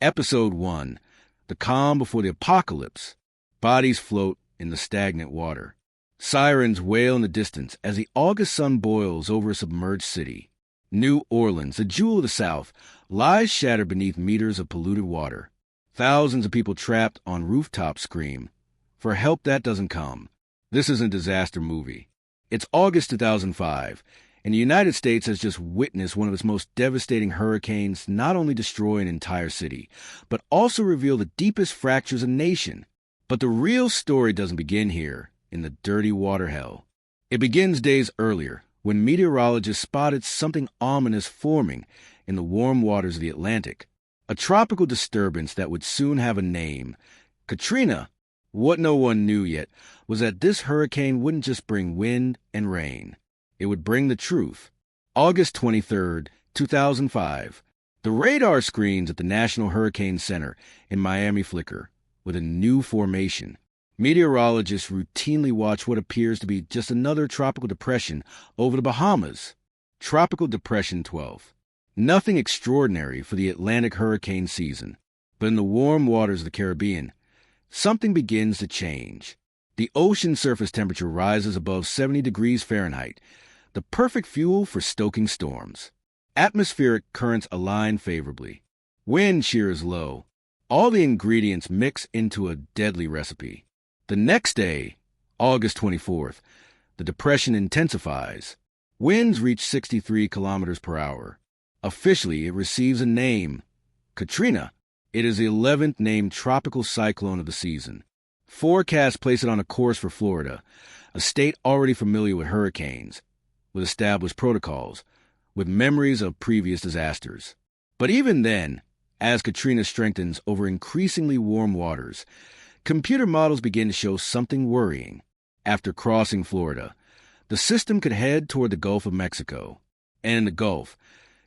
Episode 1. The calm before the apocalypse. Bodies float in the stagnant water. Sirens wail in the distance as the August sun boils over a submerged city. New Orleans, the jewel of the South, lies shattered beneath meters of polluted water. Thousands of people trapped on rooftops scream for help that doesn't come. This isn't a disaster movie. It's August 2005, and the United States has just witnessed one of its most devastating hurricanes not only destroy an entire city, but also reveal the deepest fractures in the nation. But the real story doesn't begin here, in the dirty water hell. It begins days earlier, when meteorologists spotted something ominous forming in the warm waters of the Atlantic, a tropical disturbance that would soon have a name, Katrina. What no one knew yet was that this hurricane wouldn't just bring wind and rain. It would bring the truth. August 23, 2005. The radar screens at the National Hurricane Center in Miami flicker with a new formation. Meteorologists routinely watch what appears to be just another tropical depression over the Bahamas. Tropical Depression 12. Nothing extraordinary for the Atlantic hurricane season. But in the warm waters of the Caribbean, something begins to change. The ocean surface temperature rises above 70 degrees Fahrenheit, the perfect fuel for stoking storms. Atmospheric currents align favorably. Wind shear is low. All the ingredients mix into a deadly recipe. The next day, August 24th, the depression intensifies. Winds reach 63 kilometers per hour. Officially, it receives a name, Katrina. It is the 11th named tropical cyclone of the season. Forecasts place it on a course for Florida, a state already familiar with hurricanes, with established protocols, with memories of previous disasters. But even then, as Katrina strengthens over increasingly warm waters, computer models begin to show something worrying. After crossing Florida, the system could head toward the Gulf of Mexico. And in the Gulf,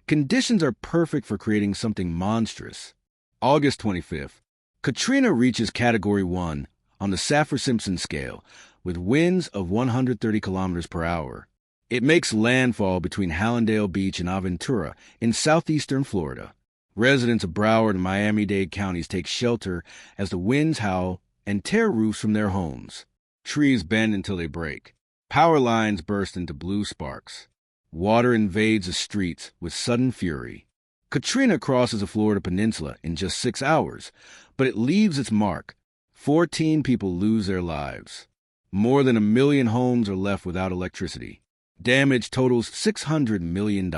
conditions are perfect for creating something monstrous. August 25th, Katrina reaches Category 1 on the Saffir-Simpson scale with winds of 130 kilometers per hour. It makes landfall between Hallandale Beach and Aventura in southeastern Florida. Residents of Broward and Miami-Dade counties take shelter as the winds howl and tear roofs from their homes. Trees bend until they break. Power lines burst into blue sparks. Water invades the streets with sudden fury. Katrina crosses the Florida peninsula in just 6 hours, but it leaves its mark. 14 people lose their lives. More than 1 million homes are left without electricity. Damage totals $600 million.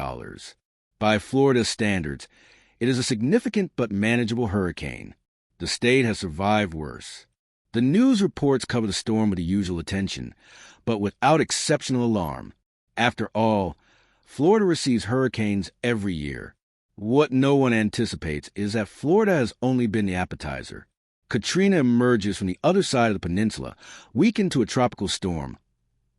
By Florida standards, it is a significant but manageable hurricane. The state has survived worse. The news reports cover the storm with the usual attention, but without exceptional alarm. After all, Florida receives hurricanes every year. What no one anticipates is that Florida has only been the appetizer. Katrina emerges from the other side of the peninsula, weakened to a tropical storm,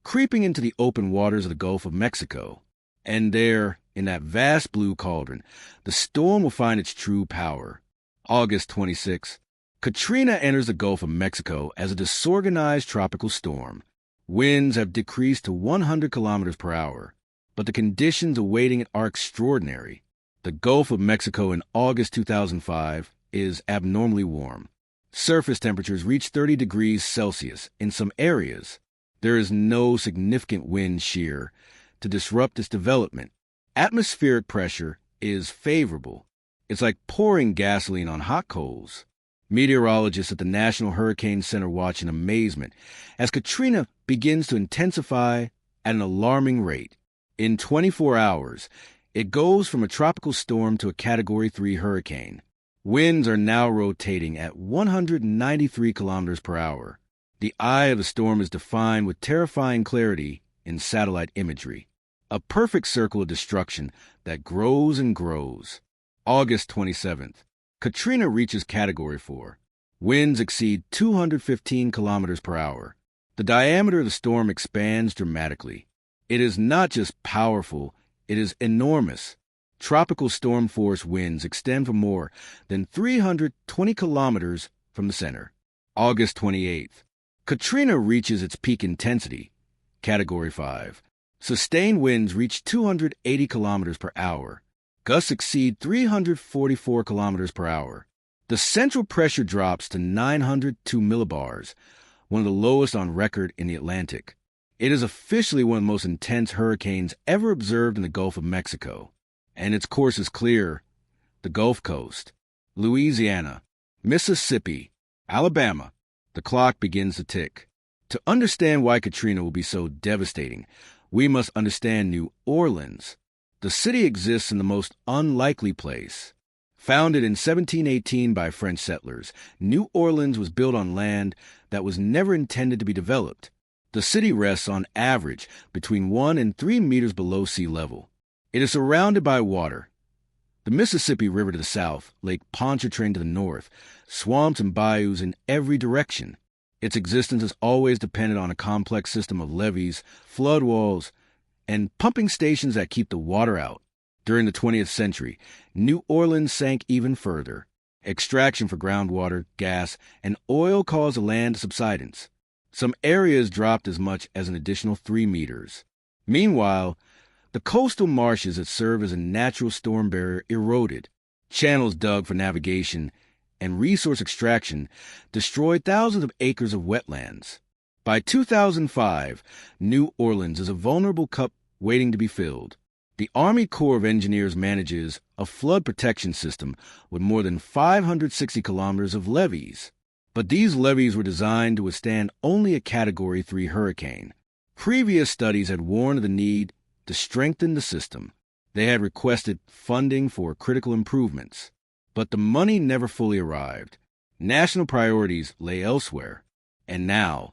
creeping into the open waters of the Gulf of Mexico. And there, in that vast blue cauldron, the storm will find its true power. August 26. Katrina enters the Gulf of Mexico as a disorganized tropical storm. Winds have decreased to 100 kilometers per hour, but the conditions awaiting it are extraordinary. The Gulf of Mexico in August 2005 is abnormally warm. Surface temperatures reach 30 degrees Celsius in some areas. There is no significant wind shear to disrupt its development. Atmospheric pressure is favorable. It's like pouring gasoline on hot coals. Meteorologists at the National Hurricane Center watch in amazement as Katrina begins to intensify at an alarming rate. In 24 hours, it goes from a tropical storm to a Category 3 hurricane. Winds are now rotating at 193 kilometers per hour. The eye of the storm is defined with terrifying clarity in satellite imagery. A perfect circle of destruction that grows and grows. August 27th. Katrina reaches Category 4. Winds exceed 215 kilometers per hour. The diameter of the storm expands dramatically. It is not just powerful, it is enormous. Tropical storm force winds extend for more than 320 kilometers from the center. August 28th. Katrina reaches its peak intensity, Category 5. Sustained winds reach 280 kilometers per hour. Gusts exceed 344 kilometers per hour. The central pressure drops to 902 millibars, one of the lowest on record in the Atlantic. It is officially one of the most intense hurricanes ever observed in the Gulf of Mexico, and its course is clear: the Gulf Coast, Louisiana, Mississippi, Alabama. The clock begins to tick. To understand why Katrina will be so devastating, we must understand New Orleans. The city exists in the most unlikely place. Founded in 1718 by French settlers, New Orleans was built on land that was never intended to be developed. The city rests on average between 1 and 3 meters below sea level. It is surrounded by water: the Mississippi River to the south, Lake Pontchartrain to the north, swamps and bayous in every direction. Its existence is always dependent on a complex system of levees, flood walls, and pumping stations that keep the water out. During the 20th century, New Orleans sank even further. Extraction for groundwater, gas, and oil caused the land subsidence. Some areas dropped as much as an additional 3 meters. Meanwhile, the coastal marshes that serve as a natural storm barrier eroded. Channels dug for navigation and resource extraction destroyed thousands of acres of wetlands. By 2005, New Orleans is a vulnerable cup waiting to be filled. The Army Corps of Engineers manages a flood protection system with more than 560 kilometers of levees. But these levees were designed to withstand only a Category 3 hurricane. Previous studies had warned of the need to strengthen the system. They had requested funding for critical improvements, but the money never fully arrived. National priorities lay elsewhere. And now,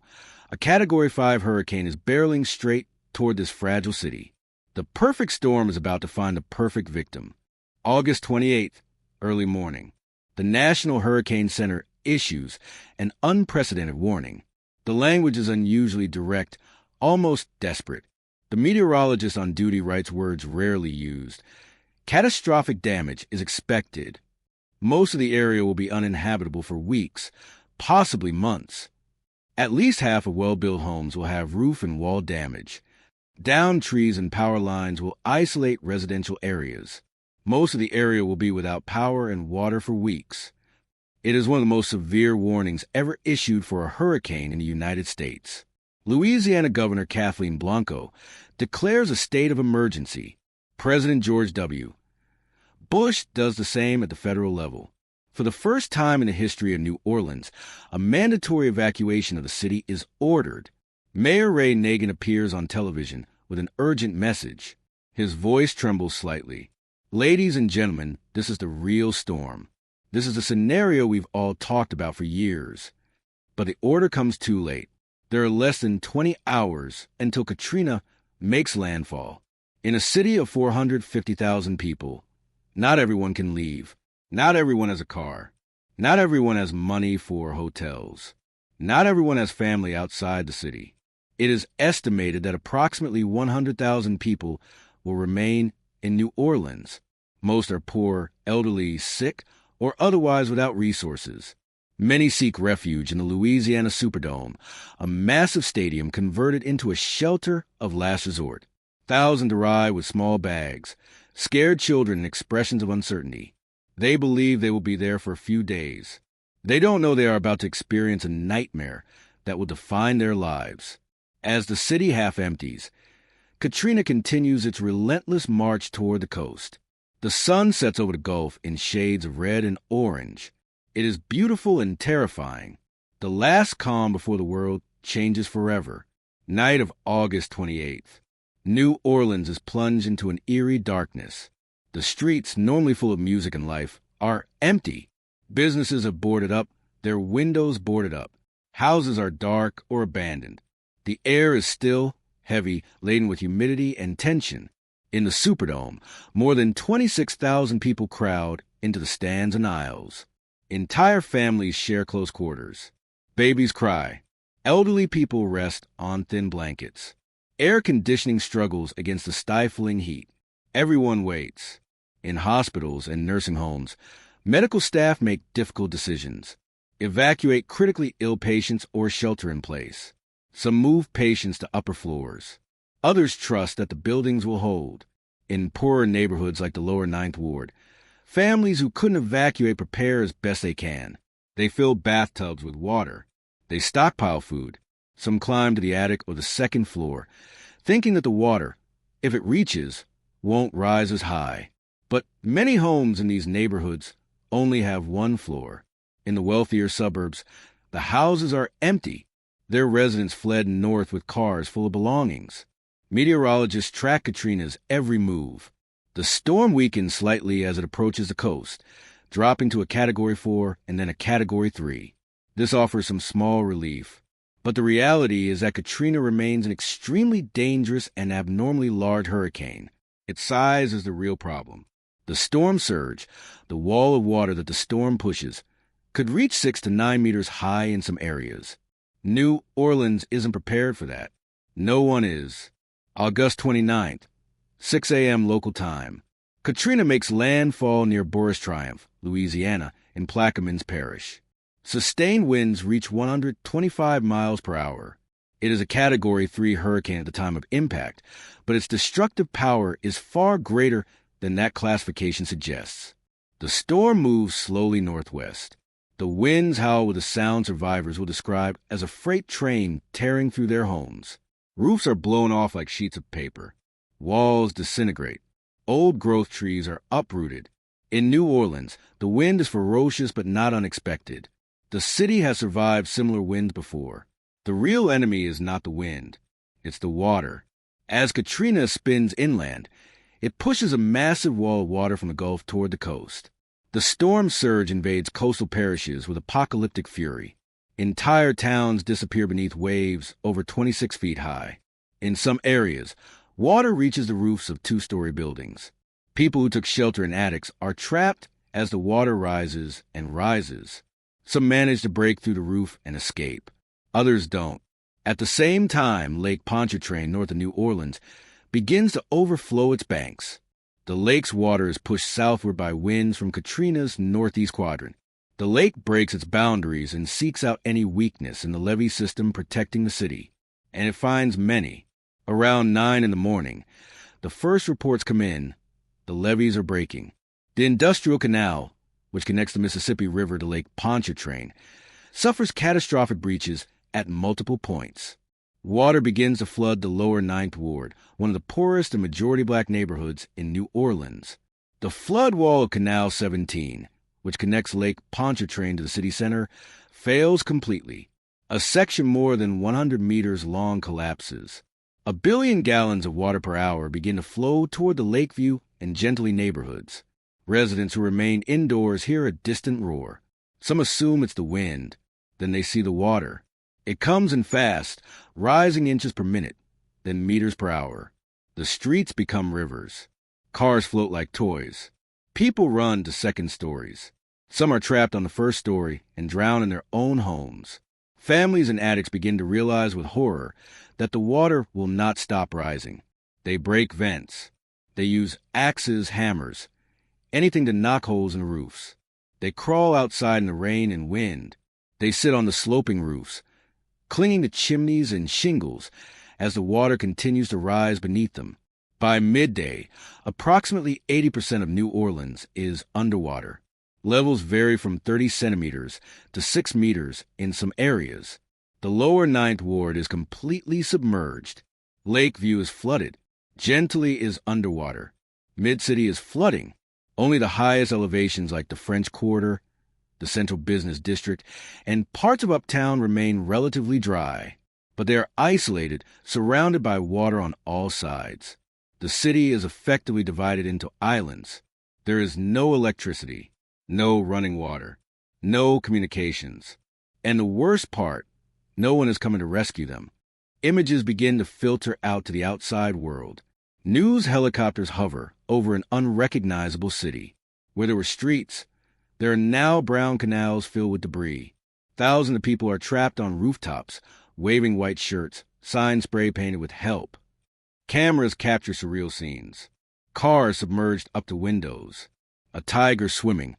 a Category 5 hurricane is barreling straight toward this fragile city. The perfect storm is about to find the perfect victim. August 28th, early morning. The National Hurricane Center issues an unprecedented warning. The language is unusually direct, almost desperate. The meteorologist on duty writes words rarely used. Catastrophic damage is expected. Most of the area will be uninhabitable for weeks, possibly months. At least half of well-built homes will have roof and wall damage. Downed trees and power lines will isolate residential areas. Most of the area will be without power and water for weeks. It is one of the most severe warnings ever issued for a hurricane in the United States. Louisiana Governor Kathleen Blanco declares a state of emergency. President George W. Bush does the same at the federal level. For the first time in the history of New Orleans, a mandatory evacuation of the city is ordered. Mayor Ray Nagin appears on television with an urgent message. His voice trembles slightly. Ladies and gentlemen, this is the real storm. This is a scenario we've all talked about for years. But the order comes too late. There are less than 20 hours until Katrina makes landfall. In a city of 450,000 people, not everyone can leave. Not everyone has a car. Not everyone has money for hotels. Not everyone has family outside the city. It is estimated that approximately 100,000 people will remain in New Orleans. Most are poor, elderly, sick, or otherwise without resources. Many seek refuge in the Louisiana Superdome, a massive stadium converted into a shelter of last resort. Thousands arrive with small bags, scared children and expressions of uncertainty. They believe they will be there for a few days. They don't know they are about to experience a nightmare that will define their lives. As the city half empties, Katrina continues its relentless march toward the coast. The sun sets over the Gulf in shades of red and orange. It is beautiful and terrifying. The last calm before the world changes forever. Night of August 28th. New Orleans is plunged into an eerie darkness. The streets, normally full of music and life, are empty. Businesses have boarded up, their windows boarded up. Houses are dark or abandoned. The air is still, heavy, laden with humidity and tension. In the Superdome, more than 26,000 people crowd into the stands and aisles. Entire families share close quarters. Babies cry. Elderly people rest on thin blankets. Air conditioning struggles against the stifling heat. Everyone waits. In hospitals and nursing homes, medical staff make difficult decisions. Evacuate critically ill patients or shelter in place. Some move patients to upper floors. Others trust that the buildings will hold. In poorer neighborhoods like the lower Ninth Ward, Families who couldn't evacuate prepare as best they can. They fill bathtubs with water. They stockpile food. Some climb to the attic or the second floor, thinking that the water, if it reaches, won't rise as high. But many homes in these neighborhoods only have one floor. In the wealthier suburbs, the houses are empty. Their residents fled north with cars full of belongings. Meteorologists track Katrina's every move. The storm weakens slightly as it approaches the coast, dropping to a Category 4 and then a Category 3. This offers some small relief. But the reality is that Katrina remains an extremely dangerous and abnormally large hurricane. Its size is the real problem. The storm surge, the wall of water that the storm pushes, could reach 6 to 9 meters high in some areas. New Orleans isn't prepared for that. No one is. August 29th, 6 a.m. local time. Katrina makes landfall near Boris Triumph, Louisiana, in Plaquemines Parish. Sustained winds reach 125 miles per hour. It is a Category 3 hurricane at the time of impact, but its destructive power is far greater than that classification suggests. The storm moves slowly northwest. The winds howl with a sound survivors will describe as a freight train tearing through their homes. Roofs are blown off like sheets of paper. Walls disintegrate. Old growth trees are uprooted. In New Orleans, the wind is ferocious but not unexpected. The city has survived similar winds before. The real enemy is not the wind. It's the water. As Katrina spins inland, it pushes a massive wall of water from the Gulf toward the coast. The storm surge invades coastal parishes with apocalyptic fury. Entire towns disappear beneath waves over 26 feet high. In some areas, water reaches the roofs of two-story buildings. People who took shelter in attics are trapped as the water rises and rises. Some manage to break through the roof and escape. Others don't. At the same time, Lake Pontchartrain, north of New Orleans, begins to overflow its banks. The lake's water is pushed southward by winds from Katrina's northeast quadrant. The lake breaks its boundaries and seeks out any weakness in the levee system protecting the city. And it finds many. Around 9 in the morning, the first reports come in. The levees are breaking. The Industrial Canal, which connects the Mississippi River to Lake Pontchartrain, suffers catastrophic breaches at multiple points. Water begins to flood the lower Ninth Ward, one of the poorest and majority-black neighborhoods in New Orleans. The flood wall of Canal 17, which connects Lake Pontchartrain to the city center, fails completely. A section more than 100 meters long collapses. 1 billion gallons of water per hour begin to flow toward the Lakeview and Gentilly neighborhoods. Residents who remain indoors hear a distant roar. Some assume it's the wind. Then they see the water. It comes in fast, rising inches per minute, then meters per hour. The streets become rivers. Cars float like toys. People run to second stories. Some are trapped on the first story and drown in their own homes. Families and addicts begin to realize with horror that the water will not stop rising. They break vents. They use axes, hammers, anything to knock holes in the roofs. They crawl outside in the rain and wind. They sit on the sloping roofs, clinging to chimneys and shingles as the water continues to rise beneath them. By midday, approximately 80% of New Orleans is underwater. Levels vary from 30 centimeters to 6 meters in some areas. The lower Ninth Ward is completely submerged. Lakeview is flooded. Gentilly is underwater. Mid-City is flooding. Only the highest elevations like the French Quarter, the Central Business District, and parts of Uptown remain relatively dry, but they are isolated, surrounded by water on all sides. The city is effectively divided into islands. There is no electricity, no running water, no communications. And the worst part, no one is coming to rescue them. Images begin to filter out to the outside world. News helicopters hover over an unrecognizable city. Where there were streets, there are now brown canals filled with debris. Thousands of people are trapped on rooftops, waving white shirts, signs spray painted with help. Cameras capture surreal scenes. Cars submerged up to windows. A tiger swimming.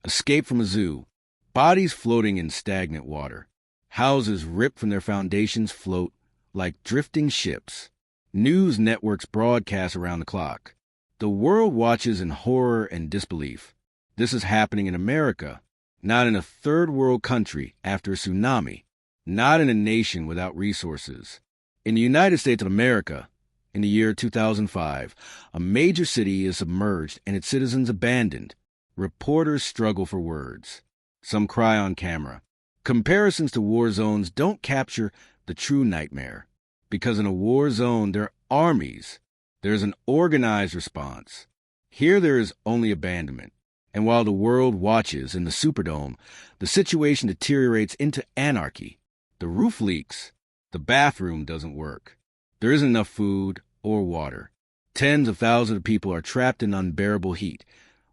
Escape from a zoo. Bodies floating in stagnant water. Houses ripped from their foundations float like drifting ships. News networks broadcast around the clock. The world watches in horror and disbelief. This is happening in America, not in a third world country after a tsunami, not in a nation without resources. In the United States of America, in the year 2005, a major city is submerged and its citizens abandoned. Reporters struggle for words. Some cry on camera. Comparisons to war zones don't capture the true nightmare, because in a war zone there are armies. There's an organized response. Here there is only abandonment. And while the world watches in the Superdome, the situation deteriorates into anarchy. The roof leaks. The bathroom doesn't work. There isn't enough food or water. Tens of thousands of people are trapped in unbearable heat,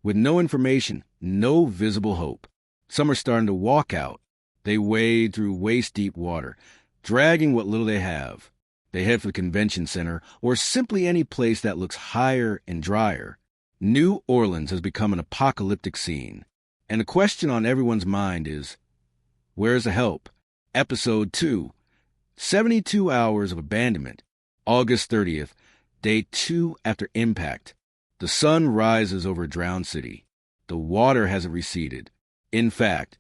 with no information, no visible hope. Some are starting to walk out. They wade through waist-deep water, dragging what little they have. They head for the convention center or simply any place that looks higher and drier. New Orleans has become an apocalyptic scene. And the question on everyone's mind is, where's the help? Episode 2, 72 Hours of Abandonment. August 30th, day 2 after impact. The sun rises over a drowned city. The water hasn't receded. In fact,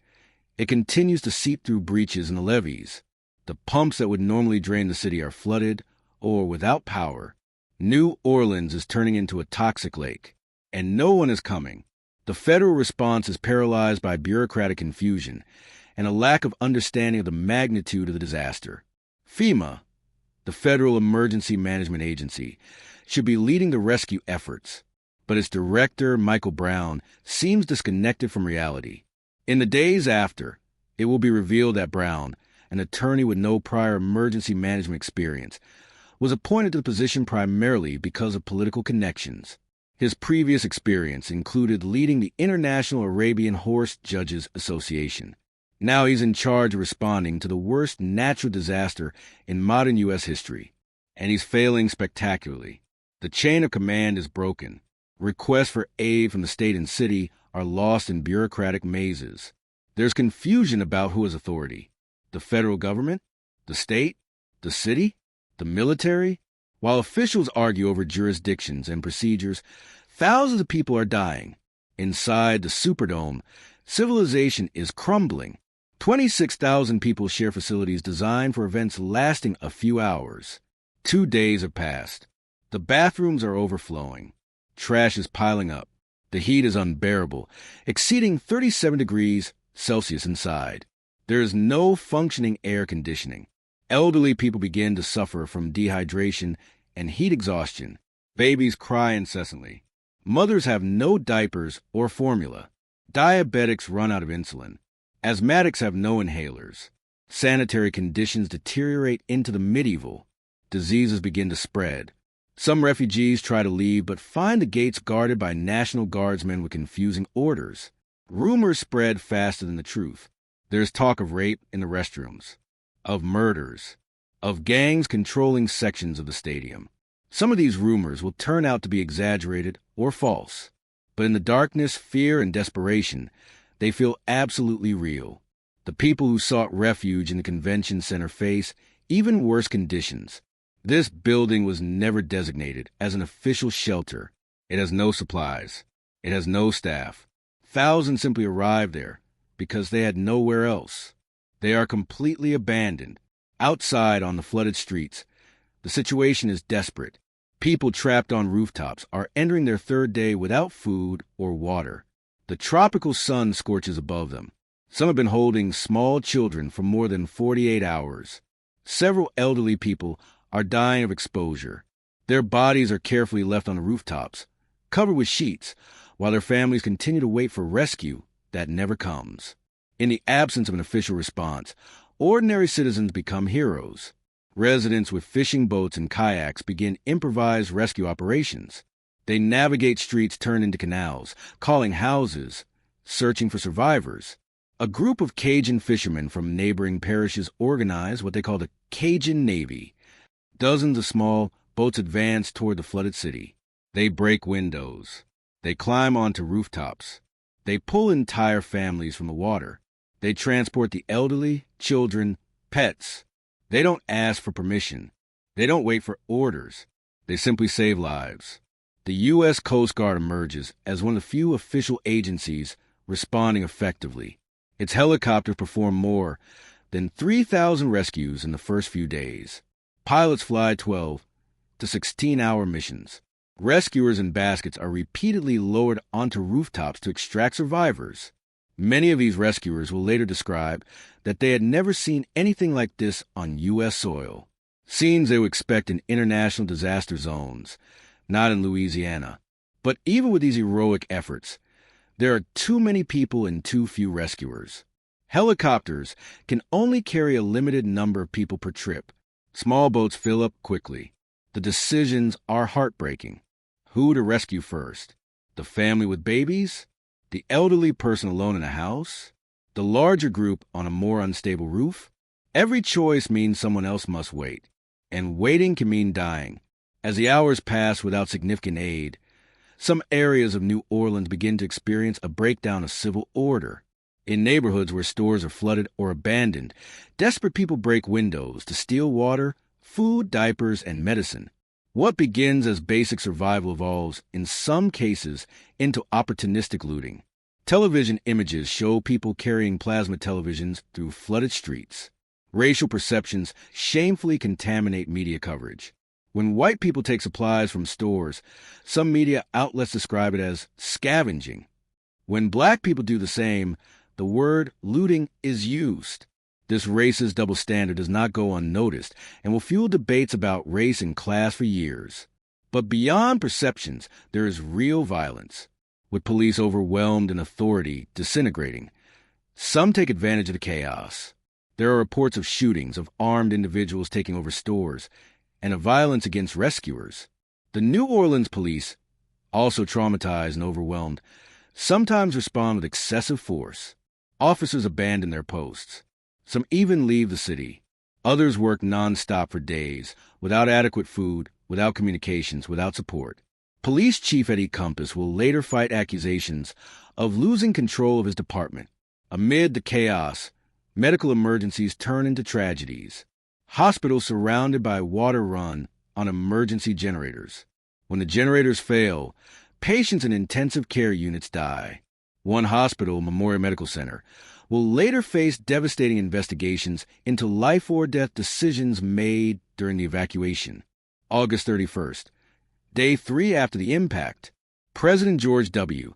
it continues to seep through breaches in the levees. The pumps that would normally drain the city are flooded or without power. New Orleans is turning into a toxic lake, and no one is coming. The federal response is paralyzed by bureaucratic confusion and a lack of understanding of the magnitude of the disaster. FEMA, the Federal Emergency Management Agency, should be leading the rescue efforts, but its director, Michael Brown, seems disconnected from reality. In the days after, it will be revealed that Brown, an attorney with no prior emergency management experience, was appointed to the position primarily because of political connections. His previous experience included leading the International Arabian Horse Judges Association. Now he's in charge of responding to the worst natural disaster in modern U.S. history, and he's failing spectacularly. The chain of command is broken. Requests for aid from the state and city are lost in bureaucratic mazes. There's confusion about who has authority. The federal government? The state? The city? The military? While officials argue over jurisdictions and procedures, thousands of people are dying. Inside the Superdome, civilization is crumbling. 26,000 people share facilities designed for events lasting a few hours. 2 days have passed. The bathrooms are overflowing. Trash is piling up. The heat is unbearable, exceeding 37 degrees Celsius inside. There is no functioning air conditioning. Elderly people begin to suffer from dehydration and heat exhaustion. Babies cry incessantly. Mothers have no diapers or formula. Diabetics run out of insulin. Asthmatics have no inhalers. Sanitary conditions deteriorate into the medieval. Diseases begin to spread. Some refugees try to leave but find the gates guarded by National Guardsmen with confusing orders. Rumors spread faster than the truth. There's talk of rape in the restrooms, of murders, of gangs controlling sections of the stadium. Some of these rumors will turn out to be exaggerated or false. But in the darkness, fear, and desperation, they feel absolutely real. The people who sought refuge in the convention center face even worse conditions. This building was never designated as an official shelter. It has no supplies. It has no staff. Thousands simply arrived there because they had nowhere else. They are completely abandoned. Outside on the flooded streets, the situation is desperate. People trapped on rooftops are entering their third day without food or water. The tropical sun scorches above them. Some have been holding small children for more than 48 hours. Several elderly people are dying of exposure. Their bodies are carefully left on the rooftops, covered with sheets, while their families continue to wait for rescue that never comes. In the absence of an official response, ordinary citizens become heroes. Residents with fishing boats and kayaks begin improvised rescue operations. They navigate streets turned into canals, calling houses, searching for survivors. A group of Cajun fishermen from neighboring parishes organize what they call the Cajun Navy. Dozens of small boats advance toward the flooded city. They break windows. They climb onto rooftops. They pull entire families from the water. They transport the elderly, children, pets. They don't ask for permission. They don't wait for orders. They simply save lives. The U.S. Coast Guard emerges as one of the few official agencies responding effectively. Its helicopters perform more than 3,000 rescues in the first few days. Pilots fly 12 to 16-hour missions. Rescuers in baskets are repeatedly lowered onto rooftops to extract survivors. Many of these rescuers will later describe that they had never seen anything like this on U.S. soil. Scenes they would expect in international disaster zones, not in Louisiana. But even with these heroic efforts, there are too many people and too few rescuers. Helicopters can only carry a limited number of people per trip. Small boats fill up quickly. The decisions are heartbreaking. Who to rescue first? The family with babies? The elderly person alone in a house? The larger group on a more unstable roof? Every choice means someone else must wait. And waiting can mean dying. As the hours pass without significant aid, some areas of New Orleans begin to experience a breakdown of civil order. In neighborhoods where stores are flooded or abandoned, desperate people break windows to steal water, food, diapers, and medicine. What begins as basic survival evolves, in some cases, into opportunistic looting. Television images show people carrying plasma televisions through flooded streets. Racial perceptions shamefully contaminate media coverage. When white people take supplies from stores, some media outlets describe it as scavenging. When black people do the same, the word looting is used. This racist double standard does not go unnoticed and will fuel debates about race and class for years. But beyond perceptions, there is real violence, with police overwhelmed and authority disintegrating. Some take advantage of the chaos. There are reports of shootings, of armed individuals taking over stores, and of violence against rescuers. The New Orleans police, also traumatized and overwhelmed, sometimes respond with excessive force. Officers abandon their posts. Some even leave the city. Others work nonstop for days, without adequate food, without communications, without support. Police Chief Eddie Compass will later fight accusations of losing control of his department. Amid the chaos, medical emergencies turn into tragedies. Hospitals surrounded by water run on emergency generators. When the generators fail, patients in intensive care units die. One hospital, Memorial Medical Center, will later face devastating investigations into life-or-death decisions made during the evacuation. August 31st, day 3 after the impact, President George W.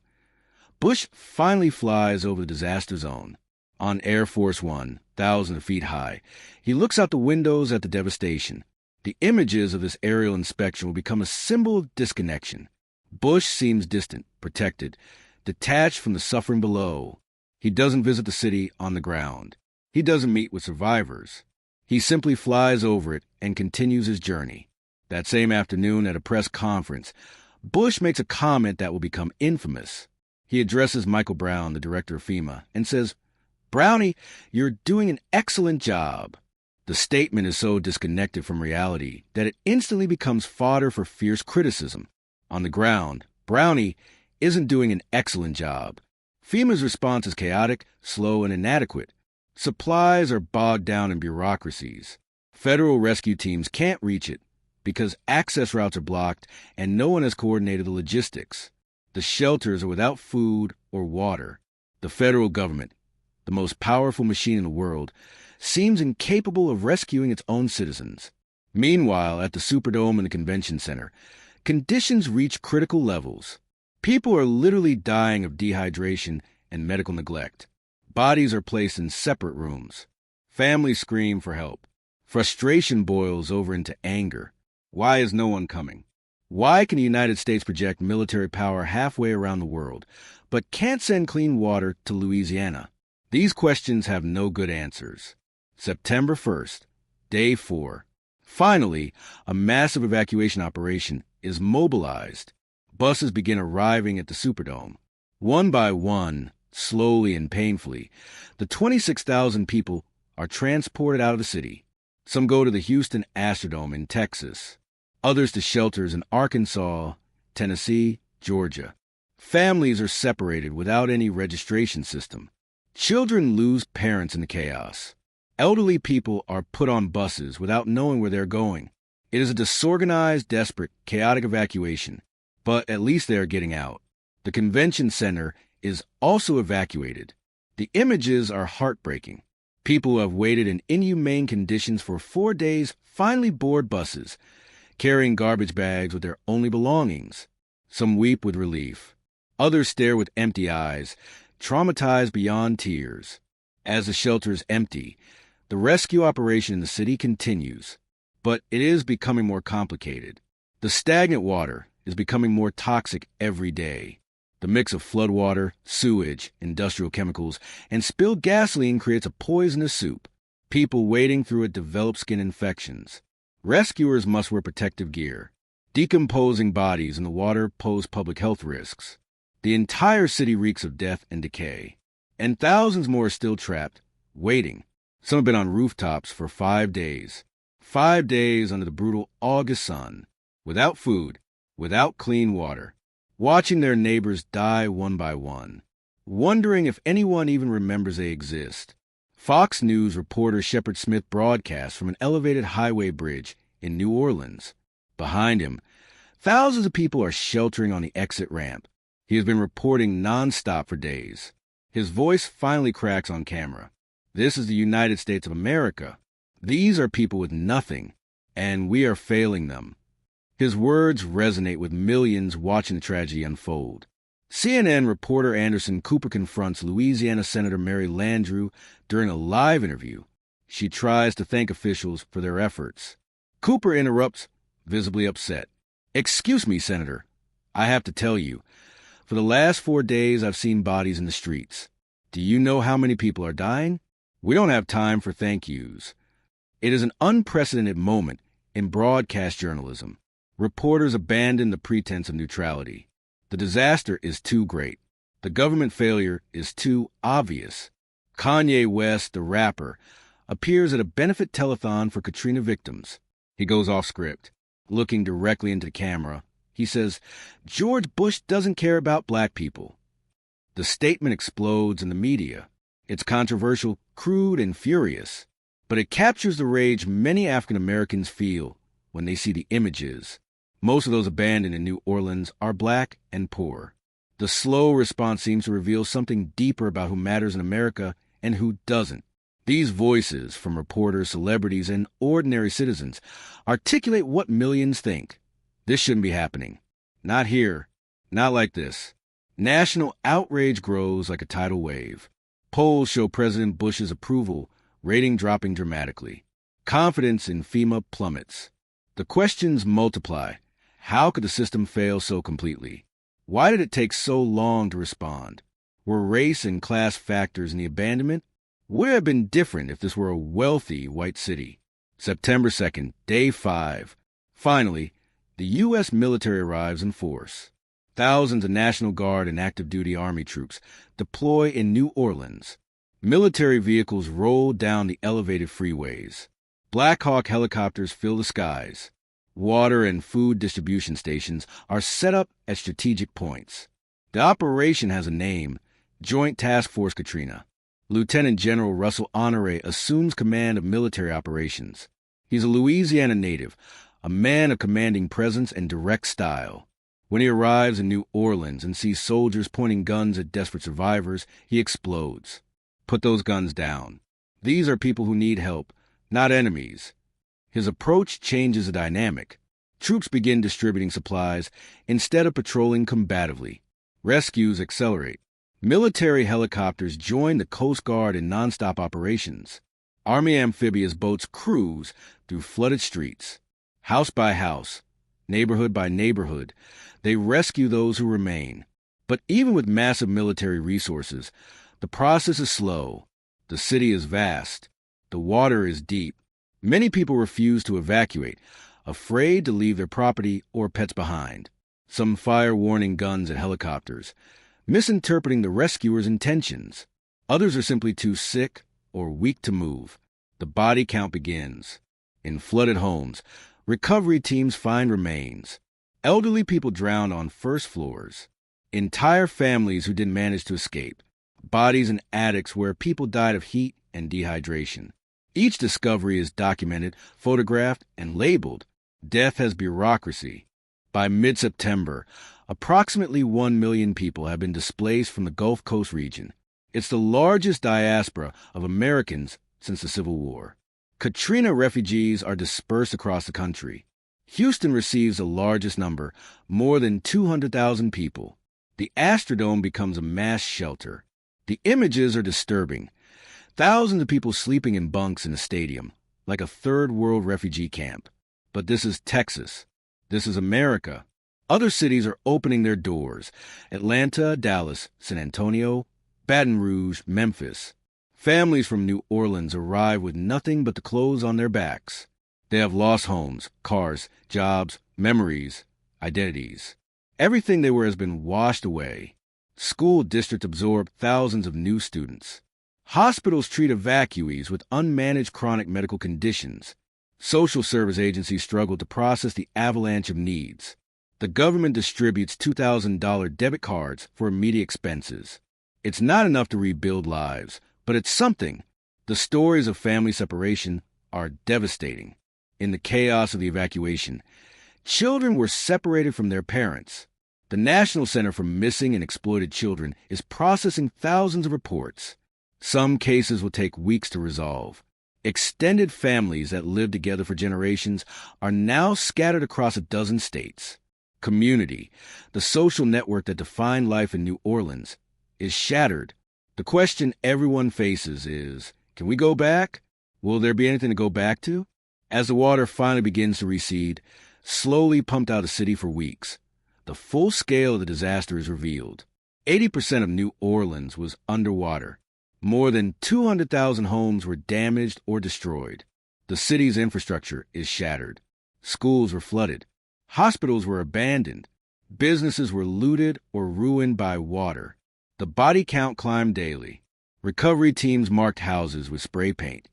Bush finally flies over the disaster zone. On Air Force One, thousands of feet high, he looks out the windows at the devastation. The images of this aerial inspection will become a symbol of disconnection. Bush seems distant, protected, detached from the suffering below. He doesn't visit the city on the ground. He doesn't meet with survivors. He simply flies over it and continues his journey. That same afternoon at a press conference, Bush makes a comment that will become infamous. He addresses Michael Brown, the director of FEMA, and says, "Brownie, you're doing an excellent job." The statement is so disconnected from reality that it instantly becomes fodder for fierce criticism. On the ground, Brownie isn't doing an excellent job. FEMA's response is chaotic, slow, and inadequate. Supplies are bogged down in bureaucracies. Federal rescue teams can't reach it because access routes are blocked and no one has coordinated the logistics. The shelters are without food or water. The federal government, the most powerful machine in the world, seems incapable of rescuing its own citizens. Meanwhile, at the Superdome and the Convention Center, conditions reach critical levels. People are literally dying of dehydration and medical neglect. Bodies are placed in separate rooms. Families scream for help. Frustration boils over into anger. Why is no one coming? Why can the United States project military power halfway around the world, but can't send clean water to Louisiana? These questions have no good answers. September 1st, day 4. Finally, a massive evacuation operation is mobilized. Buses begin arriving at the Superdome. One by one, slowly and painfully, the 26,000 people are transported out of the city. Some go to the Houston Astrodome in Texas, others to shelters in Arkansas, Tennessee, Georgia. Families are separated without any registration system. Children lose parents in the chaos. Elderly people are put on buses without knowing where they're going. It is a disorganized, desperate, chaotic evacuation. But at least they are getting out. The convention center is also evacuated. The images are heartbreaking. People who have waited in inhumane conditions for 4 days finally board buses, carrying garbage bags with their only belongings. Some weep with relief. Others stare with empty eyes, traumatized beyond tears. As the shelters empty, the rescue operation in the city continues. But it is becoming more complicated. The stagnant water is becoming more toxic every day. The mix of floodwater, sewage, industrial chemicals, and spilled gasoline creates a poisonous soup. People wading through it develop skin infections. Rescuers must wear protective gear. Decomposing bodies in the water pose public health risks. The entire city reeks of death and decay. And thousands more are still trapped, waiting. Some have been on rooftops for 5 days. 5 days under the brutal August sun, without food, without clean water, watching their neighbors die one by one, wondering if anyone even remembers they exist. Fox News reporter Shepard Smith broadcasts from an elevated highway bridge in New Orleans. Behind him, thousands of people are sheltering on the exit ramp. He has been reporting nonstop for days. His voice finally cracks on camera. This is the United States of America. These are people with nothing, and we are failing them. His words resonate with millions watching the tragedy unfold. CNN reporter Anderson Cooper confronts Louisiana Senator Mary Landrieu during a live interview. She tries to thank officials for their efforts. Cooper interrupts, visibly upset. "Excuse me, Senator. I have to tell you, for the last 4 days I've seen bodies in the streets. Do you know how many people are dying? We don't have time for thank yous." It is an unprecedented moment in broadcast journalism. Reporters abandon the pretense of neutrality. The disaster is too great. The government failure is too obvious. Kanye West, the rapper, appears at a benefit telethon for Katrina victims. He goes off script, looking directly into the camera. He says, "George Bush doesn't care about black people." The statement explodes in the media. It's controversial, crude, and furious. But it captures the rage many African Americans feel when they see the images. Most of those abandoned in New Orleans are black and poor. The slow response seems to reveal something deeper about who matters in America and who doesn't. These voices, from reporters, celebrities, and ordinary citizens, articulate what millions think. This shouldn't be happening. Not here. Not like this. National outrage grows like a tidal wave. Polls show President Bush's approval rating dropping dramatically. Confidence in FEMA plummets. The questions multiply. How could the system fail so completely? Why did it take so long to respond? Were race and class factors in the abandonment? Would it have been different if this were a wealthy white city? September 2nd, Day 5. Finally, the U.S. military arrives in force. Thousands of National Guard and active duty Army troops deploy in New Orleans. Military vehicles roll down the elevated freeways. Black Hawk helicopters fill the skies. Water and food distribution stations are set up at strategic points. The operation has a name, Joint Task Force Katrina. Lieutenant General Russell Honoré assumes command of military operations. He's a Louisiana native, a man of commanding presence and direct style. When he arrives in New Orleans and sees soldiers pointing guns at desperate survivors, he explodes. Put those guns down. These are people who need help, not enemies. His approach changes the dynamic. Troops begin distributing supplies instead of patrolling combatively. Rescues accelerate. Military helicopters join the Coast Guard in nonstop operations. Army amphibious boats cruise through flooded streets. House by house, neighborhood by neighborhood, they rescue those who remain. But even with massive military resources, the process is slow. The city is vast. The water is deep. Many people refuse to evacuate, afraid to leave their property or pets behind. Some fire warning guns at helicopters, misinterpreting the rescuers' intentions. Others are simply too sick or weak to move. The body count begins. In flooded homes, recovery teams find remains. Elderly people drowned on first floors. Entire families who didn't manage to escape. Bodies in attics where people died of heat and dehydration. Each discovery is documented, photographed, and labeled. Death has bureaucracy. By mid-September, approximately 1 million people have been displaced from the Gulf Coast region. It's the largest diaspora of Americans since the Civil War. Katrina refugees are dispersed across the country. Houston receives the largest number, more than 200,000 people. The Astrodome becomes a mass shelter. The images are disturbing. Thousands of people sleeping in bunks in a stadium, like a third-world refugee camp. But this is Texas. This is America. Other cities are opening their doors. Atlanta, Dallas, San Antonio, Baton Rouge, Memphis. Families from New Orleans arrive with nothing but the clothes on their backs. They have lost homes, cars, jobs, memories, identities. Everything they were has been washed away. School districts absorb thousands of new students. Hospitals treat evacuees with unmanaged chronic medical conditions. Social service agencies struggle to process the avalanche of needs. The government distributes $2,000 debit cards for immediate expenses. It's not enough to rebuild lives, but it's something. The stories of family separation are devastating. In the chaos of the evacuation, children were separated from their parents. The National Center for Missing and Exploited Children is processing thousands of reports. Some cases will take weeks to resolve. Extended families that lived together for generations are now scattered across a dozen states. Community, the social network that defined life in New Orleans, is shattered. The question everyone faces is, can we go back? Will there be anything to go back to? As the water finally begins to recede, slowly pumped out of the city for weeks, the full scale of the disaster is revealed. 80% of New Orleans was underwater. More than 200,000 homes were damaged or destroyed. The city's infrastructure is shattered. Schools were flooded. Hospitals were abandoned. Businesses were looted or ruined by water. The body count climbed daily. Recovery teams marked houses with spray paint.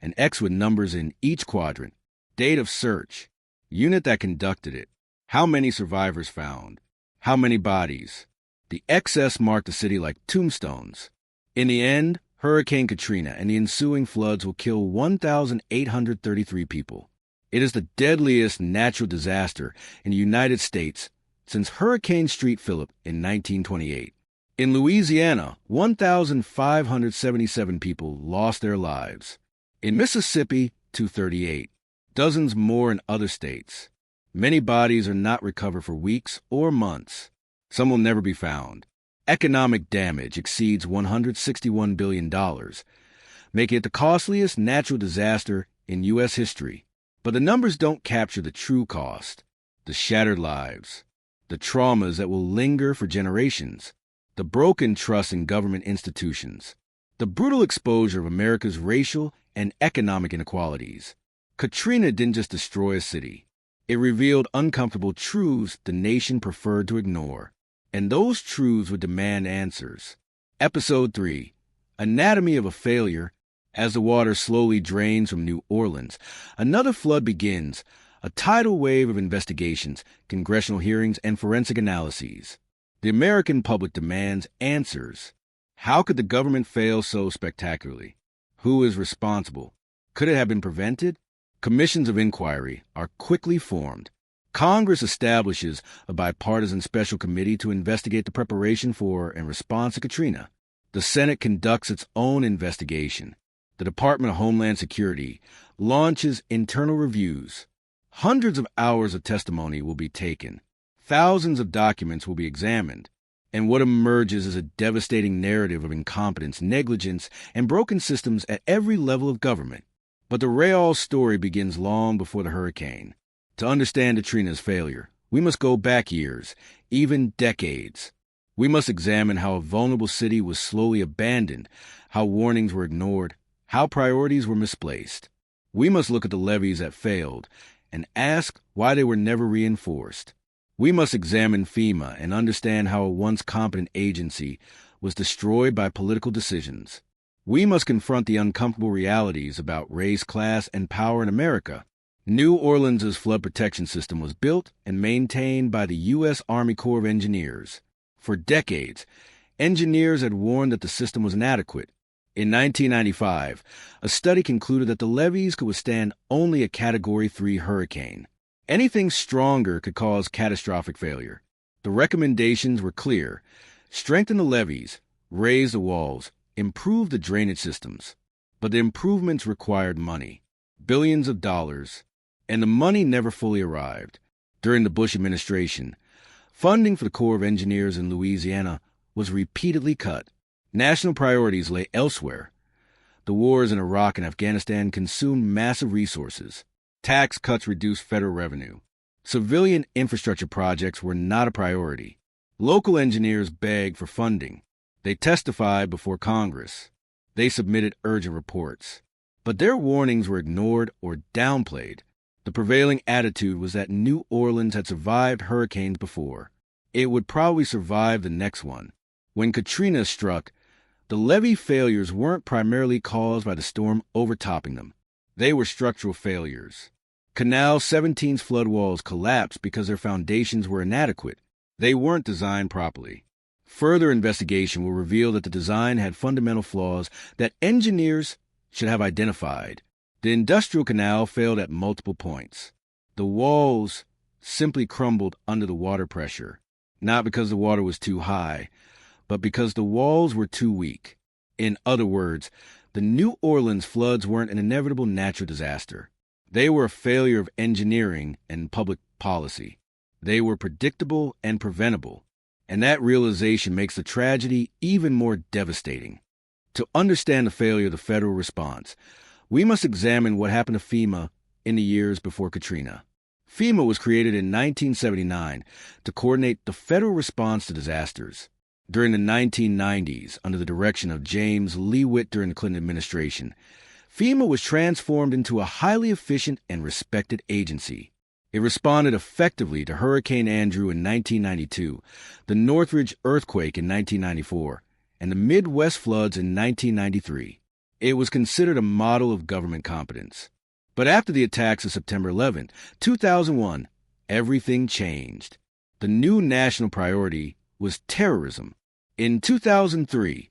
An X with numbers in each quadrant. Date of search. Unit that conducted it. How many survivors found? How many bodies? The XS marked the city like tombstones. In the end, Hurricane Katrina and the ensuing floods will kill 1,833 people. It is the deadliest natural disaster in the United States since Hurricane Street Phillip in 1928. In Louisiana, 1,577 people lost their lives. In Mississippi, 238. Dozens more in other states. Many bodies are not recovered for weeks or months. Some will never be found. Economic damage exceeds $161 billion, making it the costliest natural disaster in U.S. history. But the numbers don't capture the true cost. The shattered lives. The traumas that will linger for generations. The broken trust in government institutions. The brutal exposure of America's racial and economic inequalities. Katrina didn't just destroy a city. It revealed uncomfortable truths the nation preferred to ignore. And those truths would demand answers. Episode 3. Anatomy of a Failure. As the water slowly drains from New Orleans, another flood begins, a tidal wave of investigations, congressional hearings, and forensic analyses. The American public demands answers. How could the government fail so spectacularly? Who is responsible? Could it have been prevented? Commissions of inquiry are quickly formed. Congress establishes a bipartisan special committee to investigate the preparation for and response to Katrina. The Senate conducts its own investigation. The Department of Homeland Security launches internal reviews. Hundreds of hours of testimony will be taken. Thousands of documents will be examined. And what emerges is a devastating narrative of incompetence, negligence, and broken systems at every level of government. But the real story begins long before the hurricane. To understand Katrina's failure, we must go back years, even decades. We must examine how a vulnerable city was slowly abandoned, how warnings were ignored, how priorities were misplaced. We must look at the levees that failed and ask why they were never reinforced. We must examine FEMA and understand how a once competent agency was destroyed by political decisions. We must confront the uncomfortable realities about race, class, and power in America. New Orleans' flood protection system was built and maintained by the U.S. Army Corps of Engineers. For decades, engineers had warned that the system was inadequate. In 1995, a study concluded that the levees could withstand only a Category 3 hurricane. Anything stronger could cause catastrophic failure. The recommendations were clear: strengthen the levees, raise the walls, improve the drainage systems. But the improvements required money, billions of dollars, and the money never fully arrived. During the Bush administration, funding for the Corps of Engineers in Louisiana was repeatedly cut. National priorities lay elsewhere. The wars in Iraq and Afghanistan consumed massive resources. Tax cuts reduced federal revenue. Civilian infrastructure projects were not a priority. Local engineers begged for funding. They testified before Congress. They submitted urgent reports. But their warnings were ignored or downplayed. The prevailing attitude was that New Orleans had survived hurricanes before. It would probably survive the next one. When Katrina struck, the levee failures weren't primarily caused by the storm overtopping them. They were structural failures. Canal 17's flood walls collapsed because their foundations were inadequate. They weren't designed properly. Further investigation will reveal that the design had fundamental flaws that engineers should have identified. The industrial canal failed at multiple points. The walls simply crumbled under the water pressure, not because the water was too high, but because the walls were too weak. In other words, the New Orleans floods weren't an inevitable natural disaster. They were a failure of engineering and public policy. They were predictable and preventable, and that realization makes the tragedy even more devastating. To understand the failure of the federal response, we must examine what happened to FEMA in the years before Katrina. FEMA was created in 1979 to coordinate the federal response to disasters. During the 1990s, under the direction of James Leavitt during the Clinton administration, FEMA was transformed into a highly efficient and respected agency. It responded effectively to Hurricane Andrew in 1992, the Northridge earthquake in 1994, and the Midwest floods in 1993. It was considered a model of government competence. But after the attacks of September 11, 2001, everything changed. The new national priority was terrorism. In 2003,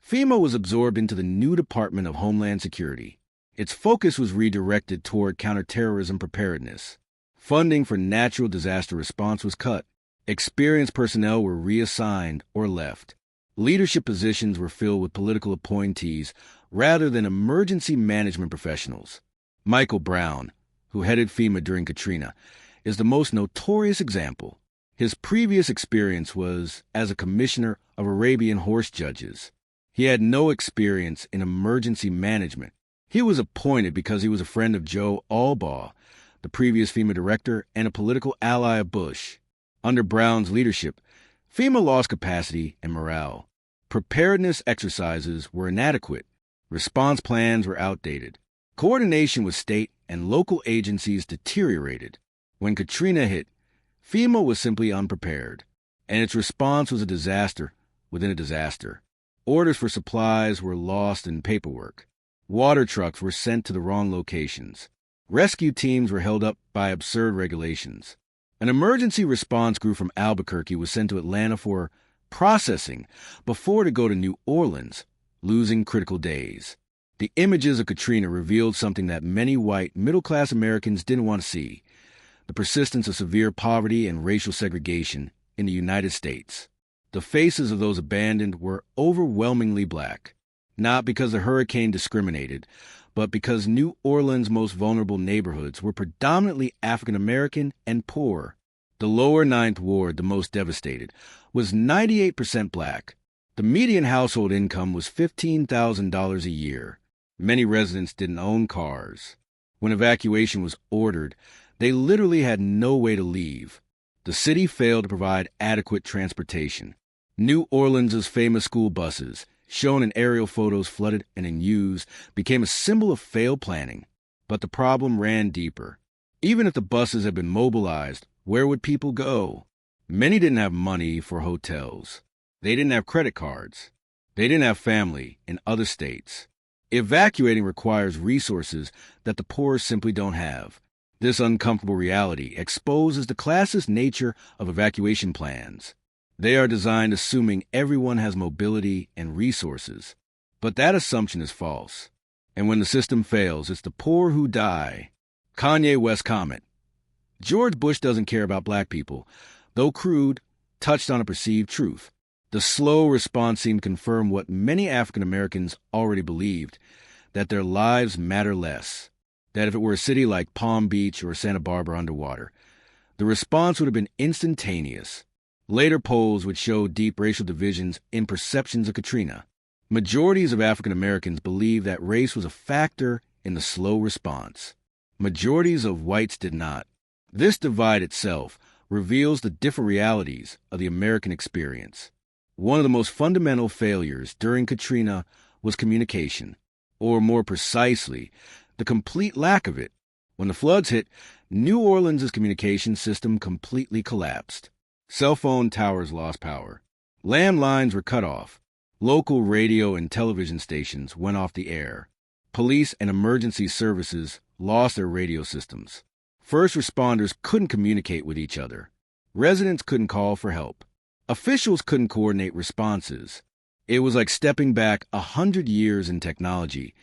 FEMA was absorbed into the new Department of Homeland Security. Its focus was redirected toward counterterrorism preparedness. Funding for natural disaster response was cut. Experienced personnel were reassigned or left. Leadership positions were filled with political appointees rather than emergency management professionals. Michael Brown, who headed FEMA during Katrina, is the most notorious example. His previous experience was as a commissioner of Arabian horse judges. He had no experience in emergency management. He was appointed because he was a friend of Joe Albaugh, the previous FEMA director and a political ally of Bush. Under Brown's leadership, FEMA lost capacity and morale. Preparedness exercises were inadequate. Response plans were outdated. Coordination with state and local agencies deteriorated. When Katrina hit, FEMA was simply unprepared, and its response was a disaster within a disaster. Orders for supplies were lost in paperwork. Water trucks were sent to the wrong locations. Rescue teams were held up by absurd regulations. An emergency response group from Albuquerque was sent to Atlanta for processing before to go to New Orleans, losing critical days. The images of Katrina revealed something that many white, middle-class Americans didn't want to see: the persistence of severe poverty and racial segregation in the United States. The faces of those abandoned were overwhelmingly black, not because the hurricane discriminated, but because New Orleans' most vulnerable neighborhoods were predominantly African American and poor. The lower Ninth Ward, the most devastated, was 98% black. The median household income was $15,000 a year. Many residents didn't own cars. When evacuation was ordered, they literally had no way to leave. The city failed to provide adequate transportation. New Orleans' famous school buses, shown in aerial photos flooded and in use, became a symbol of failed planning. But the problem ran deeper. Even if the buses had been mobilized, where would people go? Many didn't have money for hotels. They didn't have credit cards. They didn't have family in other states. Evacuating requires resources that the poor simply don't have. This uncomfortable reality exposes the classist nature of evacuation plans. They are designed assuming everyone has mobility and resources. But that assumption is false. And when the system fails, it's the poor who die. Kanye West comment: George Bush doesn't care about black people, though crude, touched on a perceived truth. The slow response seemed to confirm what many African Americans already believed, that their lives matter less, that if it were a city like Palm Beach or Santa Barbara underwater, the response would have been instantaneous. Later polls would show deep racial divisions in perceptions of Katrina. Majorities of African Americans believed that race was a factor in the slow response. Majorities of whites did not. This divide itself reveals the different realities of the American experience. One of the most fundamental failures during Katrina was communication, or more precisely, the complete lack of it. When the floods hit, New Orleans' communication system completely collapsed. Cell phone towers lost power. Landlines were cut off. Local radio and television stations went off the air. Police and emergency services lost their radio systems. First responders couldn't communicate with each other. Residents couldn't call for help. Officials couldn't coordinate responses. It was like stepping back 100 years in technology,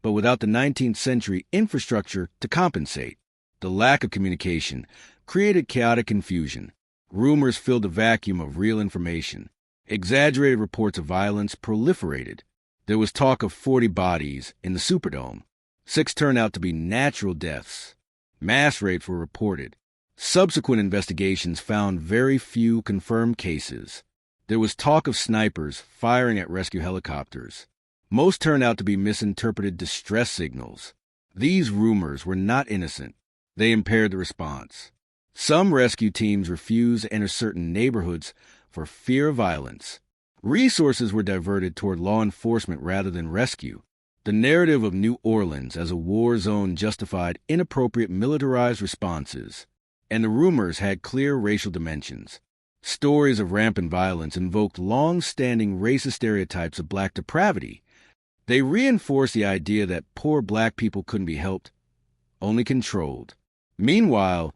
but without the 19th century infrastructure to compensate. The lack of communication created chaotic confusion. Rumors filled the vacuum of real information. Exaggerated reports of violence proliferated. There was talk of 40 bodies in the Superdome. 6 turned out to be natural deaths. Mass rapes were reported. Subsequent investigations found very few confirmed cases. There was talk of snipers firing at rescue helicopters. Most turned out to be misinterpreted distress signals. These rumors were not innocent. They impaired the response. Some rescue teams refused to enter certain neighborhoods for fear of violence. Resources were diverted toward law enforcement rather than rescue. The narrative of New Orleans as a war zone justified inappropriate militarized responses, and the rumors had clear racial dimensions. Stories of rampant violence invoked long-standing racist stereotypes of black depravity. They reinforced the idea that poor black people couldn't be helped, only controlled. Meanwhile,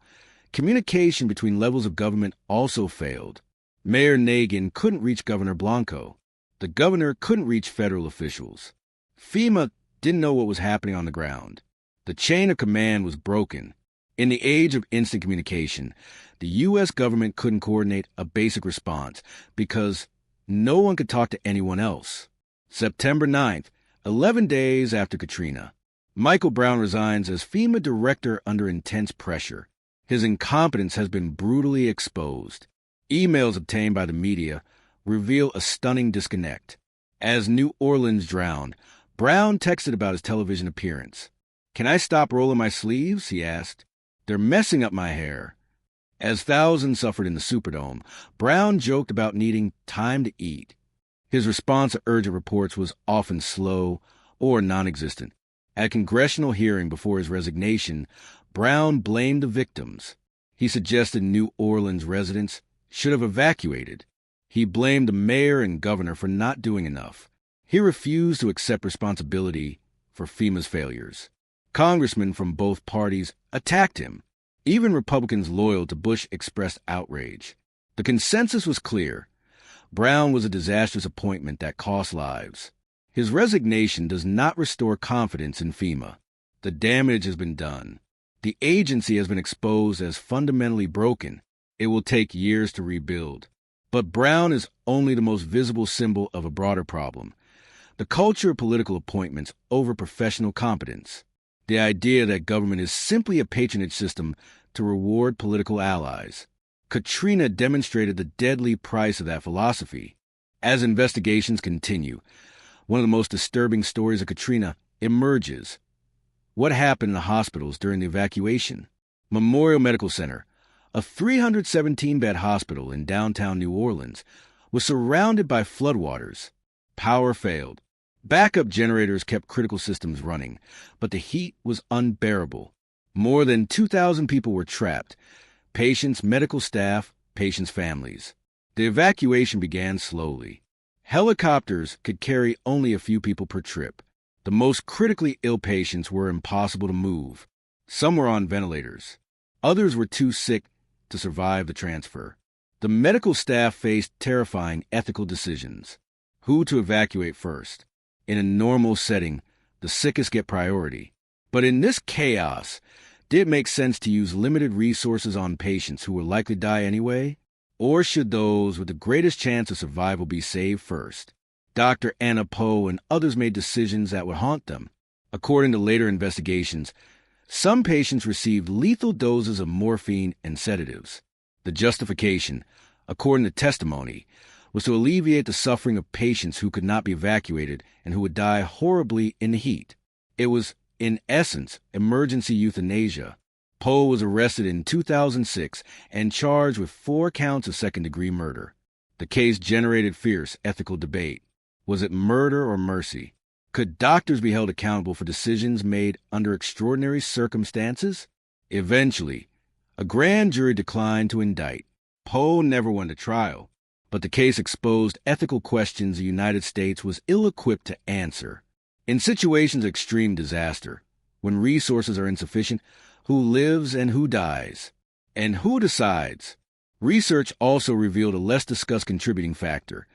communication between levels of government also failed. Mayor Nagin couldn't reach Governor Blanco. The governor couldn't reach federal officials. FEMA didn't know what was happening on the ground. The chain of command was broken. In the age of instant communication, the U.S. government couldn't coordinate a basic response because no one could talk to anyone else. September 9th, 11 days after Katrina, Michael Brown resigns as FEMA director under intense pressure. His incompetence has been brutally exposed. Emails obtained by the media reveal a stunning disconnect. As New Orleans drowned, Brown texted about his television appearance. "Can I stop rolling my sleeves?" he asked. "They're messing up my hair." As thousands suffered in the Superdome, Brown joked about needing time to eat. His response to urgent reports was often slow or non-existent. At a congressional hearing before his resignation, Brown blamed the victims. He suggested New Orleans residents should have evacuated. He blamed the mayor and governor for not doing enough. He refused to accept responsibility for FEMA's failures. Congressmen from both parties attacked him. Even Republicans loyal to Bush expressed outrage. The consensus was clear. Brown was a disastrous appointment that cost lives. His resignation does not restore confidence in FEMA. The damage has been done. The agency has been exposed as fundamentally broken. It will take years to rebuild. But Brown is only the most visible symbol of a broader problem. The culture of political appointments over professional competence. The idea that government is simply a patronage system to reward political allies. Katrina demonstrated the deadly price of that philosophy. As investigations continue, one of the most disturbing stories of Katrina emerges. What happened in the hospitals during the evacuation? Memorial Medical Center, a 317-bed hospital in downtown New Orleans, was surrounded by floodwaters. Power failed. Backup generators kept critical systems running, but the heat was unbearable. More than 2,000 people were trapped. Patients, medical staff, patients' families. The evacuation began slowly. Helicopters could carry only a few people per trip. The most critically ill patients were impossible to move. Some were on ventilators. Others were too sick to survive the transfer. The medical staff faced terrifying ethical decisions. Who to evacuate first? In a normal setting, the sickest get priority. But in this chaos, Did it make sense to use limited resources on patients who were likely to die anyway? Or should those with the greatest chance of survival be saved first? Dr. Anna Poe and others made decisions that would haunt them. According to later investigations, some patients received lethal doses of morphine and sedatives. The justification, according to testimony, was to alleviate the suffering of patients who could not be evacuated and who would die horribly in the heat. It was, in essence, emergency euthanasia. Poe was arrested in 2006 and charged with 4 counts of second-degree murder. The case generated fierce ethical debate. Was it murder or mercy? Could doctors be held accountable for decisions made under extraordinary circumstances? Eventually, a grand jury declined to indict. Poe never went to trial, but the case exposed ethical questions the United States was ill-equipped to answer. In situations of extreme disaster, when resources are insufficient, who lives and who dies? And who decides? Research also revealed a less discussed contributing factor: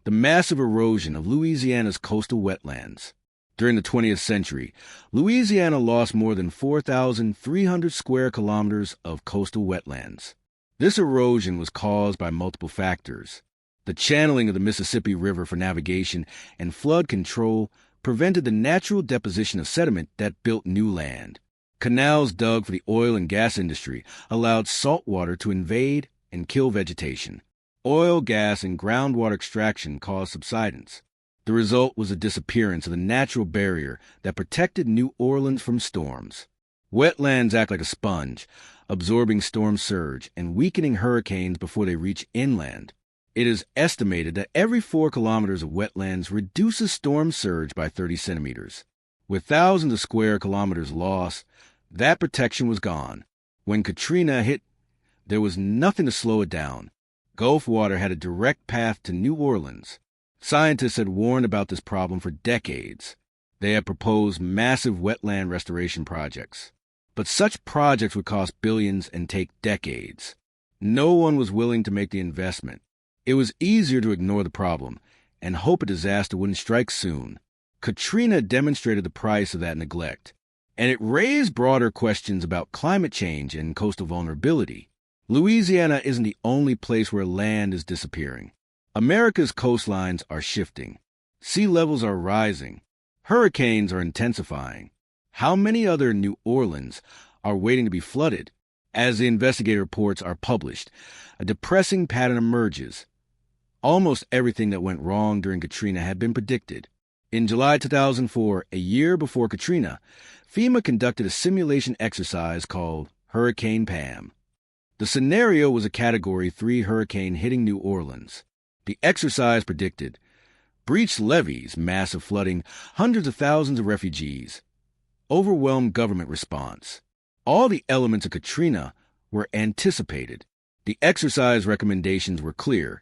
the massive erosion of Louisiana's coastal wetlands. During the 20th century, Louisiana lost more than 4,300 square kilometers of coastal wetlands. This erosion was caused by multiple factors. The channeling of the Mississippi River for navigation and flood control prevented the natural deposition of sediment that built new land. Canals dug for the oil and gas industry allowed salt water to invade and kill vegetation. Oil, gas, and groundwater extraction caused subsidence. The result was the disappearance of the natural barrier that protected New Orleans from storms. Wetlands act like a sponge, absorbing storm surge and weakening hurricanes before they reach inland. It is estimated that every 4 kilometers of wetlands reduces storm surge by 30 centimeters. With thousands of square kilometers lost, that protection was gone. When Katrina hit, there was nothing to slow it down. Gulf water had a direct path to New Orleans. Scientists had warned about this problem for decades. They had proposed massive wetland restoration projects. But such projects would cost billions and take decades. No one was willing to make the investment. It was easier to ignore the problem and hope a disaster wouldn't strike soon. Katrina demonstrated the price of that neglect, and it raised broader questions about climate change and coastal vulnerability. Louisiana isn't the only place where land is disappearing. America's coastlines are shifting. Sea levels are rising. Hurricanes are intensifying. How many other New Orleans are waiting to be flooded? As the investigative reports are published, a depressing pattern emerges. Almost everything that went wrong during Katrina had been predicted. In July 2004, a year before Katrina, FEMA conducted a simulation exercise called Hurricane Pam. The scenario was a Category 3 hurricane hitting New Orleans. The exercise predicted breached levees, massive flooding, hundreds of thousands of refugees, overwhelmed government response. All the elements of Katrina were anticipated. The exercise recommendations were clear: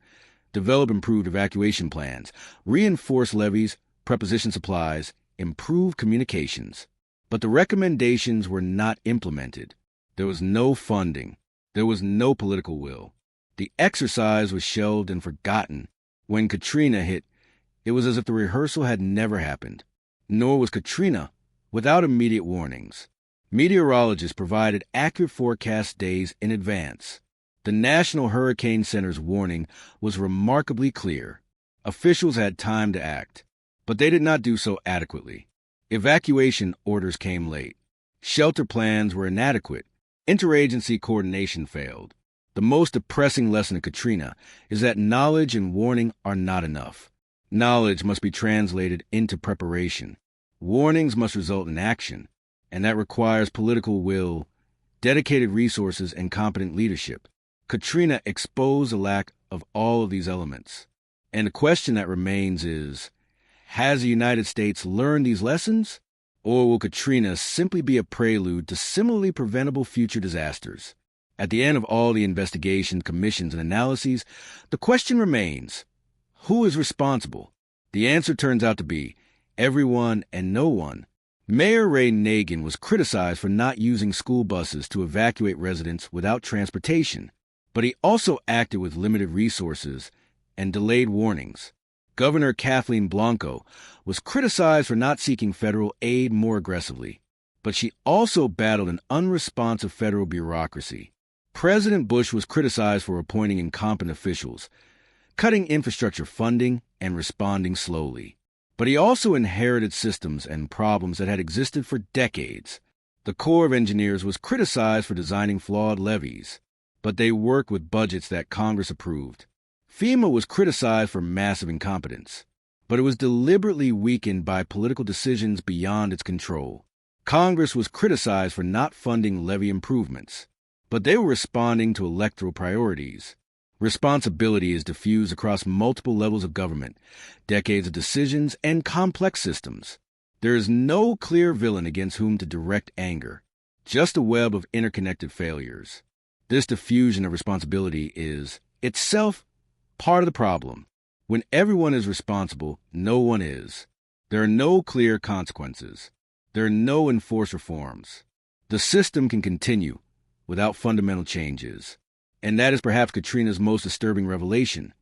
develop improved evacuation plans, reinforce levees, preposition supplies, improve communications. But the recommendations were not implemented. There was no funding. There was no political will. The exercise was shelved and forgotten. When Katrina hit, it was as if the rehearsal had never happened. Nor was Katrina without immediate warnings. Meteorologists provided accurate forecast days in advance. The National Hurricane Center's warning was remarkably clear. Officials had time to act, but they did not do so adequately. Evacuation orders came late. Shelter plans were inadequate. Interagency coordination failed. The most depressing lesson of Katrina is that knowledge and warning are not enough. Knowledge must be translated into preparation. Warnings must result in action, and that requires political will, dedicated resources, and competent leadership. Katrina exposed the lack of all of these elements. And the question that remains is, has the United States learned these lessons? Or will Katrina simply be a prelude to similarly preventable future disasters? At the end of all the investigations, commissions, and analyses, the question remains, who is responsible? The answer turns out to be everyone and no one. Mayor Ray Nagin was criticized for not using school buses to evacuate residents without transportation, but he also acted with limited resources and delayed warnings. Governor Kathleen Blanco was criticized for not seeking federal aid more aggressively, But she also battled an unresponsive federal bureaucracy. President Bush was criticized for appointing incompetent officials, cutting infrastructure funding, and responding slowly. But he also inherited systems and problems that had existed for decades. The Corps of Engineers was criticized for designing flawed levees, but they worked with budgets that Congress approved. FEMA was criticized for massive incompetence, but it was deliberately weakened by political decisions beyond its control. Congress was criticized for not funding levee improvements, but they were responding to electoral priorities. Responsibility is diffused across multiple levels of government, decades of decisions, and complex systems. There is no clear villain against whom to direct anger, just a web of interconnected failures. This diffusion of responsibility is, itself, part of the problem. When everyone is responsible, no one is. There are no clear consequences. There are no enforced reforms. The system can continue without fundamental changes. And that is perhaps Katrina's most disturbing revelation.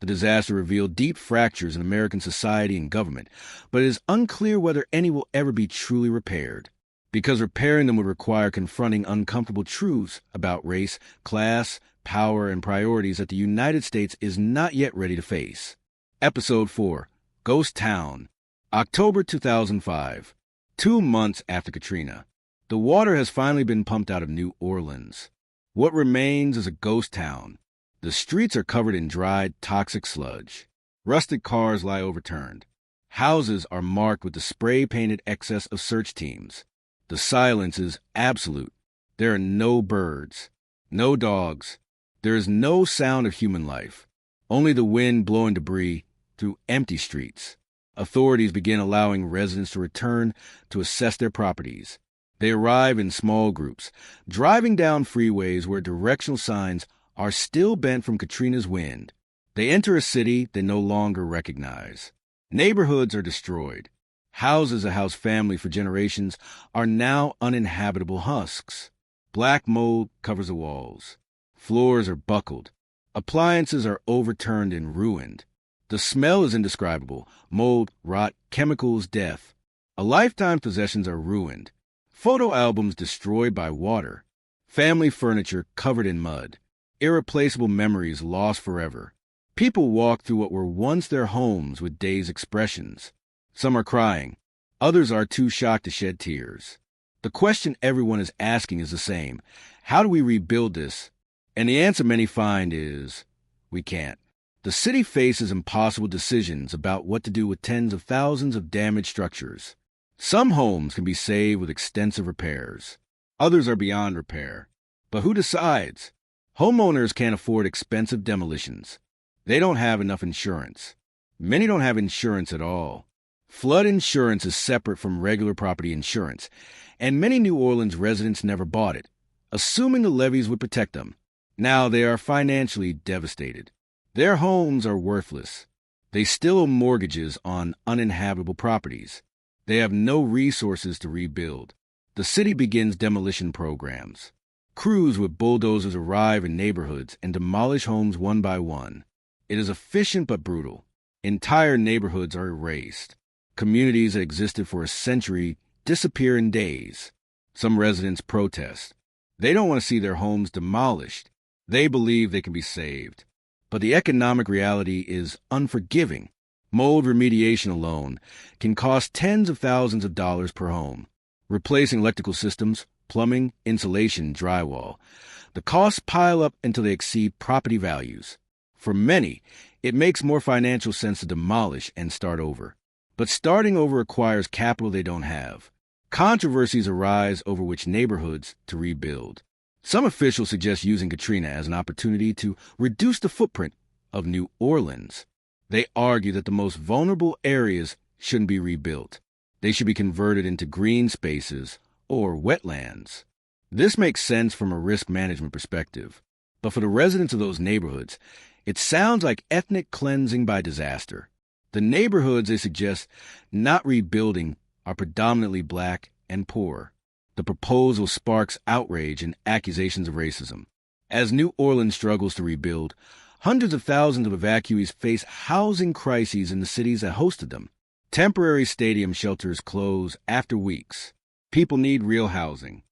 The disaster revealed deep fractures in American society and government, but it is unclear whether any will ever be truly repaired, because repairing them would require confronting uncomfortable truths about race, class, power, and priorities that the United States is not yet ready to face. Episode 4, Ghost Town, October 2005. 2 months after Katrina, the water has finally been pumped out of New Orleans. What remains is a ghost town. The streets are covered in dried, toxic sludge. Rusted cars lie overturned. Houses are marked with the spray-painted excess of search teams. The silence is absolute. There are no birds, no dogs. There is no sound of human life, only the wind blowing debris through empty streets. Authorities begin allowing residents to return to assess their properties. They arrive in small groups, driving down freeways where directional signs are still bent from Katrina's wind. They enter a city they no longer recognize. Neighborhoods are destroyed. Houses that housed family for generations are now uninhabitable husks. Black mold covers the walls. Floors are buckled. Appliances are overturned and ruined. The smell is indescribable. Mold, rot, chemicals, death. A lifetime's possessions are ruined. Photo albums destroyed by water. Family furniture covered in mud. Irreplaceable memories lost forever. People walk through what were once their homes with dazed expressions. Some are crying. Others are too shocked to shed tears. The question everyone is asking is the same. How do we rebuild this? And the answer many find is, we can't. The city faces impossible decisions about what to do with tens of thousands of damaged structures. Some homes can be saved with extensive repairs. Others are beyond repair. But who decides? Homeowners can't afford expensive demolitions. They don't have enough insurance. Many don't have insurance at all. Flood insurance is separate from regular property insurance, and many New Orleans residents never bought it, assuming the levees would protect them. Now they are financially devastated. Their homes are worthless. They still owe mortgages on uninhabitable properties. They have no resources to rebuild. The city begins demolition programs. Crews with bulldozers arrive in neighborhoods and demolish homes one by one. It is efficient but brutal. Entire neighborhoods are erased. Communities that existed for a century disappear in days. Some residents protest. They don't want to see their homes demolished. They believe they can be saved. But the economic reality is unforgiving. Mold remediation alone can cost tens of thousands of dollars per home. Replacing electrical systems, plumbing, insulation, drywall. The costs pile up until they exceed property values. For many, it makes more financial sense to demolish and start over. But starting over requires capital they don't have. Controversies arise over which neighborhoods to rebuild. Some officials suggest using Katrina as an opportunity to reduce the footprint of New Orleans. They argue that the most vulnerable areas shouldn't be rebuilt. They should be converted into green spaces or wetlands. This makes sense from a risk management perspective. But for the residents of those neighborhoods, it sounds like ethnic cleansing by disaster. The neighborhoods they suggest not rebuilding are predominantly black and poor. The proposal sparks outrage and accusations of racism. As New Orleans struggles to rebuild, hundreds of thousands of evacuees face housing crises in the cities that hosted them. Temporary stadium shelters close after weeks. People need real housing.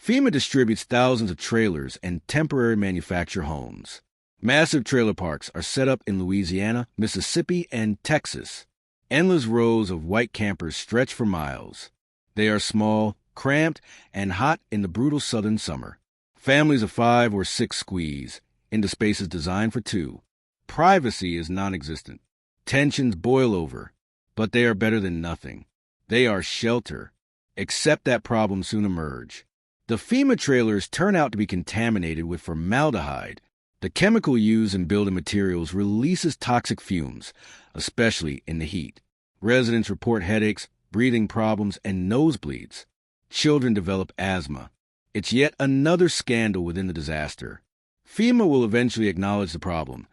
FEMA distributes thousands of trailers and temporary manufactured homes. Massive trailer parks are set up in Louisiana, Mississippi, and Texas. Endless rows of white campers stretch for miles. They are small, cramped, and hot in the brutal southern summer. Families of 5 or 6 squeeze into spaces designed for 2. Privacy is non-existent. Tensions boil over, but they are better than nothing. They are shelter, except that problems soon emerge. The FEMA trailers turn out to be contaminated with formaldehyde. The chemical used in building materials releases toxic fumes, especially in the heat. Residents report headaches, breathing problems, and nosebleeds. Children develop asthma. It's yet another scandal within the disaster. FEMA will eventually acknowledge the problem,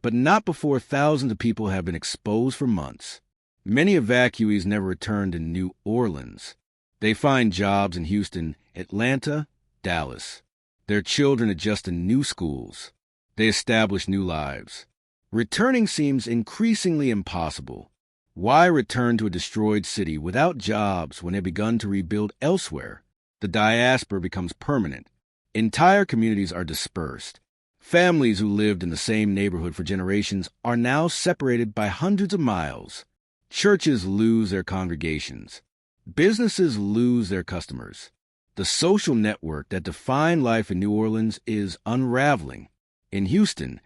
but not before thousands of people have been exposed for months. Many evacuees never return to New Orleans. They find jobs in Houston, Atlanta, Dallas. Their children adjust to new schools. They establish new lives. Returning seems increasingly impossible. Why return to a destroyed city without jobs when they've begun to rebuild elsewhere? The diaspora becomes permanent. Entire communities are dispersed. Families who lived in the same neighborhood for generations are now separated by hundreds of miles. Churches lose their congregations. Businesses lose their customers. The social network that defined life in New Orleans is unraveling. In Houston,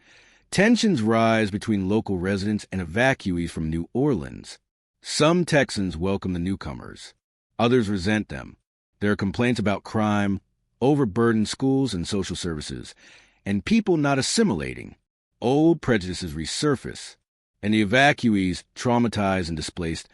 tensions rise between local residents and evacuees from New Orleans. Some Texans welcome the newcomers. Others resent them. There are complaints about crime, overburdened schools and social services, and people not assimilating. Old prejudices resurface, and the evacuees, traumatized and displaced,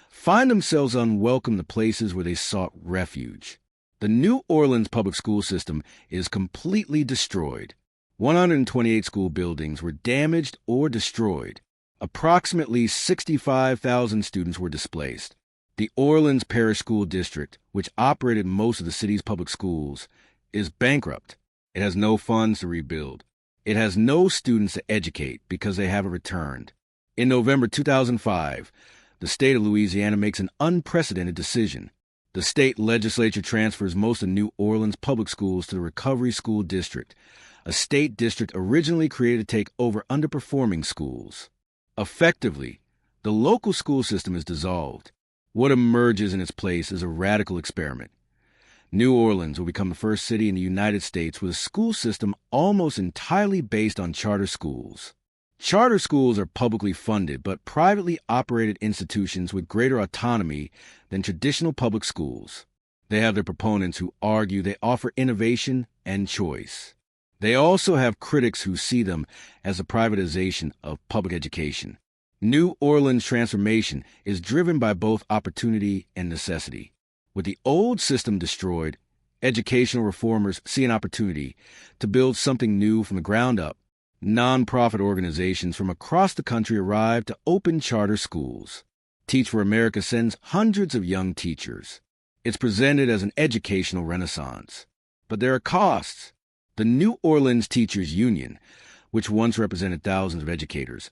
find themselves unwelcome to places where they sought refuge. The New Orleans public school system is completely destroyed. 128 school buildings were damaged or destroyed. Approximately 65,000 students were displaced. The Orleans Parish School District, which operated most of the city's public schools, is bankrupt. It has no funds to rebuild. It has no students to educate because they haven't returned. In November 2005, the state of Louisiana makes an unprecedented decision. The state legislature transfers most of New Orleans public schools to the Recovery School District, a state district originally created to take over underperforming schools. Effectively, the local school system is dissolved. What emerges in its place is a radical experiment. New Orleans will become the first city in the United States with a school system almost entirely based on charter schools. Charter schools are publicly funded but privately operated institutions with greater autonomy than traditional public schools. They have their proponents who argue they offer innovation and choice. They also have critics who see them as a privatization of public education. New Orleans' transformation is driven by both opportunity and necessity. With the old system destroyed, educational reformers see an opportunity to build something new from the ground up. Nonprofit organizations from across the country arrive to open charter schools. Teach for America sends hundreds of young teachers. It's presented as an educational renaissance. But there are costs. The New Orleans Teachers Union, which once represented thousands of educators,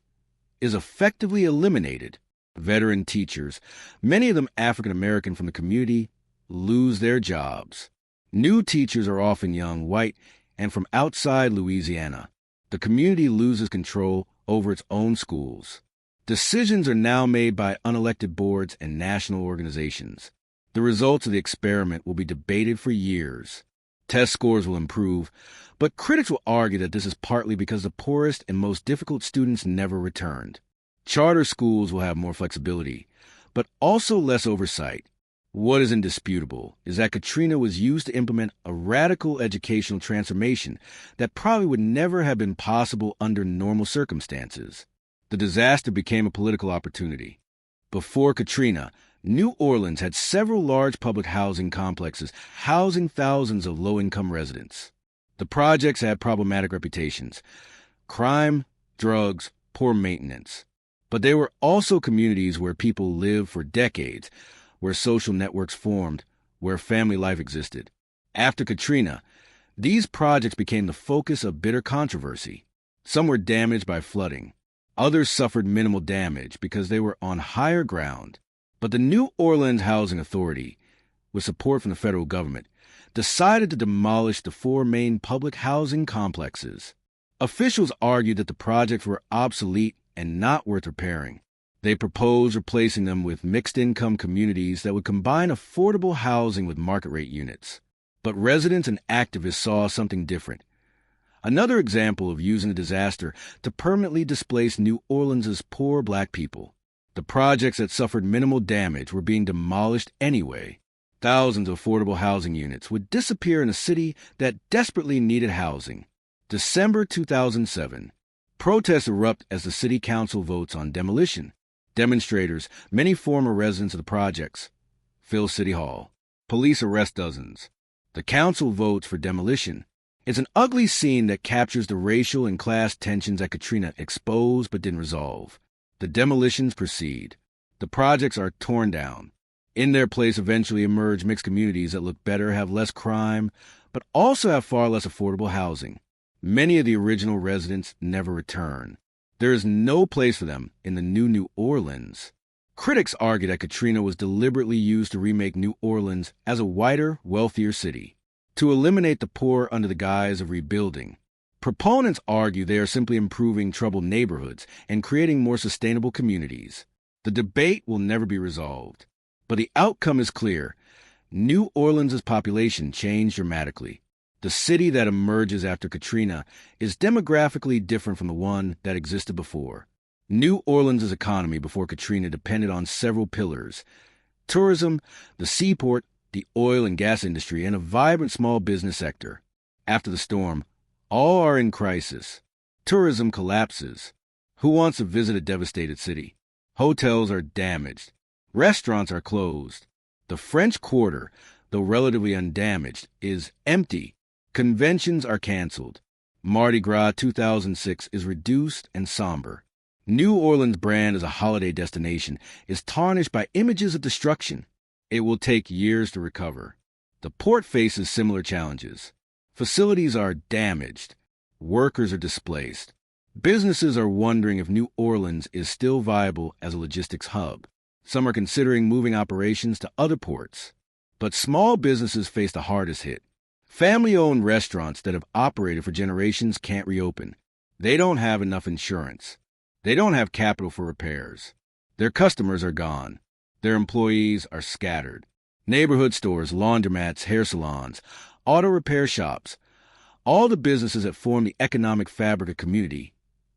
is effectively eliminated. Veteran teachers, many of them African American from the community, lose their jobs. New teachers are often young, white, and from outside Louisiana. The community loses control over its own schools. Decisions are now made by unelected boards and national organizations. The results of the experiment will be debated for years. Test scores will improve, but critics will argue that this is partly because the poorest and most difficult students never returned. Charter schools will have more flexibility, but also less oversight. What is indisputable is that Katrina was used to implement a radical educational transformation that probably would never have been possible under normal circumstances. The disaster became a political opportunity. Before Katrina, New Orleans had several large public housing complexes housing thousands of low-income residents. The projects had problematic reputations: crime, drugs, poor maintenance. But they were also communities where people lived for decades, where social networks formed, where family life existed. After Katrina, these projects became the focus of bitter controversy. Some were damaged by flooding. Others suffered minimal damage because they were on higher ground. But the New Orleans Housing Authority, with support from the federal government, decided to demolish the four main public housing complexes. Officials argued that the projects were obsolete and not worth repairing. They proposed replacing them with mixed-income communities that would combine affordable housing with market-rate units. But residents and activists saw something different. Another example of using a disaster to permanently displace New Orleans' poor black people. The projects that suffered minimal damage were being demolished anyway. Thousands of affordable housing units would disappear in a city that desperately needed housing. December 2007. Protests erupt as the city council votes on demolition. Demonstrators, many former residents of the projects, fill City Hall. Police arrest dozens. The council votes for demolition. It's an ugly scene that captures the racial and class tensions that Katrina exposed but didn't resolve. The demolitions proceed. The projects are torn down. In their place eventually emerge mixed communities that look better, have less crime, but also have far less affordable housing. Many of the original residents never return. There is no place for them in the New Orleans. Critics argue that Katrina was deliberately used to remake New Orleans as a whiter, wealthier city, to eliminate the poor under the guise of rebuilding. Proponents argue they are simply improving troubled neighborhoods and creating more sustainable communities. The debate will never be resolved. But the outcome is clear. New Orleans' population changed dramatically. The city that emerges after Katrina is demographically different from the one that existed before. New Orleans' economy before Katrina depended on several pillars: tourism, the seaport, the oil and gas industry, and a vibrant small business sector. After the storm, all are in crisis. Tourism collapses. Who wants to visit a devastated city? Hotels are damaged. Restaurants are closed. The French Quarter, though relatively undamaged, is empty. Conventions are canceled. Mardi Gras 2006 is reduced and somber. New Orleans' brand as a holiday destination is tarnished by images of destruction. It will take years to recover. The port faces similar challenges. Facilities are damaged. Workers are displaced. Businesses are wondering if New Orleans is still viable as a logistics hub. Some are considering moving operations to other ports. But small businesses face the hardest hit. Family-owned restaurants that have operated for generations can't reopen. They don't have enough insurance. They don't have capital for repairs. Their customers are gone. Their employees are scattered. Neighborhood stores, laundromats, hair salons, auto repair shops, all the businesses that form the economic fabric of community,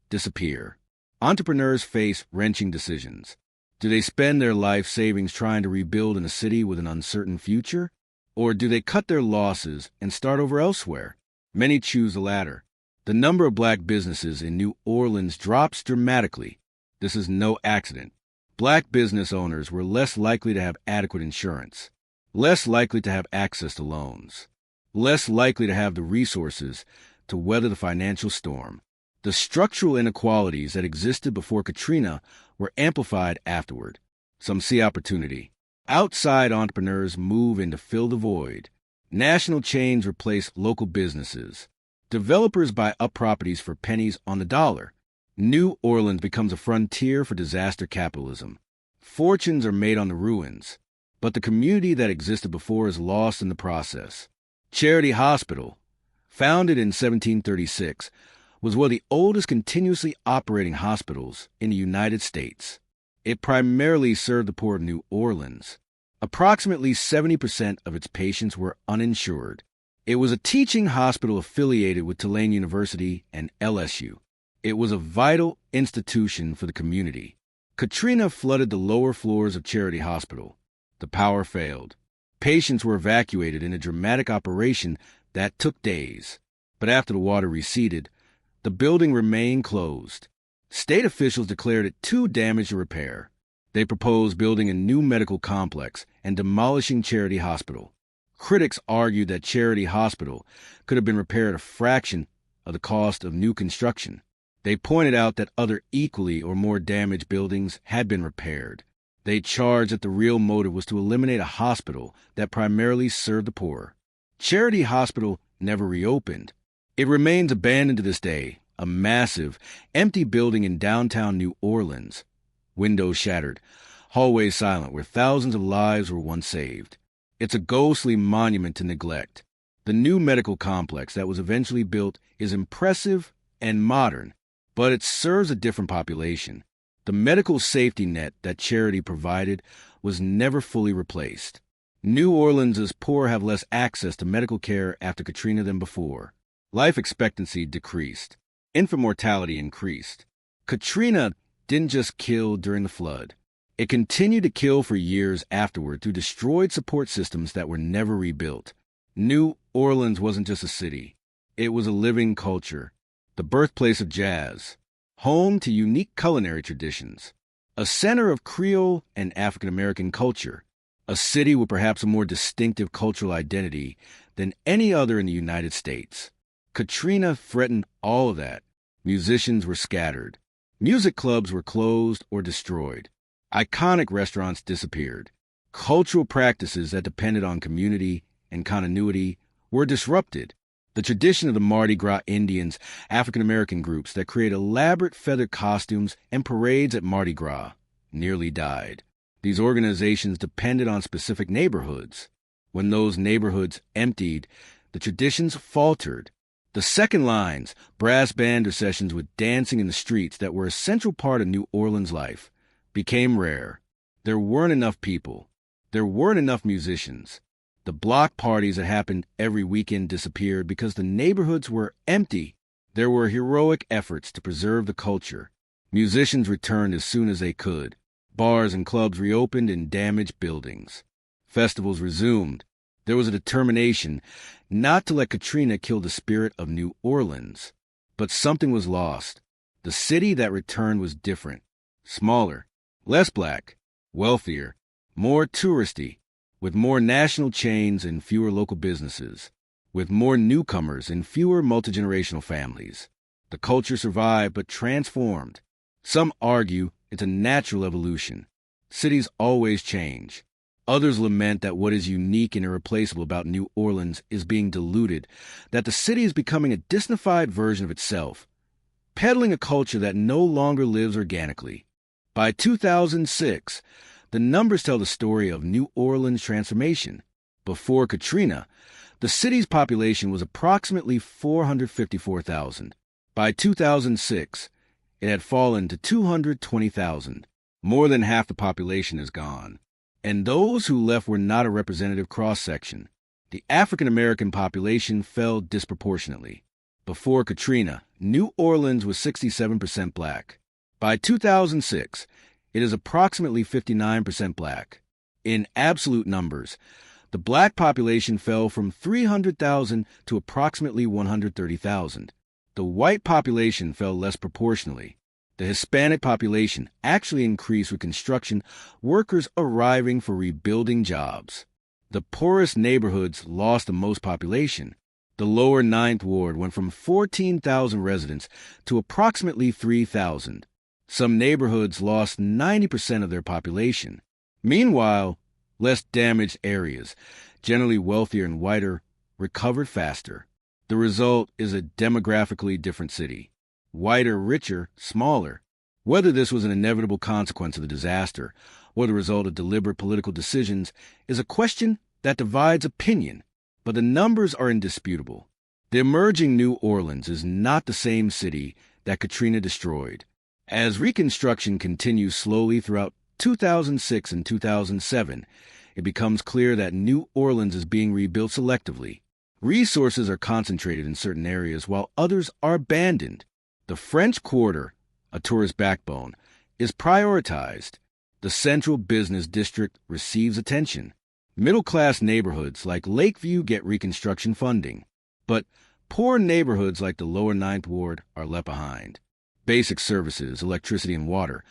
disappear. Entrepreneurs face wrenching decisions. Do they spend their life savings trying to rebuild in a city with an uncertain future? Or do they cut their losses and start over elsewhere? Many choose the latter. The number of black businesses in New Orleans drops dramatically. This is no accident. Black business owners were less likely to have adequate insurance, less likely to have access to loans, less likely to have the resources to weather the financial storm. The structural inequalities that existed before Katrina were amplified afterward. Some see opportunity. Outside entrepreneurs move in to fill the void. National chains replace local businesses. Developers buy up properties for pennies on the dollar. New Orleans becomes a frontier for disaster capitalism. Fortunes are made on the ruins, but the community that existed before is lost in the process. Charity Hospital, founded in 1736, was one of the oldest continuously operating hospitals in the United States. It primarily served the poor of New Orleans. Approximately 70% of its patients were uninsured. It was a teaching hospital affiliated with Tulane University and LSU. It was a vital institution for the community. Katrina flooded the lower floors of Charity Hospital. The power failed. Patients were evacuated in a dramatic operation that took days. But after the water receded, the building remained closed. State officials declared it too damaged to repair. They proposed building a new medical complex and demolishing Charity Hospital. Critics argued that Charity Hospital could have been repaired a fraction of the cost of new construction. They pointed out that other equally or more damaged buildings had been repaired. They charged that the real motive was to eliminate a hospital that primarily served the poor. Charity Hospital never reopened. It remains abandoned to this day, a massive, empty building in downtown New Orleans. Windows shattered, hallways silent, where thousands of lives were once saved. It's a ghostly monument to neglect. The new medical complex that was eventually built is impressive and modern, but it serves a different population. The medical safety net that charity provided was never fully replaced. New Orleans' poor have less access to medical care after Katrina than before. Life expectancy decreased. Infant mortality increased. Katrina didn't just kill during the flood. It continued to kill for years afterward through destroyed support systems that were never rebuilt. New Orleans wasn't just a city. It was a living culture, the birthplace of jazz, home to unique culinary traditions, a center of Creole and African American culture, a city with perhaps a more distinctive cultural identity than any other in the United States. Katrina threatened all of that. Musicians were scattered. Music clubs were closed or destroyed. Iconic restaurants disappeared. Cultural practices that depended on community and continuity were disrupted. The tradition of the Mardi Gras Indians, African American groups that create elaborate feathered costumes and parades at Mardi Gras, nearly died. These organizations depended on specific neighborhoods. When those neighborhoods emptied, the traditions faltered. The second lines, brass band processions with dancing in the streets that were a central part of New Orleans life, became rare. There weren't enough people. There weren't enough musicians. The block parties that happened every weekend disappeared because the neighborhoods were empty. There were heroic efforts to preserve the culture. Musicians returned as soon as they could. Bars and clubs reopened in damaged buildings. Festivals resumed. There was a determination not to let Katrina kill the spirit of New Orleans. But something was lost. The city that returned was different. Smaller, less black, wealthier, more touristy, with more national chains and fewer local businesses, with more newcomers and fewer multi-generational families. The culture survived but transformed. Some argue it's a natural evolution. Cities always change. Others lament that what is unique and irreplaceable about New Orleans is being diluted, that the city is becoming a Disneyfied version of itself, peddling a culture that no longer lives organically. By 2006, the numbers tell the story of New Orleans' transformation. Before Katrina, the city's population was approximately 454,000. By 2006, it had fallen to 220,000. More than half the population is gone. And those who left were not a representative cross-section. The African American population fell disproportionately. Before Katrina, New Orleans was 67% black. By 2006, it is approximately 59% black. In absolute numbers, the black population fell from 300,000 to approximately 130,000. The white population fell less proportionally. The Hispanic population actually increased with construction workers arriving for rebuilding jobs. The poorest neighborhoods lost the most population. The lower Ninth Ward went from 14,000 residents to approximately 3,000. Some neighborhoods lost 90% of their population. Meanwhile, less damaged areas, generally wealthier and whiter, recovered faster. The result is a demographically different city. Whiter, richer, smaller. Whether this was an inevitable consequence of the disaster or the result of deliberate political decisions is a question that divides opinion, but the numbers are indisputable. The emerging New Orleans is not the same city that Katrina destroyed. As reconstruction continues slowly throughout 2006 and 2007, it becomes clear that New Orleans is being rebuilt selectively. Resources are concentrated in certain areas while others are abandoned. The French Quarter, a tourist backbone, is prioritized. The central business district receives attention. Middle-class neighborhoods like Lakeview get reconstruction funding. But poor neighborhoods like the lower Ninth Ward are left behind. Basic services, electricity and water,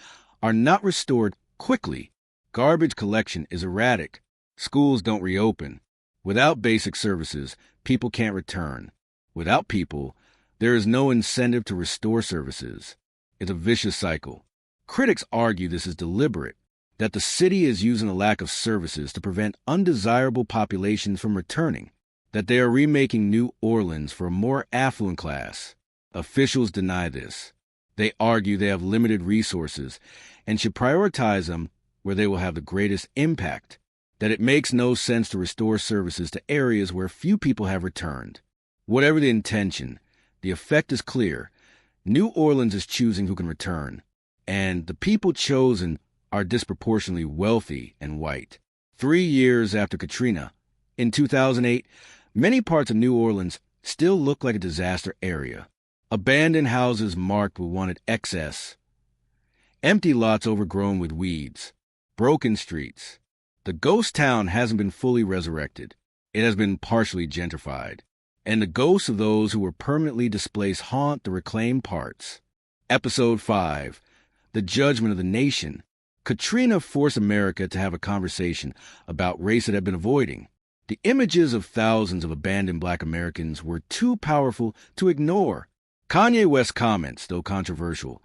are not restored quickly. Garbage collection is erratic. Schools don't reopen. Without basic services, people can't return. Without people, there is no incentive to restore services. It's a vicious cycle. Critics argue this is deliberate, that the city is using a lack of services to prevent undesirable populations from returning, that they are remaking New Orleans for a more affluent class. Officials deny this. They argue they have limited resources and should prioritize them where they will have the greatest impact. that it makes no sense to restore services to areas where few people have returned. Whatever the intention, the effect is clear. New Orleans is choosing who can return, and the people chosen are disproportionately wealthy and white. 3 years after Katrina, in 2008, many parts of New Orleans still look like a disaster area. Abandoned houses marked with wanted excess, empty lots overgrown with weeds, broken streets. The ghost town hasn't been fully resurrected. It has been partially gentrified, and the ghosts of those who were permanently displaced haunt the reclaimed parts. Episode 5, The Judgment of the Nation. Katrina forced America to have a conversation about race it had been avoiding. The images of thousands of abandoned Black Americans were too powerful to ignore. Kanye West's comments, though controversial,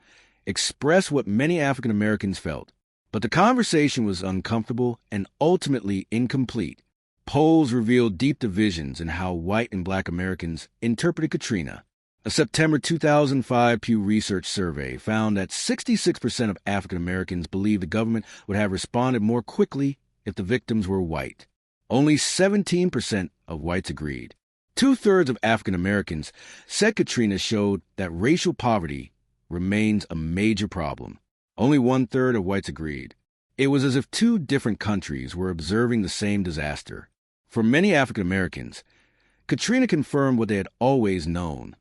expressed what many African Americans felt. But the conversation was uncomfortable and ultimately incomplete. Polls revealed deep divisions in how white and Black Americans interpreted Katrina. A September 2005 Pew Research survey found that 66% of African Americans believed the government would have responded more quickly if the victims were white. Only 17% of whites agreed. 2/3 of African Americans said Katrina showed that racial poverty remains a major problem. Only 1/3 of whites agreed. It was as if two different countries were observing the same disaster. For many African Americans, Katrina confirmed what they had always known,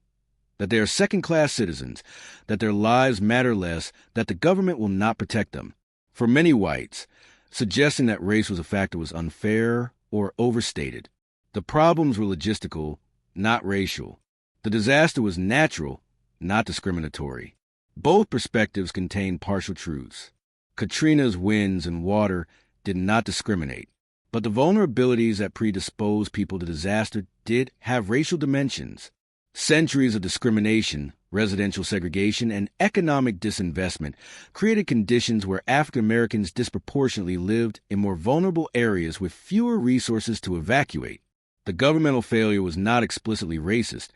that they are second-class citizens, that their lives matter less, that the government will not protect them. For many whites, suggesting that race was a factor was unfair or overstated. The problems were logistical, not racial. The disaster was natural, not discriminatory. Both perspectives contained partial truths. Katrina's winds and water did not discriminate, but the vulnerabilities that predisposed people to disaster did have racial dimensions. Centuries of discrimination, residential segregation, and economic disinvestment created conditions where African Americans disproportionately lived in more vulnerable areas with fewer resources to evacuate. The governmental failure was not explicitly racist,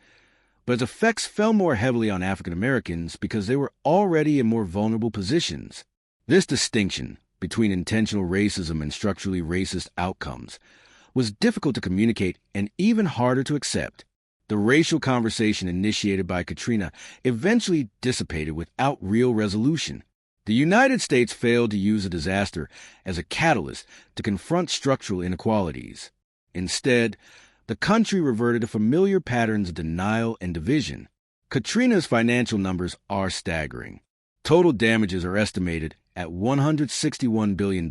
but its effects fell more heavily on African Americans because they were already in more vulnerable positions. This distinction between intentional racism and structurally racist outcomes was difficult to communicate and even harder to accept. The racial conversation initiated by Katrina eventually dissipated without real resolution. The United States failed to use the disaster as a catalyst to confront structural inequalities. Instead, the country reverted to familiar patterns of denial and division. Katrina's financial numbers are staggering. Total damages are estimated at $161 billion,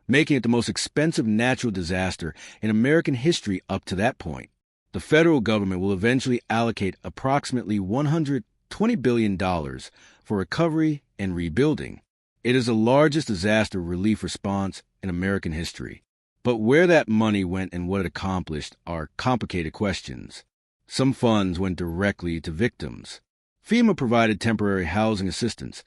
making it the most expensive natural disaster in American history up to that point. The federal government will eventually allocate approximately $120 billion for recovery and rebuilding. It is the largest disaster relief response in American history. But where that money went and what it accomplished are complicated questions. Some funds went directly to victims. FEMA provided temporary housing assistance,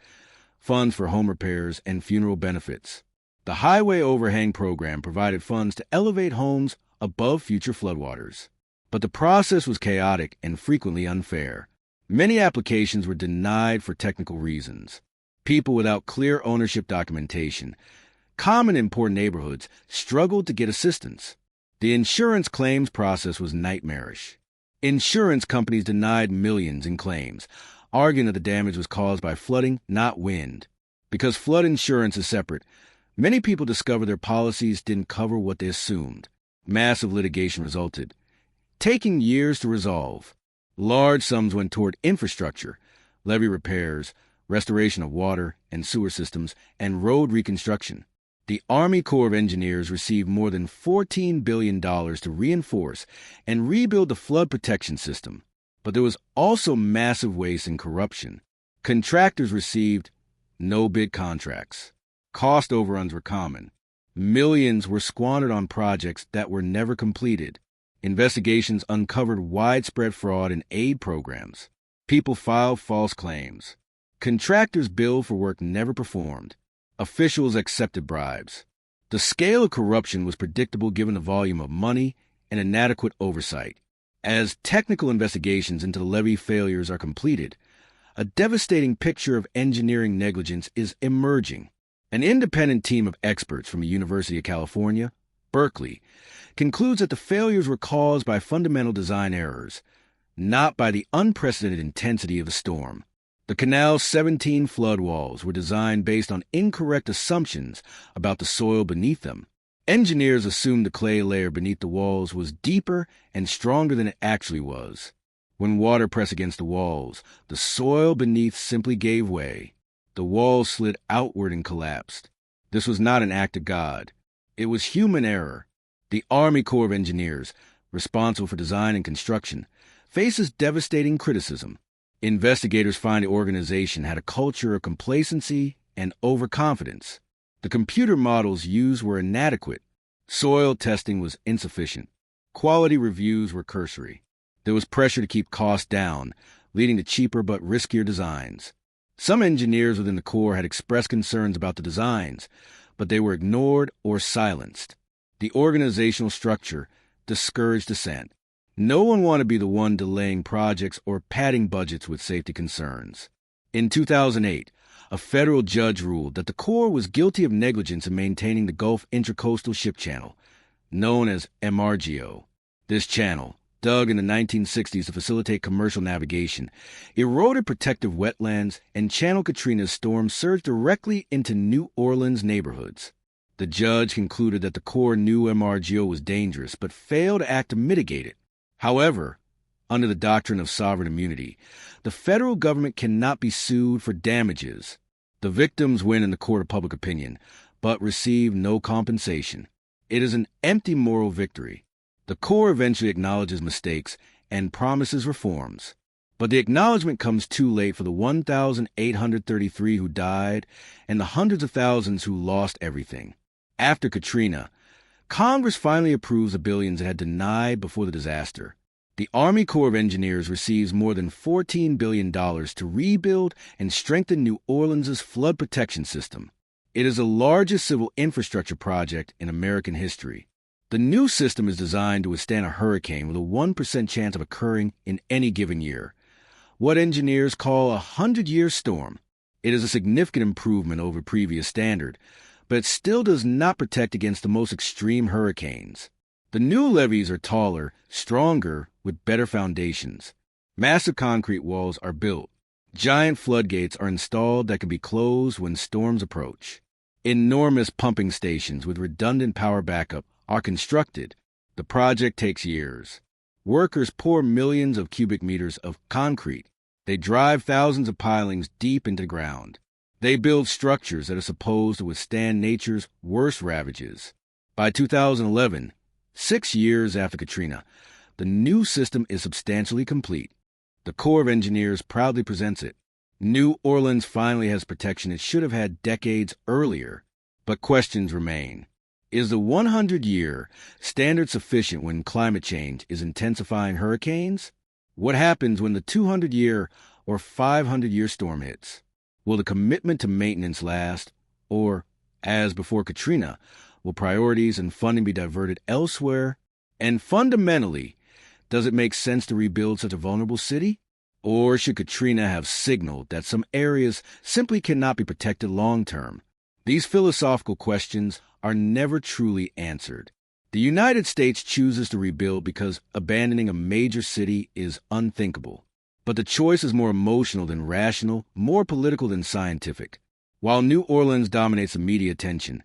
funds for home repairs, and funeral benefits. The Highway Overhang Program provided funds to elevate homes above future floodwaters. But the process was chaotic and frequently unfair. Many applications were denied for technical reasons. People without clear ownership documentation, common in poor neighborhoods, struggled to get assistance. The insurance claims process was nightmarish. Insurance companies denied millions in claims, arguing that the damage was caused by flooding, not wind. Because flood insurance is separate, many people discovered their policies didn't cover what they assumed. Massive litigation resulted, taking years to resolve. Large sums went toward infrastructure, levee repairs, restoration of water and sewer systems, and road reconstruction. The Army Corps of Engineers received more than $14 billion to reinforce and rebuild the flood protection system. But there was also massive waste and corruption. Contractors received no-bid contracts. Cost overruns were common. Millions were squandered on projects that were never completed. Investigations uncovered widespread fraud in aid programs. People filed false claims. Contractors billed for work never performed. Officials accepted bribes. The scale of corruption was predictable given the volume of money and inadequate oversight. As technical investigations into the levee failures are completed, a devastating picture of engineering negligence is emerging. An independent team of experts from the University of California, Berkeley, concludes that the failures were caused by fundamental design errors, not by the unprecedented intensity of the storm. The canal's 17 flood walls were designed based on incorrect assumptions about the soil beneath them. Engineers assumed the clay layer beneath the walls was deeper and stronger than it actually was. When water pressed against the walls, the soil beneath simply gave way. The walls slid outward and collapsed. This was not an act of God. It was human error. The Army Corps of Engineers, responsible for design and construction, faces devastating criticism. Investigators find the organization had a culture of complacency and overconfidence. The computer models used were inadequate. Soil testing was insufficient. Quality reviews were cursory. There was pressure to keep costs down, leading to cheaper but riskier designs. Some engineers within the Corps had expressed concerns about the designs, but they were ignored or silenced. The organizational structure discouraged dissent. No one wanted to be the one delaying projects or padding budgets with safety concerns. In 2008, a federal judge ruled that the Corps was guilty of negligence in maintaining the Gulf Intracoastal Ship Channel, known as MRGO. This channel, dug in the 1960s to facilitate commercial navigation, eroded protective wetlands, and channeled Katrina's storm surge directly into New Orleans neighborhoods. The judge concluded that the Corps knew MRGO was dangerous, but failed to act to mitigate it. However, under the doctrine of sovereign immunity, the federal government cannot be sued for damages. The victims win in the court of public opinion, but receive no compensation. It is an empty moral victory. The Corps eventually acknowledges mistakes and promises reforms. But the acknowledgement comes too late for the 1,833 who died and the hundreds of thousands who lost everything. After Katrina, Congress finally approves the billions it had denied before the disaster. The Army Corps of Engineers receives more than $14 billion to rebuild and strengthen New Orleans' flood protection system. It is the largest civil infrastructure project in American history. The new system is designed to withstand a hurricane with a 1% chance of occurring in any given year, what engineers call a 100-year storm. It is a significant improvement over previous standard, but it still does not protect against the most extreme hurricanes. The new levees are taller, stronger, with better foundations. Massive concrete walls are built. Giant floodgates are installed that can be closed when storms approach. Enormous pumping stations with redundant power backup are constructed. The project takes years. Workers pour millions of cubic meters of concrete. They drive thousands of pilings deep into the ground. They build structures that are supposed to withstand nature's worst ravages. By 2011, 6 years after Katrina, the new system is substantially complete. The Corps of Engineers proudly presents it. New Orleans finally has protection it should have had decades earlier. But questions remain. Is the 100-year standard sufficient when climate change is intensifying hurricanes? What happens when the 200-year or 500-year storm hits? Will the commitment to maintenance last? Or, as before Katrina, will priorities and funding be diverted elsewhere? And fundamentally, does it make sense to rebuild such a vulnerable city? Or should Katrina have signaled that some areas simply cannot be protected long-term? These philosophical questions are never truly answered. The United States chooses to rebuild because abandoning a major city is unthinkable. But the choice is more emotional than rational, more political than scientific. While New Orleans dominates the media attention,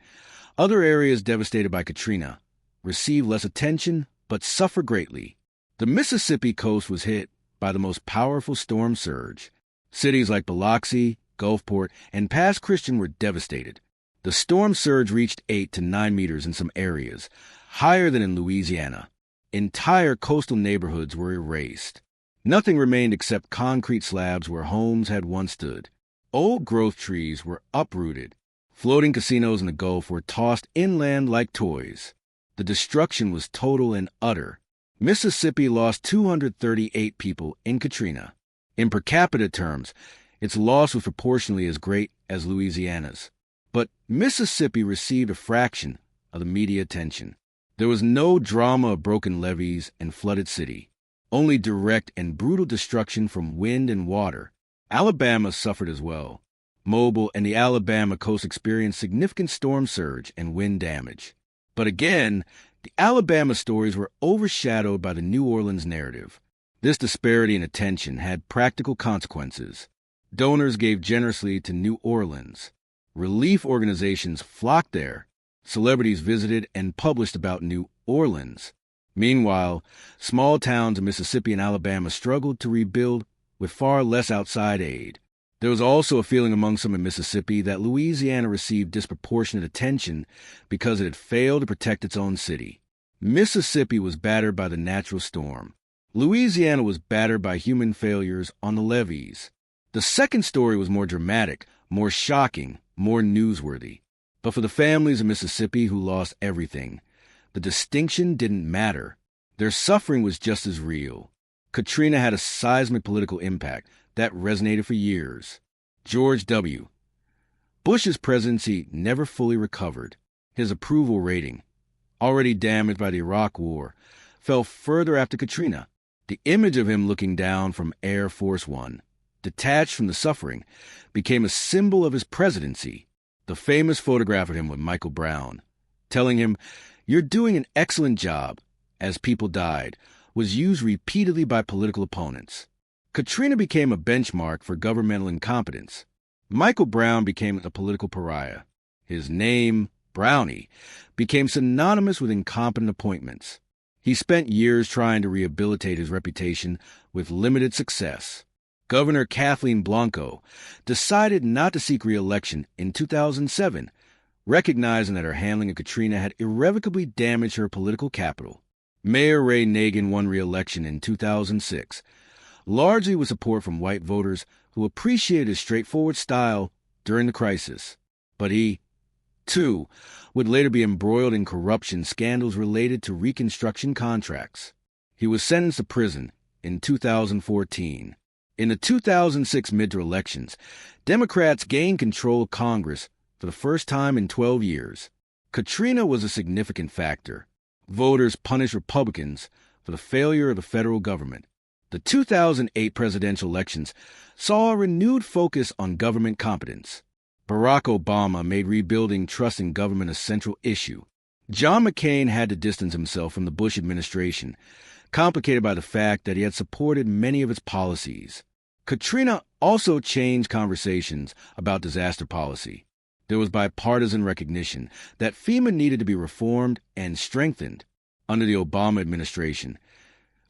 other areas devastated by Katrina receive less attention but suffer greatly. The Mississippi coast was hit by the most powerful storm surge. Cities like Biloxi, Gulfport, and Pass Christian were devastated. The storm surge reached 8 to 9 meters in some areas, higher than in Louisiana. Entire coastal neighborhoods were erased. Nothing remained except concrete slabs where homes had once stood. Old growth trees were uprooted. Floating casinos in the Gulf were tossed inland like toys. The destruction was total and utter. Mississippi lost 238 people in Katrina. In per capita terms, its loss was proportionally as great as Louisiana's. But Mississippi received a fraction of the media attention. There was no drama of broken levees and flooded city, only direct and brutal destruction from wind and water. Alabama suffered as well. Mobile, and the Alabama coast experienced significant storm surge and wind damage. But again, the Alabama stories were overshadowed by the New Orleans narrative. This disparity in attention had practical consequences. Donors gave generously to New Orleans. Relief organizations flocked there. Celebrities visited and published about New Orleans. Meanwhile, small towns in Mississippi and Alabama struggled to rebuild with far less outside aid. There was also a feeling among some in Mississippi that Louisiana received disproportionate attention because it had failed to protect its own city. Mississippi was battered by the natural storm. Louisiana was battered by human failures on the levees. The second story was more dramatic, more shocking, more newsworthy. But for the families of Mississippi who lost everything, the distinction didn't matter. Their suffering was just as real. Katrina had a seismic political impact that resonated for years. George W. Bush's presidency never fully recovered. His approval rating, already damaged by the Iraq War, fell further after Katrina. The image of him looking down from Air Force One, detached from the suffering, became a symbol of his presidency. The famous photograph of him with Michael Brown, telling him, "You're doing an excellent job," as people died, was used repeatedly by political opponents. Katrina became a benchmark for governmental incompetence. Michael Brown became a political pariah. His name, Brownie, became synonymous with incompetent appointments. He spent years trying to rehabilitate his reputation with limited success. Governor Kathleen Blanco decided not to seek re-election in 2007, recognizing that her handling of Katrina had irrevocably damaged her political capital. Mayor Ray Nagin won re-election in 2006, largely with support from white voters who appreciated his straightforward style during the crisis. But he, too, would later be embroiled in corruption scandals related to Reconstruction contracts. He was sentenced to prison in 2014. In the 2006 midterm elections, Democrats gained control of Congress for the first time in 12 years. Katrina was a significant factor. Voters punished Republicans for the failure of the federal government. The 2008 presidential elections saw a renewed focus on government competence. Barack Obama made rebuilding trust in government a central issue. John McCain had to distance himself from the Bush administration, complicated by the fact that he had supported many of its policies. Katrina also changed conversations about disaster policy. There was bipartisan recognition that FEMA needed to be reformed and strengthened. Under the Obama administration,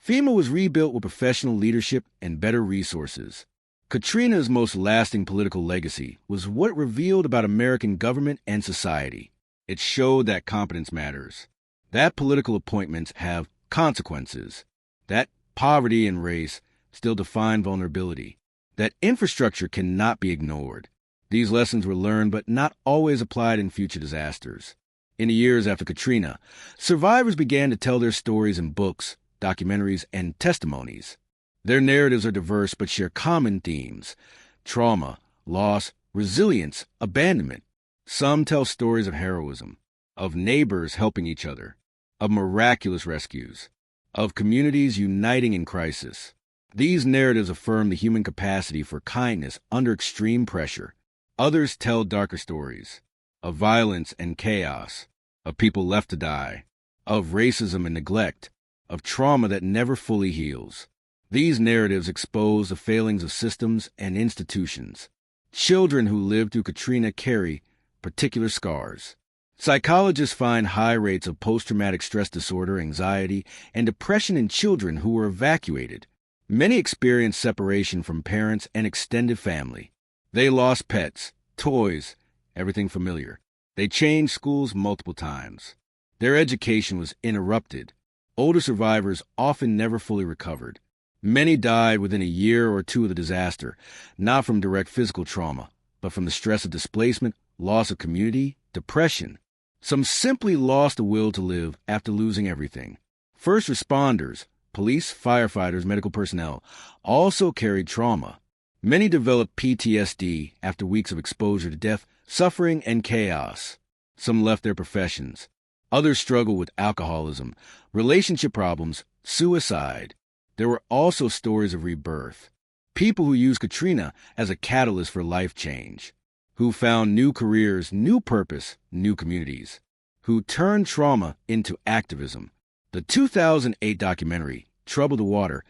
FEMA was rebuilt with professional leadership and better resources. Katrina's most lasting political legacy was what it revealed about American government and society. It showed that competence matters, that political appointments have consequences, that poverty and race still define vulnerability, that infrastructure cannot be ignored. These lessons were learned but not always applied in future disasters. In the years after Katrina, survivors began to tell their stories in books, documentaries, and testimonies. Their narratives are diverse but share common themes: trauma, loss, resilience, abandonment. Some tell stories of heroism, of neighbors helping each other, of miraculous rescues, of communities uniting in crisis. These narratives affirm the human capacity for kindness under extreme pressure. Others tell darker stories, of violence and chaos, of people left to die, of racism and neglect, of trauma that never fully heals. These narratives expose the failings of systems and institutions. Children who lived through Katrina carry particular scars. Psychologists find high rates of post-traumatic stress disorder, anxiety, and depression in children who were evacuated. Many experienced separation from parents and extended family. They lost pets, toys, everything familiar. They changed schools multiple times. Their education was interrupted. Older survivors often never fully recovered. Many died within a year or two of the disaster, not from direct physical trauma, but from the stress of displacement, loss of community, depression. Some simply lost the will to live after losing everything. First responders, police, firefighters, medical personnel, also carried trauma. Many developed PTSD after weeks of exposure to death, suffering, and chaos. Some left their professions. Others struggled with alcoholism, relationship problems, suicide. There were also stories of rebirth. People who used Katrina as a catalyst for life change. who found new careers, new purpose, new communities, who turned trauma into activism. The 2008 documentary, Trouble the Water,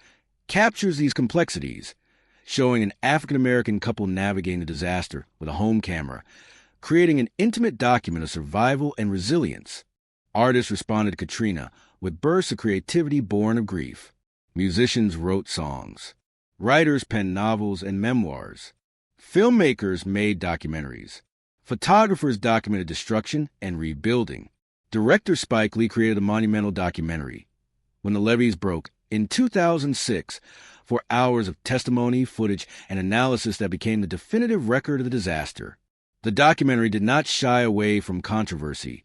captures these complexities, showing an African-American couple navigating the disaster with a home camera, creating an intimate document of survival and resilience. Artists responded to Katrina with bursts of creativity born of grief. Musicians wrote songs. Writers penned novels and memoirs. Filmmakers made documentaries. Photographers documented destruction and rebuilding. Director Spike Lee created a monumental documentary, When the Levees Broke, in 2006, for hours of testimony, footage, and analysis that became the definitive record of the disaster. The documentary did not shy away from controversy,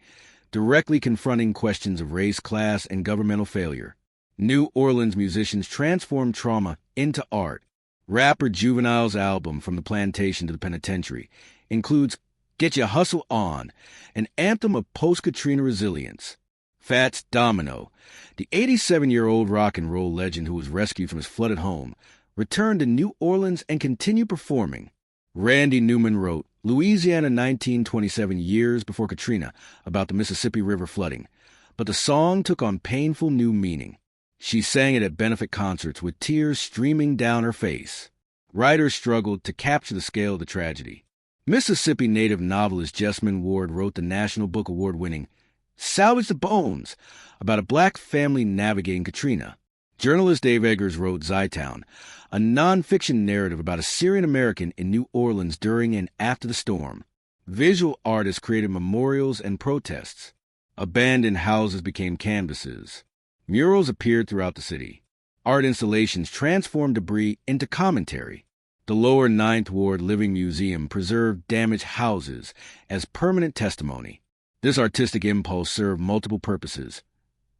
directly confronting questions of race, class, and governmental failure. New Orleans musicians transformed trauma into art. Rapper Juvenile's album From the Plantation to the Penitentiary includes Get Ya Hustle On, an anthem of post-Katrina resilience. Fats Domino, the 87-year-old rock and roll legend who was rescued from his flooded home, returned to New Orleans and continued performing. Randy Newman wrote Louisiana 1927 years before Katrina about the Mississippi River flooding, but the song took on painful new meaning. She sang it at benefit concerts with tears streaming down her face. Writers struggled to capture the scale of the tragedy. Mississippi native novelist Jessamine Ward wrote the National Book Award-winning Salvage the Bones about a black family navigating Katrina. Journalist Dave Eggers wrote Zytown, a nonfiction narrative about a Syrian-American in New Orleans during and after the storm. Visual artists created memorials and protests. Abandoned houses became canvases. Murals appeared throughout the city. Art installations transformed debris into commentary. The Lower Ninth Ward Living Museum preserved damaged houses as permanent testimony. This artistic impulse served multiple purposes: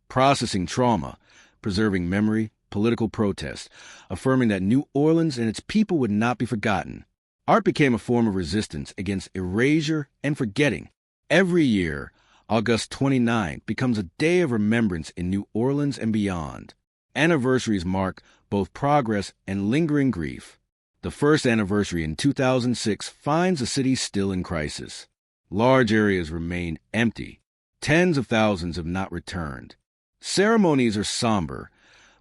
processing trauma, preserving memory, political protest, affirming that New Orleans and its people would not be forgotten. Art became a form of resistance against erasure and forgetting. Every year, August 29th becomes a day of remembrance in New Orleans and beyond. Anniversaries mark both progress and lingering grief. The first anniversary in 2006 finds the city still in crisis. Large areas remain empty. Tens of thousands have not returned. Ceremonies are somber,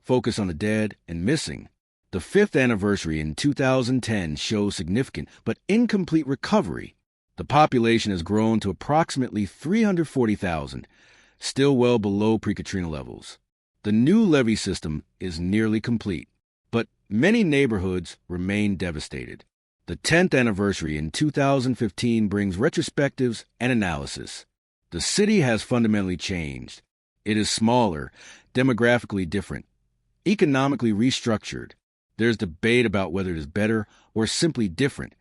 focused on the dead and missing. The fifth anniversary in 2010 shows significant but incomplete recovery. The population has grown to approximately 340,000, still well below pre-Katrina levels. The new levee system is nearly complete, but many neighborhoods remain devastated. The 10th anniversary in 2015 brings retrospectives and analysis. The city has fundamentally changed. It is smaller, demographically different, economically restructured. There's debate about whether it is better or simply different,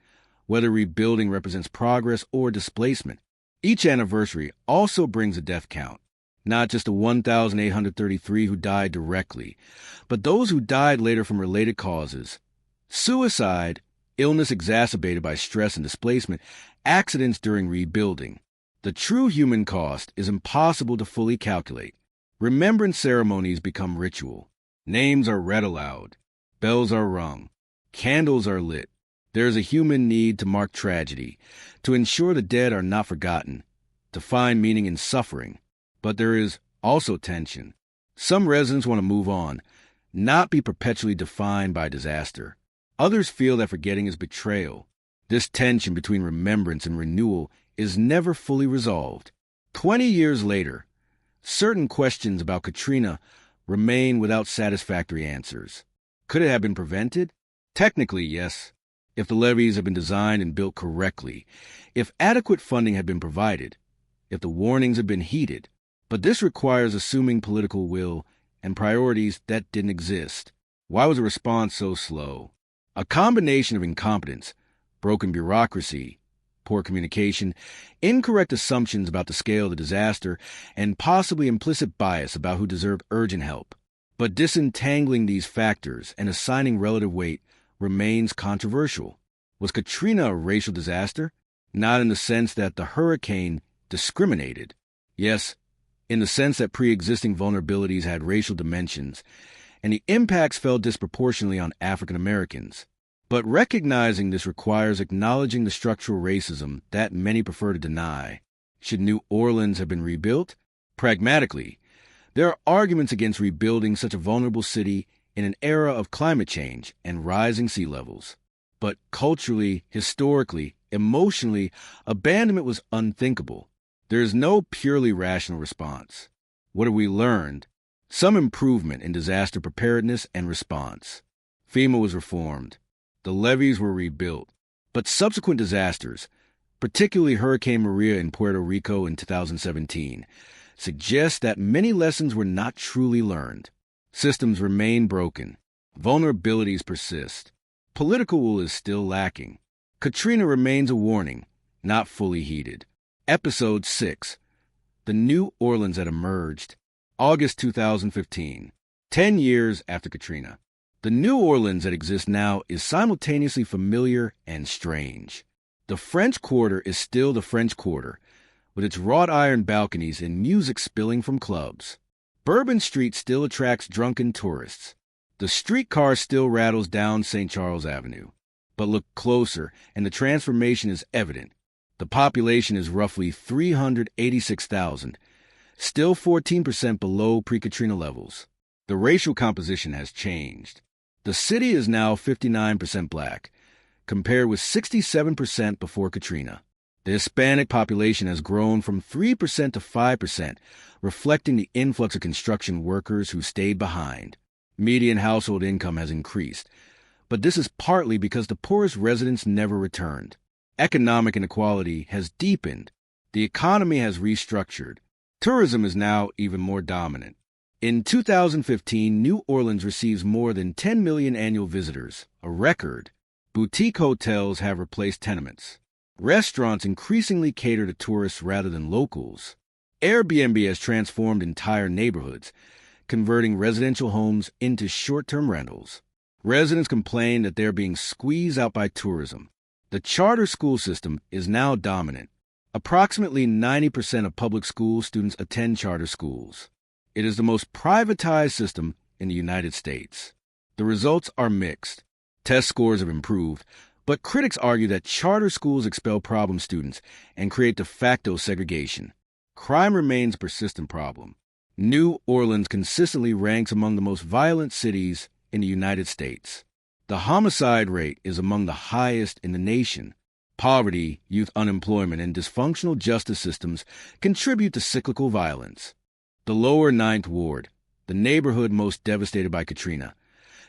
whether rebuilding represents progress or displacement. Each anniversary also brings a death count, not just the 1,833 who died directly, but those who died later from related causes. Suicide, illness exacerbated by stress and displacement, accidents during rebuilding. The true human cost is impossible to fully calculate. Remembrance ceremonies become ritual. Names are read aloud. Bells are rung. Candles are lit. There is a human need to mark tragedy, to ensure the dead are not forgotten, to find meaning in suffering. But there is also tension. Some residents want to move on, not be perpetually defined by disaster. Others feel that forgetting is betrayal. This tension between remembrance and renewal is never fully resolved. 20 years later, certain questions about Katrina remain without satisfactory answers. Could it have been prevented? Technically, yes, if the levees had been designed and built correctly, if adequate funding had been provided, if the warnings had been heeded. But this requires assuming political will and priorities that didn't exist. Why was the response so slow? A combination of incompetence, broken bureaucracy, poor communication, incorrect assumptions about the scale of the disaster, and possibly implicit bias about who deserved urgent help. But disentangling these factors and assigning relative weight remains controversial. Was Katrina a racial disaster? Not in the sense that the hurricane discriminated. Yes, in the sense that pre-existing vulnerabilities had racial dimensions, and the impacts fell disproportionately on African Americans. But recognizing this requires acknowledging the structural racism that many prefer to deny. Should New Orleans have been rebuilt? Pragmatically, there are arguments against rebuilding such a vulnerable city in an era of climate change and rising sea levels. But culturally, historically, emotionally, abandonment was unthinkable. There is no purely rational response. What have we learned? Some improvement in disaster preparedness and response. FEMA was reformed. The levees were rebuilt. But subsequent disasters, particularly Hurricane Maria in Puerto Rico in 2017, suggest that many lessons were not truly learned. Systems remain broken. Vulnerabilities persist. Political will is still lacking. Katrina remains a warning, not fully heeded. Episode 6. The New Orleans that emerged. August 2015. 10 years after Katrina. The New Orleans that exists now is simultaneously familiar and strange. The French Quarter is still the French Quarter, with its wrought iron balconies and music spilling from clubs. Bourbon Street still attracts drunken tourists. The streetcar still rattles down St. Charles Avenue. But look closer, and the transformation is evident. The population is roughly 386,000, still 14% below pre-Katrina levels. The racial composition has changed. The city is now 59% black, compared with 67% before Katrina. The Hispanic population has grown from 3% to 5%, reflecting the influx of construction workers who stayed behind. Median household income has increased, but this is partly because the poorest residents never returned. Economic inequality has deepened. The economy has restructured. Tourism is now even more dominant. In 2015, New Orleans receives more than 10 million annual visitors, a record. Boutique hotels have replaced tenements. Restaurants increasingly cater to tourists rather than locals. Airbnb has transformed entire neighborhoods, converting residential homes into short-term rentals. Residents complain that they're being squeezed out by tourism. The charter school system is now dominant. Approximately 90% of public school students attend charter schools. It is the most privatized system in the United States. The results are mixed. Test scores have improved, but critics argue that charter schools expel problem students and create de facto segregation. Crime remains a persistent problem. New Orleans consistently ranks among the most violent cities in the United States. The homicide rate is among the highest in the nation. Poverty, youth unemployment, and dysfunctional justice systems contribute to cyclical violence. The lower Ninth Ward, the neighborhood most devastated by Katrina,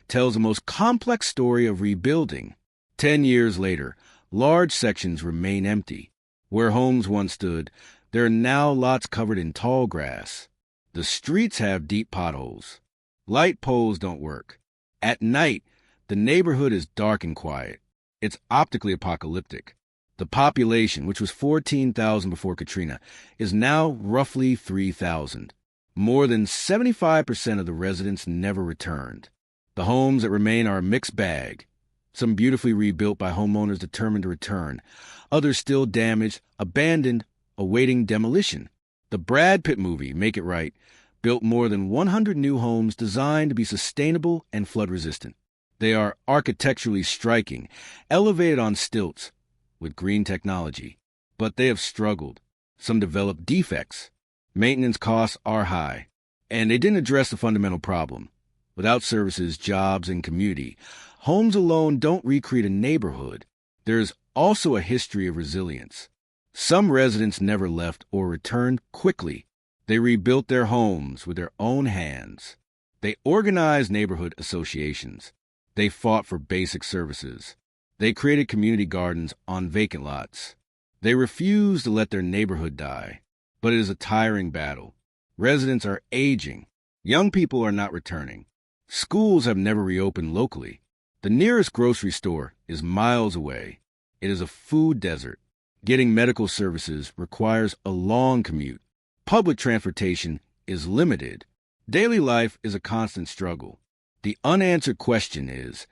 tells the most complex story of rebuilding. 10 years later, large sections remain empty. Where homes once stood, there are now lots covered in tall grass. The streets have deep potholes. Light poles don't work. At night, the neighborhood is dark and quiet. It's optically apocalyptic. The population, which was 14,000 before Katrina, is now roughly 3,000. More than 75% of the residents never returned. The homes that remain are a mixed bag. Some beautifully rebuilt by homeowners determined to return. Others still damaged, abandoned, awaiting demolition. The Brad Pitt movie, Make It Right, built more than 100 new homes designed to be sustainable and flood-resistant. They are architecturally striking, elevated on stilts, with green technology. But they have struggled. Some developed defects. Maintenance costs are high. And they didn't address the fundamental problem. Without services, jobs, and community, homes alone don't recreate a neighborhood. There's also a history of resilience. Some residents never left or returned quickly. They rebuilt their homes with their own hands. They organized neighborhood associations. They fought for basic services. They created community gardens on vacant lots. They refused to let their neighborhood die. But it is a tiring battle. Residents are aging. Young people are not returning. Schools have never reopened locally. The nearest grocery store is miles away. It is a food desert. Getting medical services requires a long commute. Public transportation is limited. Daily life is a constant struggle. The unanswered question is,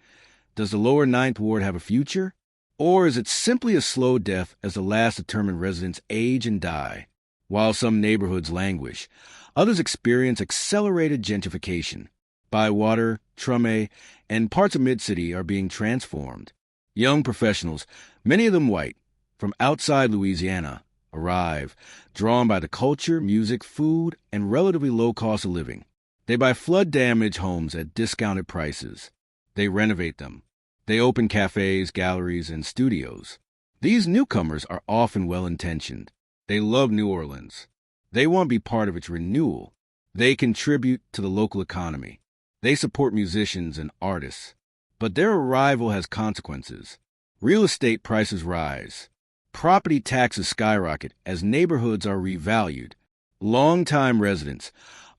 does the lower Ninth Ward have a future? Or is it simply a slow death as the last determined residents age and die? While some neighborhoods languish, others experience accelerated gentrification. Bywater, Trumé, and parts of Mid-City are being transformed. Young professionals, many of them white, from outside Louisiana, arrive, drawn by the culture, music, food, and relatively low cost of living. They buy flood-damaged homes at discounted prices. They renovate them. They open cafes, galleries, and studios. These newcomers are often well-intentioned. They love New Orleans. They want to be part of its renewal. They contribute to the local economy. They support musicians and artists. But their arrival has consequences. Real estate prices rise. Property taxes skyrocket as neighborhoods are revalued. Longtime residents,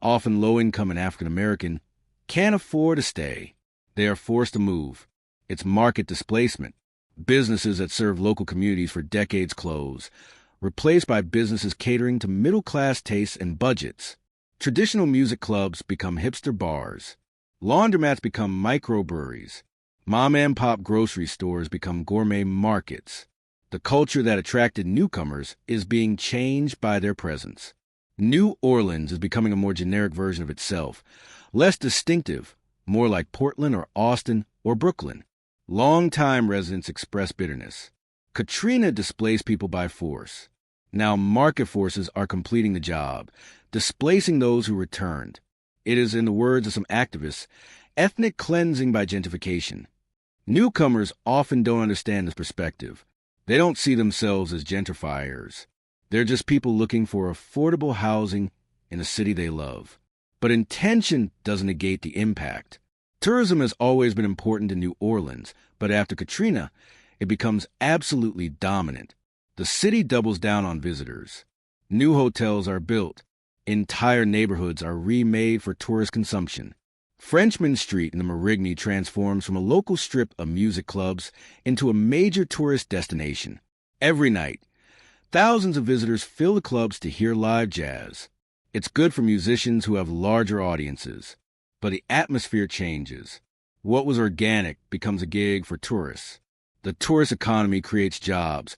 often low-income and African-American, can't afford to stay. They are forced to move. It's market displacement. Businesses that serve local communities for decades close, replaced by businesses catering to middle-class tastes and budgets. Traditional music clubs become hipster bars. Laundromats become microbreweries. Mom-and-pop grocery stores become gourmet markets. The culture that attracted newcomers is being changed by their presence. New Orleans is becoming a more generic version of itself, less distinctive, more like Portland or Austin or Brooklyn. Long-time residents express bitterness. Katrina displaced people by force. Now market forces are completing the job, displacing those who returned. It is, in the words of some activists, ethnic cleansing by gentrification. Newcomers often don't understand this perspective. They don't see themselves as gentrifiers. They're just people looking for affordable housing in a city they love. But intention doesn't negate the impact. Tourism has always been important in New Orleans, but after Katrina, it becomes absolutely dominant. The city doubles down on visitors. New hotels are built. Entire neighborhoods are remade for tourist consumption. Frenchman Street in the Marigny transforms from a local strip of music clubs into a major tourist destination. Every night, thousands of visitors fill the clubs to hear live jazz. It's good for musicians who have larger audiences. But the atmosphere changes. What was organic becomes a gig for tourists. The tourist economy creates jobs,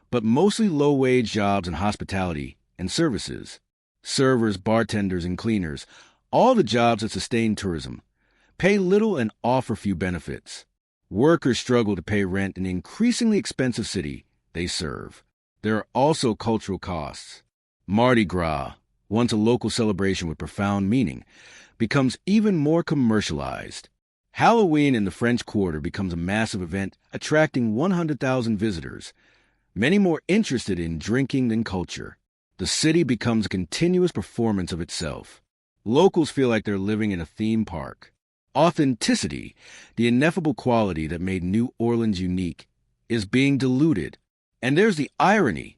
but mostly low-wage jobs in hospitality and services. Servers, bartenders, and cleaners, all the jobs that sustain tourism, pay little and offer few benefits. Workers struggle to pay rent in the increasingly expensive city they serve. There are also cultural costs. Mardi Gras, once a local celebration with profound meaning, becomes even more commercialized. Halloween in the French Quarter becomes a massive event attracting 100,000 visitors, many more interested in drinking than culture. The city becomes a continuous performance of itself. Locals feel like they're living in a theme park. Authenticity, the ineffable quality that made New Orleans unique, is being diluted. And there's the irony.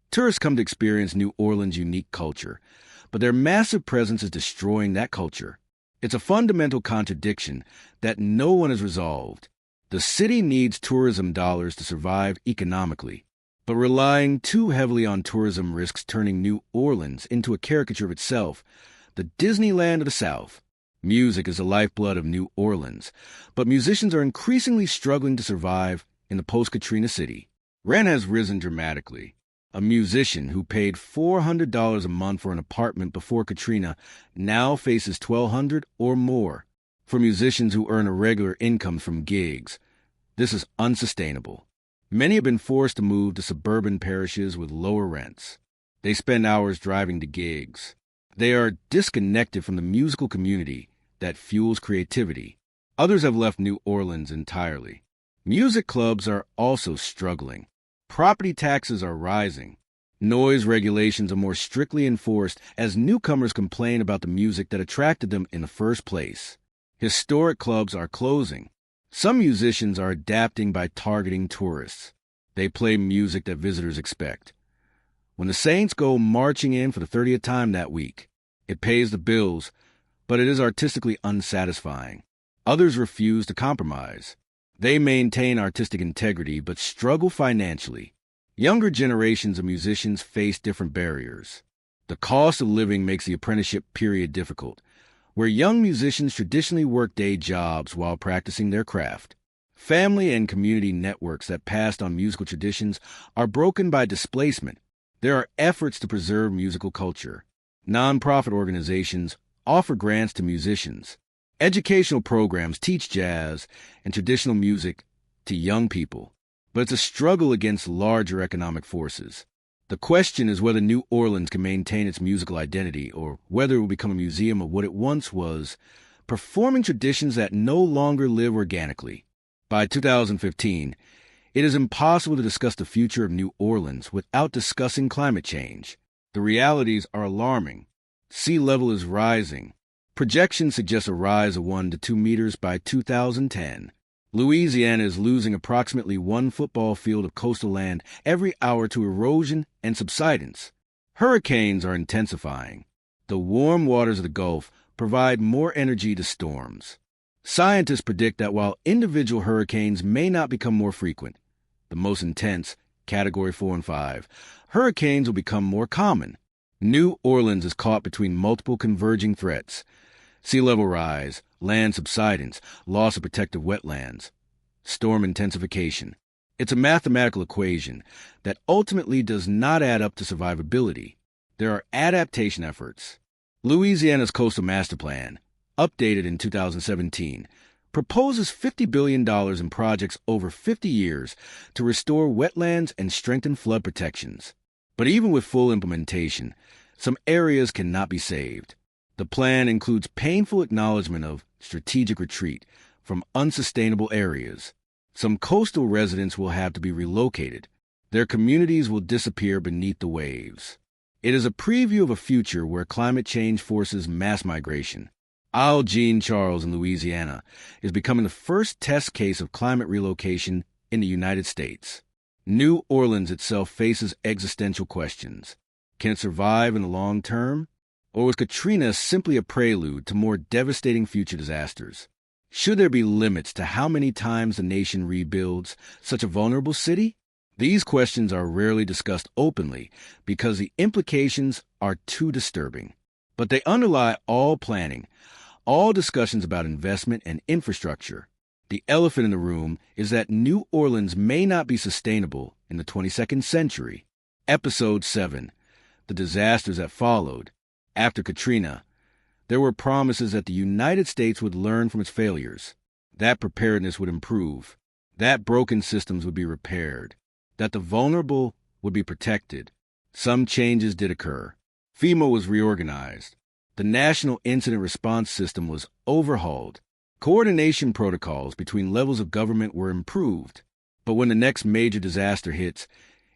Tourists come to experience New Orleans' unique culture, but their massive presence is destroying that culture. It's a fundamental contradiction that no one has resolved. The city needs tourism dollars to survive economically, but relying too heavily on tourism risks turning New Orleans into a caricature of itself, the Disneyland of the South. Music is the lifeblood of New Orleans, but musicians are increasingly struggling to survive in the post-Katrina city. Rent has risen dramatically. A musician who paid $400 a month for an apartment before Katrina now faces $1,200 or more. For musicians who earn a regular income from gigs, this is unsustainable. Many have been forced to move to suburban parishes with lower rents. They spend hours driving to gigs. They are disconnected from the musical community that fuels creativity. Others have left New Orleans entirely. Music clubs are also struggling. Property taxes are rising. Noise regulations are more strictly enforced as newcomers complain about the music that attracted them in the first place. Historic clubs are closing. Some musicians are adapting by targeting tourists. They play music that visitors expect. When the Saints go marching in for the 30th time that week, it pays the bills, but it is artistically unsatisfying. Others refuse to compromise. They maintain artistic integrity but struggle financially. Younger generations of musicians face different barriers. The cost of living makes the apprenticeship period difficult, where young musicians traditionally work day jobs while practicing their craft. Family and community networks that passed on musical traditions are broken by displacement. There are efforts to preserve musical culture. Nonprofit organizations offer grants to musicians. Educational programs teach jazz and traditional music to young people, but it's a struggle against larger economic forces. The question is whether New Orleans can maintain its musical identity or whether it will become a museum of what it once was, performing traditions that no longer live organically. By 2015, it is impossible to discuss the future of New Orleans without discussing climate change. The realities are alarming. Sea level is rising. Projections suggest a rise of 1 to 2 meters by 2010. Louisiana is losing approximately 1 football field of coastal land every hour to erosion and subsidence. Hurricanes are intensifying. The warm waters of the Gulf provide more energy to storms. Scientists predict that while individual hurricanes may not become more frequent, the most intense, Category 4 and 5, hurricanes will become more common. New Orleans is caught between multiple converging threats: sea level rise, land subsidence, loss of protective wetlands, storm intensification. It's a mathematical equation that ultimately does not add up to survivability. There are adaptation efforts. Louisiana's Coastal Master Plan, updated in 2017, proposes $50 billion in projects over 50 years to restore wetlands and strengthen flood protections. But even with full implementation, some areas cannot be saved. The plan includes painful acknowledgement of strategic retreat from unsustainable areas. Some coastal residents will have to be relocated. Their communities will disappear beneath the waves. It is a preview of a future where climate change forces mass migration. Isle Jean Charles in Louisiana is becoming the first test case of climate relocation in the United States. New Orleans itself faces existential questions. Can it survive in the long term? Or was Katrina simply a prelude to more devastating future disasters? Should there be limits to how many times the nation rebuilds such a vulnerable city? These questions are rarely discussed openly because the implications are too disturbing. But they underlie all planning, all discussions about investment and infrastructure. The elephant in the room is that New Orleans may not be sustainable in the 22nd century. Episode 7, The Disasters That Followed. After Katrina, there were promises that the United States would learn from its failures, that preparedness would improve, that broken systems would be repaired, that the vulnerable would be protected. Some changes did occur. FEMA was reorganized. The National Incident Response System was overhauled. Coordination protocols between levels of government were improved. But when the next major disaster hits,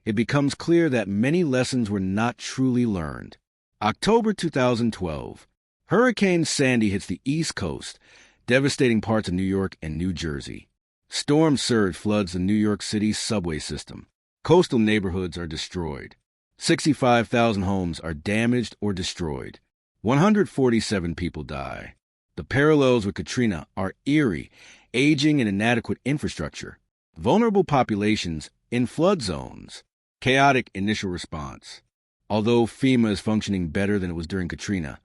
it becomes clear that many lessons were not truly learned. October 2012, Hurricane Sandy hits the East Coast, devastating parts of New York and New Jersey. Storm surge floods the New York City subway system. Coastal neighborhoods are destroyed. 65,000 homes are damaged or destroyed. 147 people die. The parallels with Katrina are eerie: aging and inadequate infrastructure, vulnerable populations in flood zones, chaotic initial response. Although FEMA is functioning better than it was during Katrina,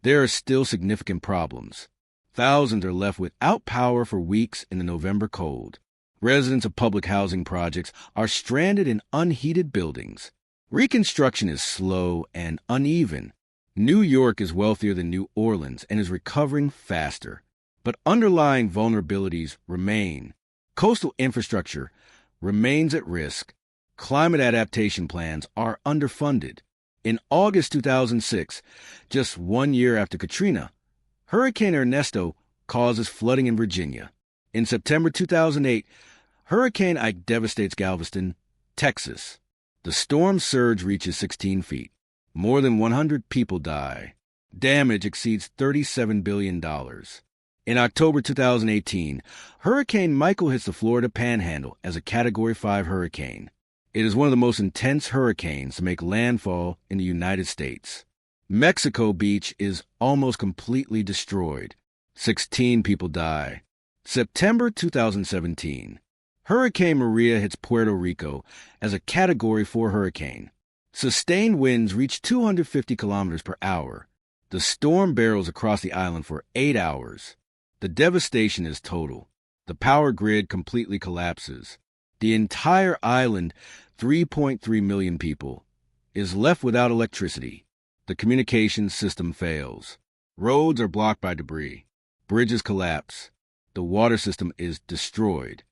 there are still significant problems. Thousands are left without power for weeks in the November cold. Residents of public housing projects are stranded in unheated buildings. Reconstruction is slow and uneven. New York is wealthier than New Orleans and is recovering faster. But underlying vulnerabilities remain. Coastal infrastructure remains at risk. Climate adaptation plans are underfunded. In August 2006, just 1 year after Katrina, Hurricane Ernesto causes flooding in Virginia. In September 2008, Hurricane Ike devastates Galveston, Texas. The storm surge reaches 16 feet. More than 100 people die. Damage exceeds $37 billion. In October 2018, Hurricane Michael hits the Florida Panhandle as a Category 5 hurricane. It is one of the most intense hurricanes to make landfall in the United States. Mexico Beach is almost completely destroyed. 16 people die. September 2017. Hurricane Maria hits Puerto Rico as a Category 4 hurricane. Sustained winds reach 250 kilometers per hour. The storm barrels across the island for 8 hours. The devastation is total. The power grid completely collapses. The entire island, 3.3 million people, is left without electricity. The communications system fails. Roads are blocked by debris. Bridges collapse. The water system is destroyed.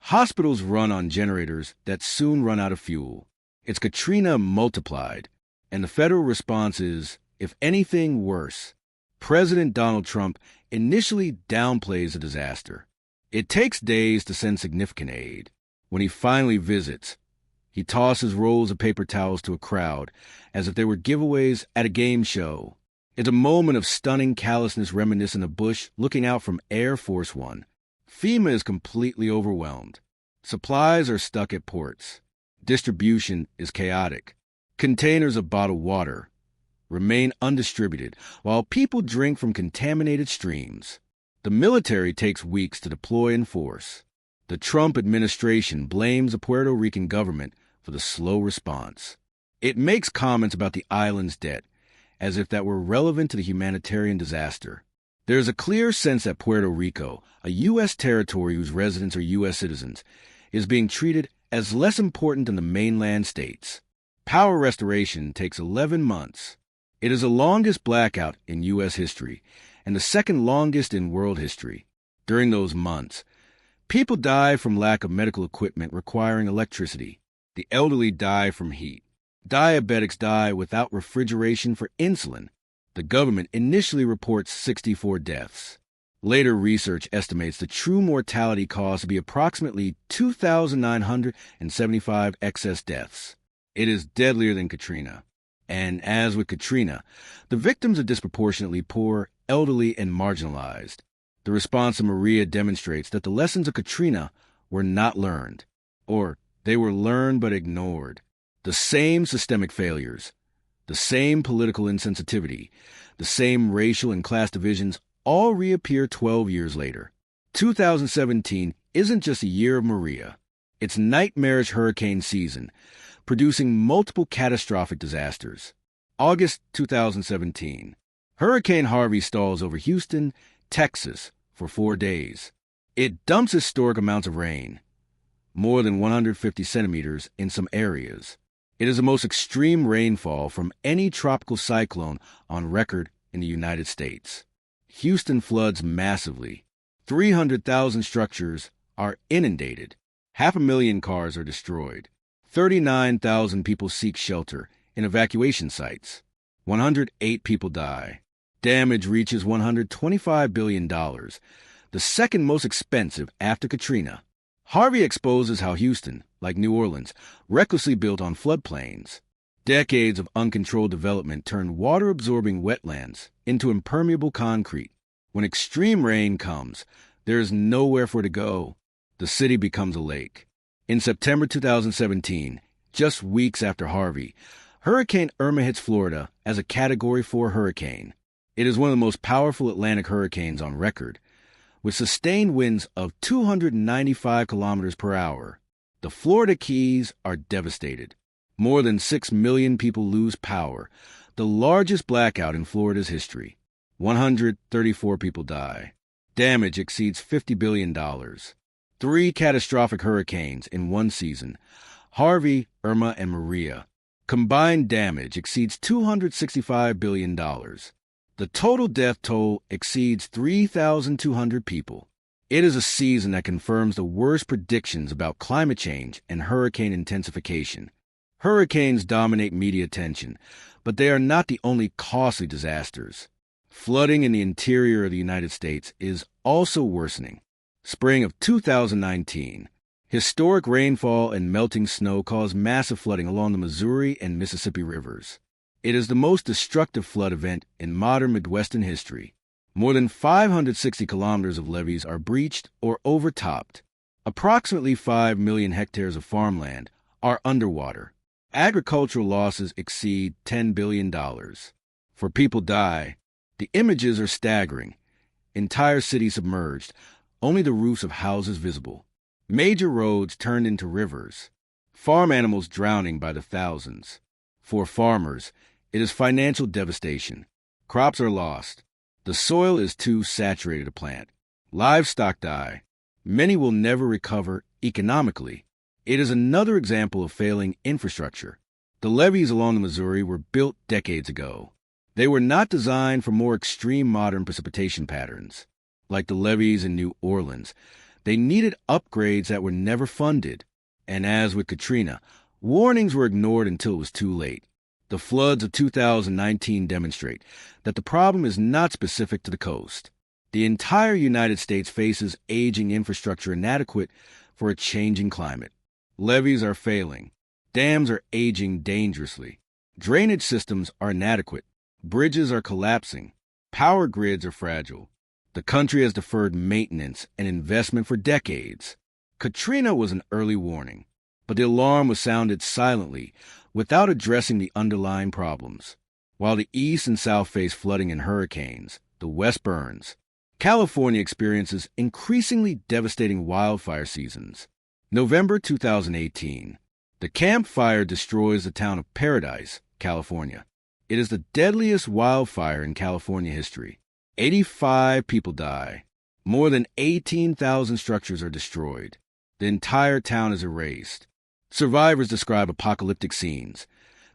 Hospitals run on generators that soon run out of fuel. It's Katrina multiplied, and the federal response is, if anything, worse. President Donald Trump initially downplays the disaster. It takes days to send significant aid. When he finally visits, he tosses rolls of paper towels to a crowd as if they were giveaways at a game show. It's a moment of stunning callousness reminiscent of Bush looking out from Air Force One. FEMA is completely overwhelmed. Supplies are stuck at ports. Distribution is chaotic. Containers of bottled water remain undistributed while people drink from contaminated streams. The military takes weeks to deploy in force. The Trump administration blames the Puerto Rican government for the slow response. It makes comments about the island's debt, as if that were relevant to the humanitarian disaster. There is a clear sense that Puerto Rico, a U.S. territory whose residents are U.S. citizens, is being treated as less important than the mainland states. Power restoration takes 11 months. It is the longest blackout in U.S. history and the second longest in world history. During those months, people die from lack of medical equipment requiring electricity. The elderly die from heat. Diabetics die without refrigeration for insulin. The government initially reports 64 deaths. Later research estimates the true mortality cause to be approximately 2,975 excess deaths. It is deadlier than Katrina. And as with Katrina, the victims are disproportionately poor, elderly, and marginalized. The response of Maria demonstrates that the lessons of Katrina were not learned, or they were learned but ignored. The same systemic failures, the same political insensitivity, the same racial and class divisions all reappear 12 years later. 2017 isn't just a year of Maria. It's nightmarish hurricane season, producing multiple catastrophic disasters. August 2017. Hurricane Harvey stalls over Houston, Texas, for 4 days. It dumps historic amounts of rain, more than 150 centimeters in some areas. It is the most extreme rainfall from any tropical cyclone on record in the United States. Houston floods massively. 300,000 structures are inundated. 500,000 cars are destroyed. 39,000 people seek shelter in evacuation sites. 108 people die. Damage reaches $125 billion, the second most expensive after Katrina. Harvey exposes how Houston, like New Orleans, recklessly built on floodplains. Decades of uncontrolled development turned water-absorbing wetlands into impermeable concrete. When extreme rain comes, there is nowhere for it to go. The city becomes a lake. In September 2017, just weeks after Harvey, Hurricane Irma hits Florida as a Category 4 hurricane. It is one of the most powerful Atlantic hurricanes on record, with sustained winds of 295 kilometers per hour. The Florida Keys are devastated. More than 6 million people lose power, the largest blackout in Florida's history. 134 people die. Damage exceeds $50 billion. 3 catastrophic hurricanes in one season, Harvey, Irma, and Maria. Combined damage exceeds $265 billion. The total death toll exceeds 3,200 people. It is a season that confirms the worst predictions about climate change and hurricane intensification. Hurricanes dominate media attention, but they are not the only costly disasters. Flooding in the interior of the United States is also worsening. Spring of 2019. Historic rainfall and melting snow caused massive flooding along the Missouri and Mississippi rivers. It is the most destructive flood event in modern Midwestern history. More than 560 kilometers of levees are breached or overtopped. Approximately 5 million hectares of farmland are underwater. Agricultural losses exceed $10 billion. For people die. The images are staggering. Entire cities submerged, only the roofs of houses visible. Major roads turned into rivers. Farm animals drowning by the thousands. For farmers, it is financial devastation. Crops are lost. The soil is too saturated to plant. Livestock die. Many will never recover economically. It is another example of failing infrastructure. The levees along the Missouri were built decades ago. They were not designed for more extreme modern precipitation patterns. Like the levees in New Orleans, They needed upgrades that were never funded. And as with Katrina, warnings were ignored until it was too late. The floods of 2019 demonstrate that the problem is not specific to the coast. The entire United States faces aging infrastructure inadequate for a changing climate. Levees are failing. Dams are aging dangerously. Drainage systems are inadequate. Bridges are collapsing. Power grids are fragile. The country has deferred maintenance and investment for decades. Katrina was an early warning, but the alarm was sounded silently without addressing the underlying problems. While the East and South face flooding and hurricanes, the West burns. California experiences increasingly devastating wildfire seasons. November 2018. The Camp Fire destroys the town of Paradise, California. It is the deadliest wildfire in California history. 85 people die. More than 18,000 structures are destroyed. The entire town is erased. Survivors describe apocalyptic scenes.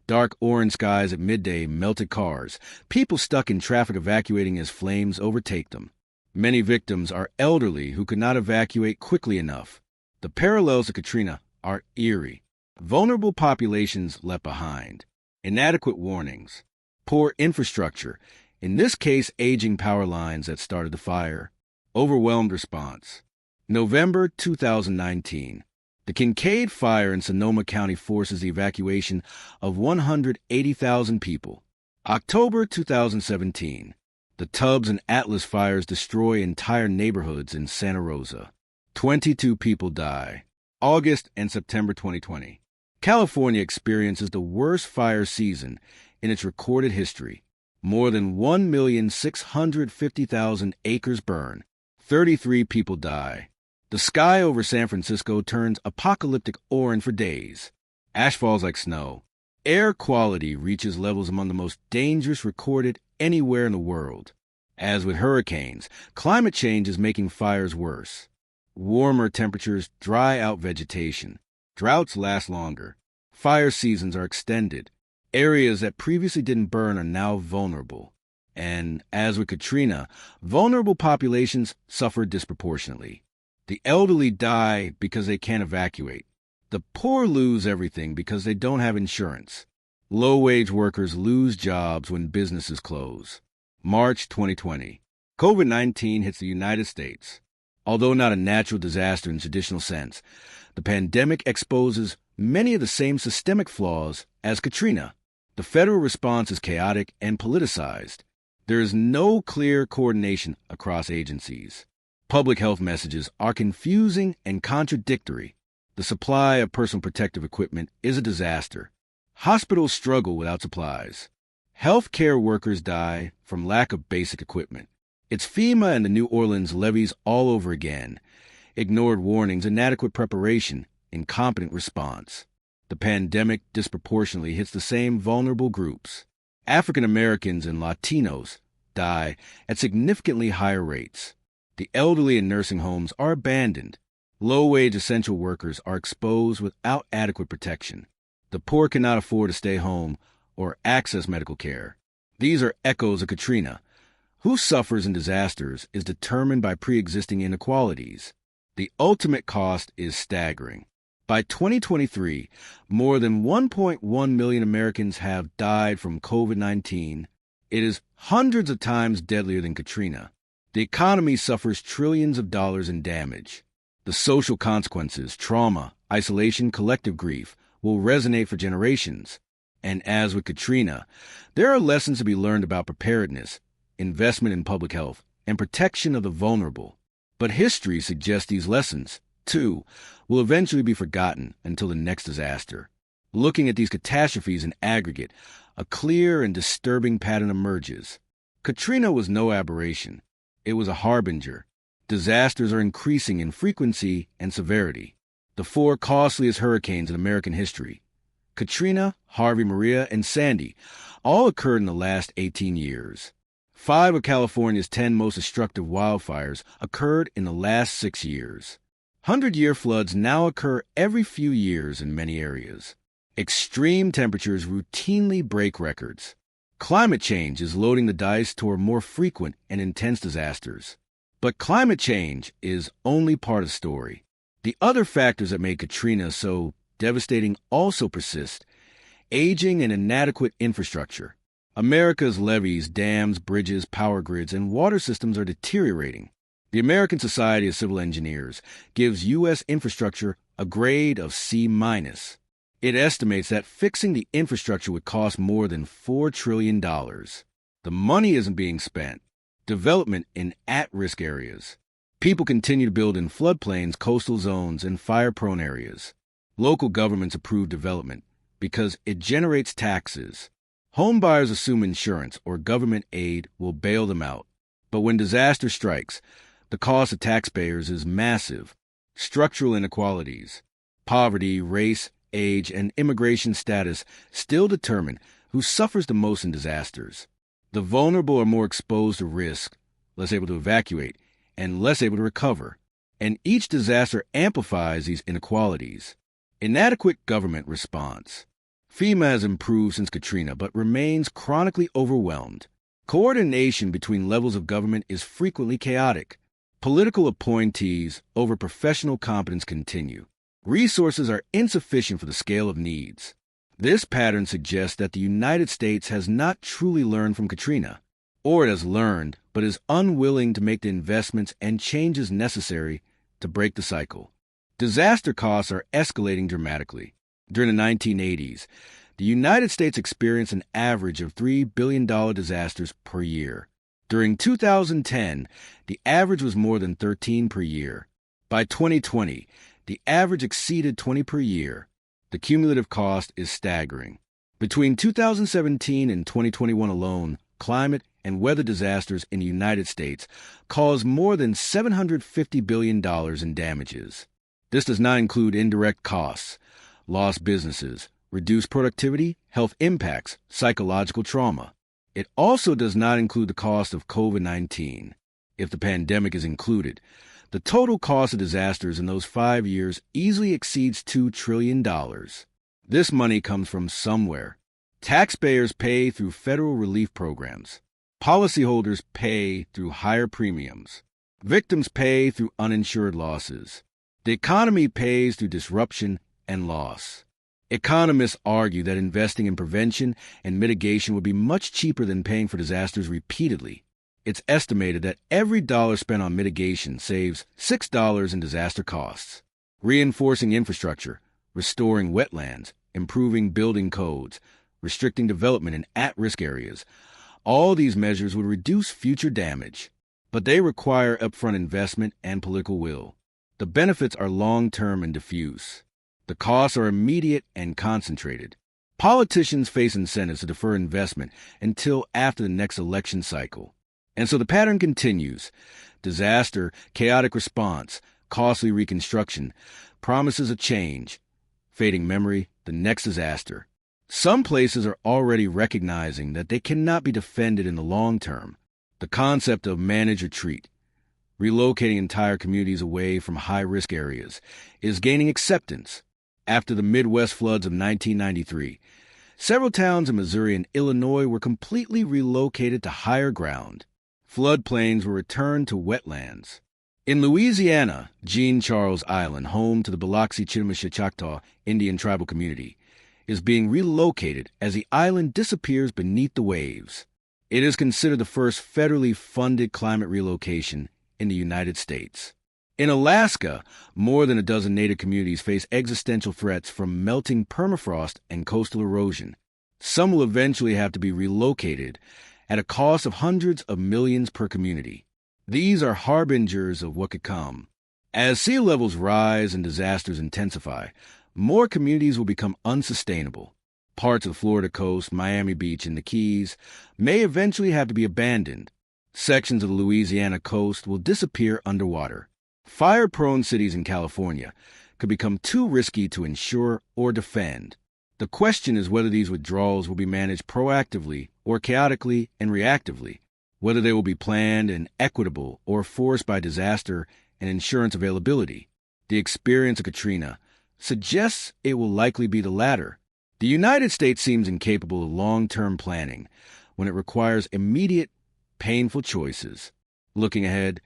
Dark orange skies at midday, melted cars, people stuck in traffic evacuating as flames overtake them. Many victims are elderly who could not evacuate quickly enough. The parallels of Katrina are eerie. Vulnerable populations left behind. Inadequate warnings. Poor infrastructure, in this case aging power lines that started the fire. Overwhelmed response. November 2019. The Kincaid Fire in Sonoma County forces the evacuation of 180,000 people. October 2017. The Tubbs and Atlas fires destroy entire neighborhoods in Santa Rosa. 22 people die. August and September 2020. California experiences the worst fire season in its recorded history. More than 1,650,000 acres burn. 33 people die. The sky over San Francisco turns apocalyptic orange for days. Ash falls like snow. Air quality reaches levels among the most dangerous recorded anywhere in the world. As with hurricanes, climate change is making fires worse. Warmer temperatures dry out vegetation. Droughts last longer. Fire seasons are extended. Areas that previously didn't burn are now vulnerable. And, as with Katrina, vulnerable populations suffer disproportionately. The elderly die because they can't evacuate. The poor lose everything because they don't have insurance. Low-wage workers lose jobs when businesses close. March 2020. COVID-19 hits the United States. Although not a natural disaster in traditional sense, the pandemic exposes many of the same systemic flaws as Katrina. The federal response is chaotic and politicized. There is no clear coordination across agencies. Public health messages are confusing and contradictory. The supply of personal protective equipment is a disaster. Hospitals struggle without supplies. Healthcare workers die from lack of basic equipment. It's FEMA and the New Orleans levees all over again. Ignored warnings, inadequate preparation, incompetent response. The pandemic disproportionately hits the same vulnerable groups. African Americans and Latinos die at significantly higher rates. The elderly in nursing homes are abandoned. Low-wage essential workers are exposed without adequate protection. The poor cannot afford to stay home or access medical care. These are echoes of Katrina. Who suffers in disasters is determined by pre-existing inequalities. The ultimate cost is staggering. By 2023, more than 1.1 million Americans have died from COVID-19. It is hundreds of times deadlier than Katrina. The economy suffers trillions of dollars in damage. The social consequences, trauma, isolation, collective grief, will resonate for generations. And as with Katrina, there are lessons to be learned about preparedness, investment in public health, and protection of the vulnerable. But history suggests these lessons, too, will eventually be forgotten until the next disaster. Looking at these catastrophes in aggregate, a clear and disturbing pattern emerges. Katrina was no aberration. It was a harbinger. Disasters are increasing in frequency and severity. The four costliest hurricanes in American history, Katrina, Harvey, Maria, and Sandy, all occurred in the last 18 years. 5 of California's 10 most destructive wildfires occurred in the last 6 years. 100-year floods now occur every few years in many areas. Extreme temperatures routinely break records. Climate change is loading the dice toward more frequent and intense disasters. But climate change is only part of the story. The other factors that made Katrina so devastating also persist: aging and inadequate infrastructure. America's levees, dams, bridges, power grids, and water systems are deteriorating. The American Society of Civil Engineers gives U.S. infrastructure a grade of C-. It estimates that fixing the infrastructure would cost more than $4 trillion. The money isn't being spent. Development in at-risk areas. People continue to build in floodplains, coastal zones, and fire-prone areas. Local governments approve development because it generates taxes. Home buyers assume insurance or government aid will bail them out. But when disaster strikes, the cost of taxpayers is massive. Structural inequalities, poverty, race, age, and immigration status still determine who suffers the most in disasters. The vulnerable are more exposed to risk, less able to evacuate, and less able to recover. And each disaster amplifies these inequalities. Inadequate government response. FEMA has improved since Katrina, but remains chronically overwhelmed. Coordination between levels of government is frequently chaotic. Political appointees over professional competence continue. Resources are insufficient for the scale of needs. This pattern suggests that the United States has not truly learned from Katrina, or it has learned but is unwilling to make the investments and changes necessary to break the cycle. Disaster costs are escalating dramatically. During the 1980s, the United States experienced an average of $3 billion disasters per year. During 2010, the average was more than 13 per year. By 2020, the average exceeded 20 per year. The cumulative cost is staggering. Between 2017 and 2021 alone, climate and weather disasters in the United States caused more than $750 billion in damages. This does not include indirect costs, lost businesses, reduced productivity, health impacts, psychological trauma. It also does not include the cost of COVID-19. If the pandemic is included, the total cost of disasters in those 5 years easily exceeds $2 trillion. This money comes from somewhere. Taxpayers pay through federal relief programs. Policyholders pay through higher premiums. Victims pay through uninsured losses. The economy pays through disruption and loss. Economists argue that investing in prevention and mitigation would be much cheaper than paying for disasters repeatedly. It's estimated that every dollar spent on mitigation saves $6 in disaster costs. Reinforcing infrastructure, restoring wetlands, improving building codes, restricting development in at-risk areas. All these measures would reduce future damage, but they require upfront investment and political will. The benefits are long-term and diffuse. The costs are immediate and concentrated. Politicians face incentives to defer investment until after the next election cycle. And so the pattern continues. Disaster, chaotic response, costly reconstruction, promises of change, fading memory, the next disaster. Some places are already recognizing that they cannot be defended in the long term. The concept of manage or treat, relocating entire communities away from high-risk areas, is gaining acceptance. After the Midwest floods of 1993, several towns in Missouri and Illinois were completely relocated to higher ground. Floodplains were returned to wetlands. In Louisiana, Jean Charles Island, home to the Biloxi-Chitimacha Choctaw Indian tribal community, is being relocated as the island disappears beneath the waves. It is considered the first federally funded climate relocation in the United States. In Alaska, more than a dozen native communities face existential threats from melting permafrost and coastal erosion. Some will eventually have to be relocated at a cost of hundreds of millions per community. These are harbingers of what could come. As sea levels rise and disasters intensify, more communities will become unsustainable. Parts of the Florida coast, Miami Beach, and the Keys may eventually have to be abandoned. Sections of the Louisiana coast will disappear underwater. Fire-prone cities in California could become too risky to insure or defend. The question is whether these withdrawals will be managed proactively or chaotically and reactively, whether they will be planned and equitable or forced by disaster and insurance availability. The experience of Katrina suggests it will likely be the latter. The United States seems incapable of long-term planning when it requires immediate, painful choices. Looking ahead,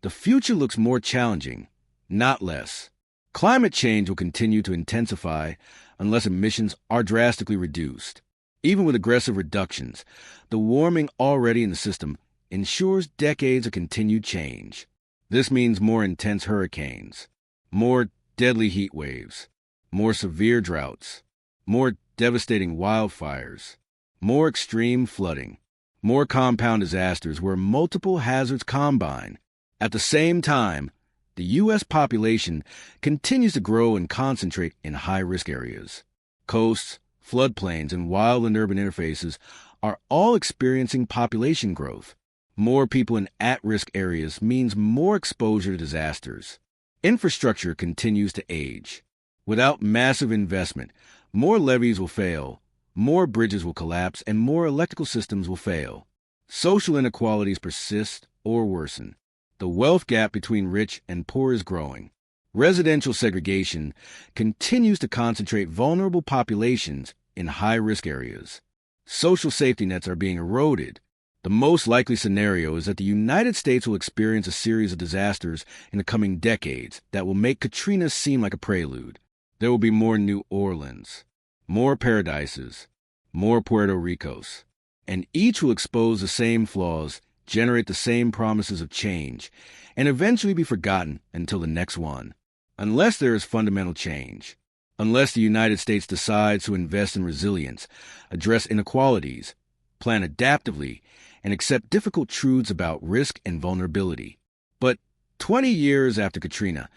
The future looks more challenging, not less. Climate change will continue to intensify unless emissions are drastically reduced. Even with aggressive reductions, the warming already in the system ensures decades of continued change. This means more intense hurricanes, more deadly heat waves, more severe droughts, more devastating wildfires, more extreme flooding, more compound disasters where multiple hazards combine. At the same time, the U.S. population continues to grow and concentrate in high-risk areas. Coasts, floodplains, and wild and urban interfaces are all experiencing population growth. More people in at-risk areas means more exposure to disasters. Infrastructure continues to age. Without massive investment, more levees will fail, more bridges will collapse, and more electrical systems will fail. Social inequalities persist or worsen. The wealth gap between rich and poor is growing. Residential segregation continues to concentrate vulnerable populations in high-risk areas. Social safety nets are being eroded. The most likely scenario is that the United States will experience a series of disasters in the coming decades that will make Katrina seem like a prelude. There will be more New Orleans, more Paradises, more Puerto Ricos, and each will expose the same flaws, generate the same promises of change, and eventually be forgotten until the next one. Unless there is fundamental change, unless the United States decides to invest in resilience, address inequalities, plan adaptively, and accept difficult truths about risk and vulnerability. But 20 years after Katrina,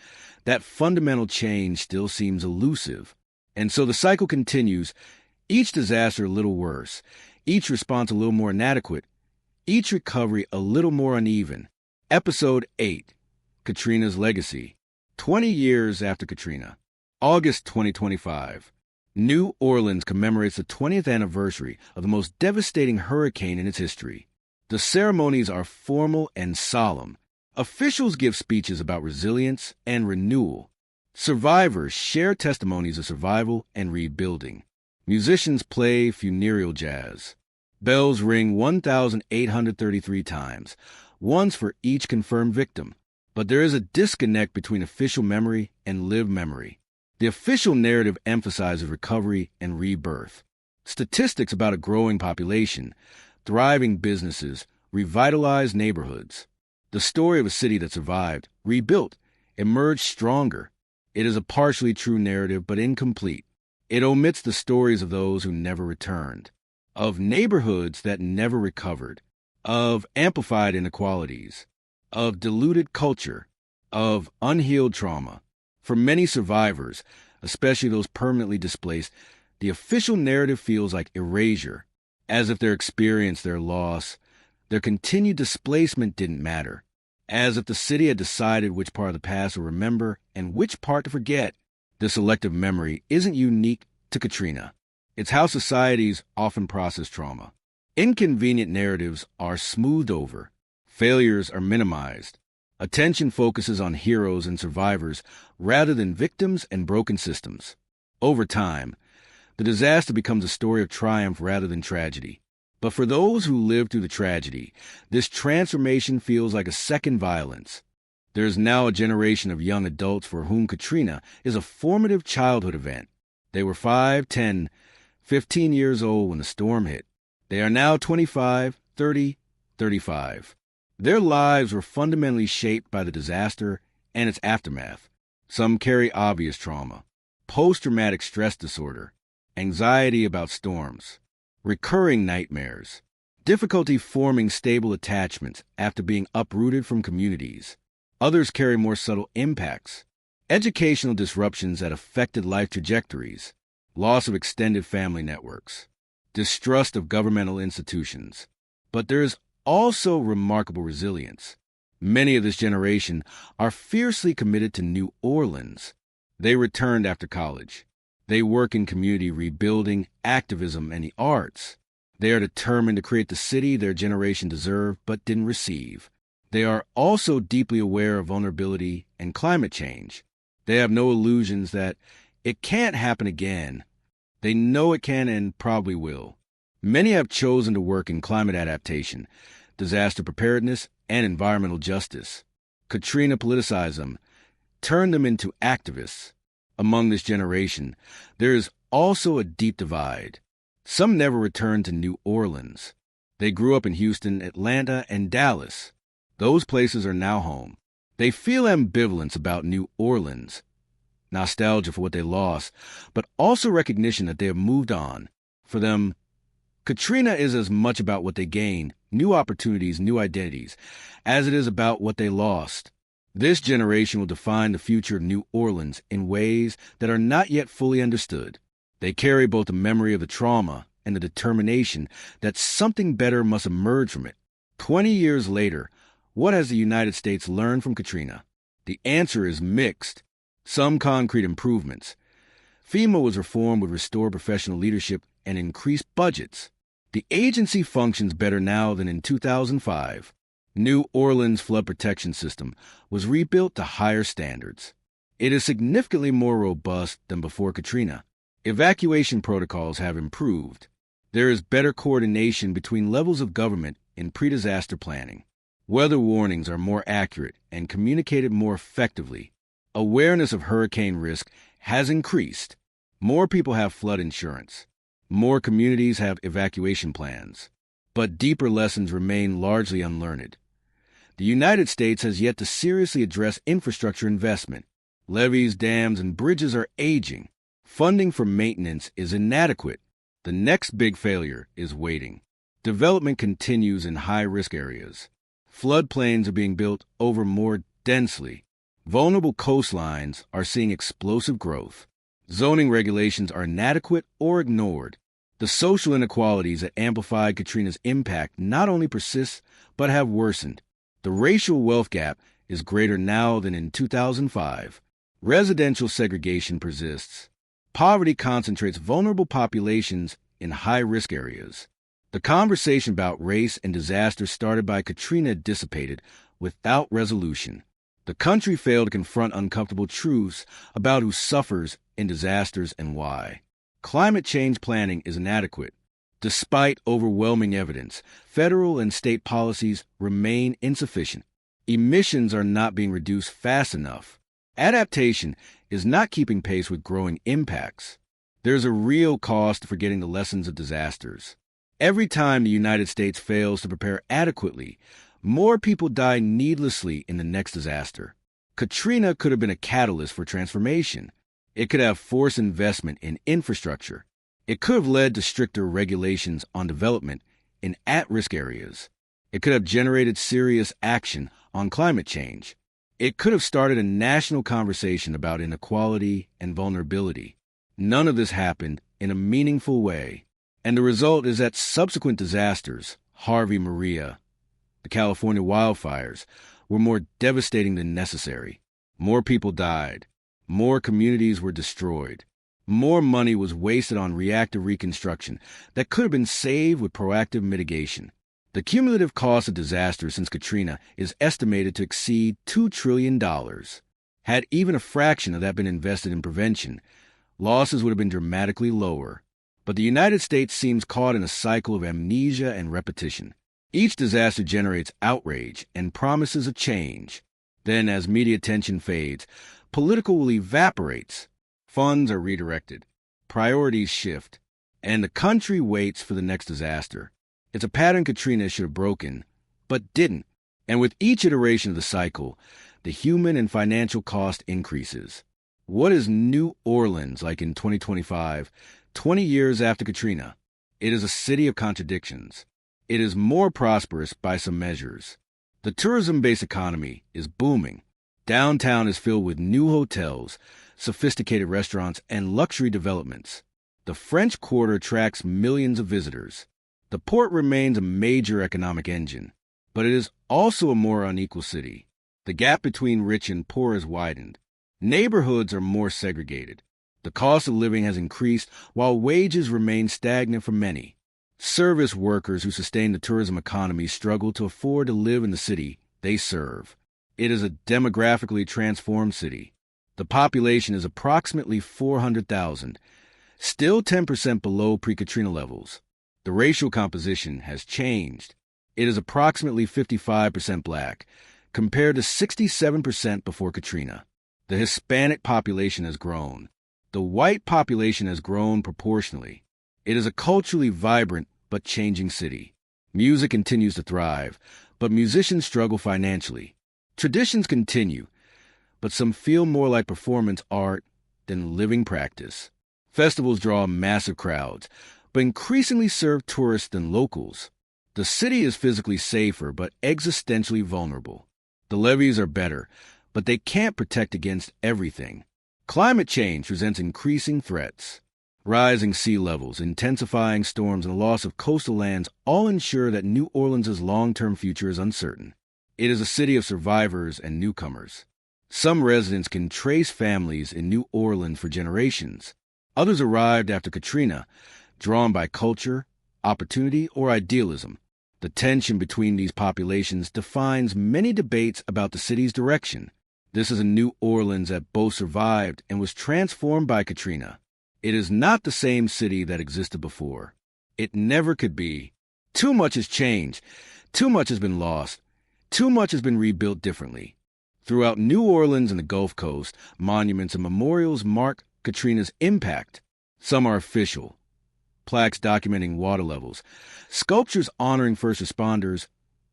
that fundamental change still seems elusive. And so the cycle continues, each disaster a little worse, each response a little more inadequate, each recovery a little more uneven. Episode 8, Katrina's Legacy. 20 years after Katrina. August 2025. New Orleans commemorates the 20th anniversary of the most devastating hurricane in its history. The ceremonies are formal and solemn. Officials give speeches about resilience and renewal. Survivors share testimonies of survival and rebuilding. Musicians play funereal jazz. Bells ring 1,833 times, once for each confirmed victim. But there is a disconnect between official memory and lived memory. The official narrative emphasizes recovery and rebirth. Statistics about a growing population, thriving businesses, revitalized neighborhoods. The story of a city that survived, rebuilt, emerged stronger. It is a partially true narrative, but incomplete. It omits the stories of those who never returned, of neighborhoods that never recovered, of amplified inequalities, of diluted culture, of unhealed trauma. For many survivors, especially those permanently displaced, the official narrative feels like erasure, as if their experience, their loss, their continued displacement didn't matter, as if the city had decided which part of the past to remember and which part to forget. This selective memory isn't unique to Katrina. It's how societies often process trauma. Inconvenient narratives are smoothed over. Failures are minimized. Attention focuses on heroes and survivors rather than victims and broken systems. Over time, the disaster becomes a story of triumph rather than tragedy. But for those who lived through the tragedy, this transformation feels like a second violence. There is now a generation of young adults for whom Katrina is a formative childhood event. They were 5, 10, 15 years old when the storm hit. They are now 25, 30, 35. Their lives were fundamentally shaped by the disaster and its aftermath. Some carry obvious trauma, post-traumatic stress disorder, anxiety about storms, recurring nightmares, difficulty forming stable attachments after being uprooted from communities. Others carry more subtle impacts, educational disruptions that affected life trajectories, loss of extended family networks, distrust of governmental institutions. But there is also remarkable resilience. Many of this generation are fiercely committed to New Orleans. They returned after college. They work in community rebuilding, activism, and the arts. They are determined to create the city their generation deserved but didn't receive. They are also deeply aware of vulnerability and climate change. They have no illusions that it can't happen again. They know it can and probably will. Many have chosen to work in climate adaptation, disaster preparedness, and environmental justice. Katrina politicized them, turned them into activists. Among this generation, there is also a deep divide. Some never returned to New Orleans. They grew up in Houston, Atlanta, and Dallas. Those places are now home. They feel ambivalence about New Orleans, nostalgia for what they lost, but also recognition that they have moved on. For them, Katrina is as much about what they gained, new opportunities, new identities, as it is about what they lost. This generation will define the future of New Orleans in ways that are not yet fully understood. They carry both the memory of the trauma and the determination that something better must emerge from it. 20 years later, what has the United States learned from Katrina? The answer is mixed. Some concrete improvements. FEMA was reformed with restored professional leadership and increased budgets. The agency functions better now than in 2005. New Orleans flood protection system was rebuilt to higher standards. It is significantly more robust than before Katrina. Evacuation protocols have improved. There is better coordination between levels of government in pre-disaster planning. Weather warnings are more accurate and communicated more effectively. Awareness of hurricane risk has increased. More people have flood insurance. More communities have evacuation plans. But deeper lessons remain largely unlearned. The United States has yet to seriously address infrastructure investment. Levees, dams, and bridges are aging. Funding for maintenance is inadequate. The next big failure is waiting. Development continues in high-risk areas. Floodplains are being built over more densely. Vulnerable coastlines are seeing explosive growth. Zoning regulations are inadequate or ignored. The social inequalities that amplified Katrina's impact not only persist, but have worsened. The racial wealth gap is greater now than in 2005. Residential segregation persists. Poverty concentrates vulnerable populations in high-risk areas. The conversation about race and disaster started by Katrina dissipated without resolution. The country failed to confront uncomfortable truths about who suffers in disasters and why. Climate change planning is inadequate. Despite overwhelming evidence, federal and state policies remain insufficient. Emissions are not being reduced fast enough. Adaptation is not keeping pace with growing impacts. There's a real cost to forgetting the lessons of disasters. Every time the United States fails to prepare adequately, more people die needlessly in the next disaster. Katrina could have been a catalyst for transformation. It could have forced investment in infrastructure. It could have led to stricter regulations on development in at-risk areas. It could have generated serious action on climate change. It could have started a national conversation about inequality and vulnerability. None of this happened in a meaningful way. And the result is that subsequent disasters, Harvey, Maria, the California wildfires, were more devastating than necessary. More people died. More communities were destroyed. More money was wasted on reactive reconstruction that could have been saved with proactive mitigation. The cumulative cost of disasters since Katrina is estimated to exceed $2 trillion. Had even a fraction of that been invested in prevention, losses would have been dramatically lower. But the United States seems caught in a cycle of amnesia and repetition. Each disaster generates outrage and promises a change. Then, as media attention fades, political will evaporates. Funds are redirected. Priorities shift. And the country waits for the next disaster. It's a pattern Katrina should have broken, but didn't. And with each iteration of the cycle, the human and financial cost increases. What is New Orleans like in 2025, 20 years after Katrina? It is a city of contradictions. It is more prosperous by some measures. The tourism-based economy is booming. Downtown is filled with new hotels, sophisticated restaurants, and luxury developments. The French Quarter attracts millions of visitors. The port remains a major economic engine, but it is also a more unequal city. The gap between rich and poor has widened. Neighborhoods are more segregated. The cost of living has increased while wages remain stagnant for many. Service workers who sustain the tourism economy struggle to afford to live in the city they serve. It is a demographically transformed city. The population is approximately 400,000, still 10% below pre-Katrina levels. The racial composition has changed. It is approximately 55% black, compared to 67% before Katrina. The Hispanic population has grown. The white population has grown proportionally. It is a culturally vibrant but changing city. Music continues to thrive, but musicians struggle financially. Traditions continue, but some feel more like performance art than living practice. Festivals draw massive crowds, but increasingly serve tourists than locals. The city is physically safer, but existentially vulnerable. The levees are better, but they can't protect against everything. Climate change presents increasing threats. Rising sea levels, intensifying storms, and the loss of coastal lands all ensure that New Orleans' long-term future is uncertain. It is a city of survivors and newcomers. Some residents can trace families in New Orleans for generations. Others arrived after Katrina, drawn by culture, opportunity, or idealism. The tension between these populations defines many debates about the city's direction. This is a New Orleans that both survived and was transformed by Katrina. It is not the same city that existed before. It never could be. Too much has changed. Too much has been lost. Too much has been rebuilt differently. Throughout New Orleans and the Gulf Coast, monuments and memorials mark Katrina's impact. Some are official. Plaques documenting water levels, sculptures honoring first responders,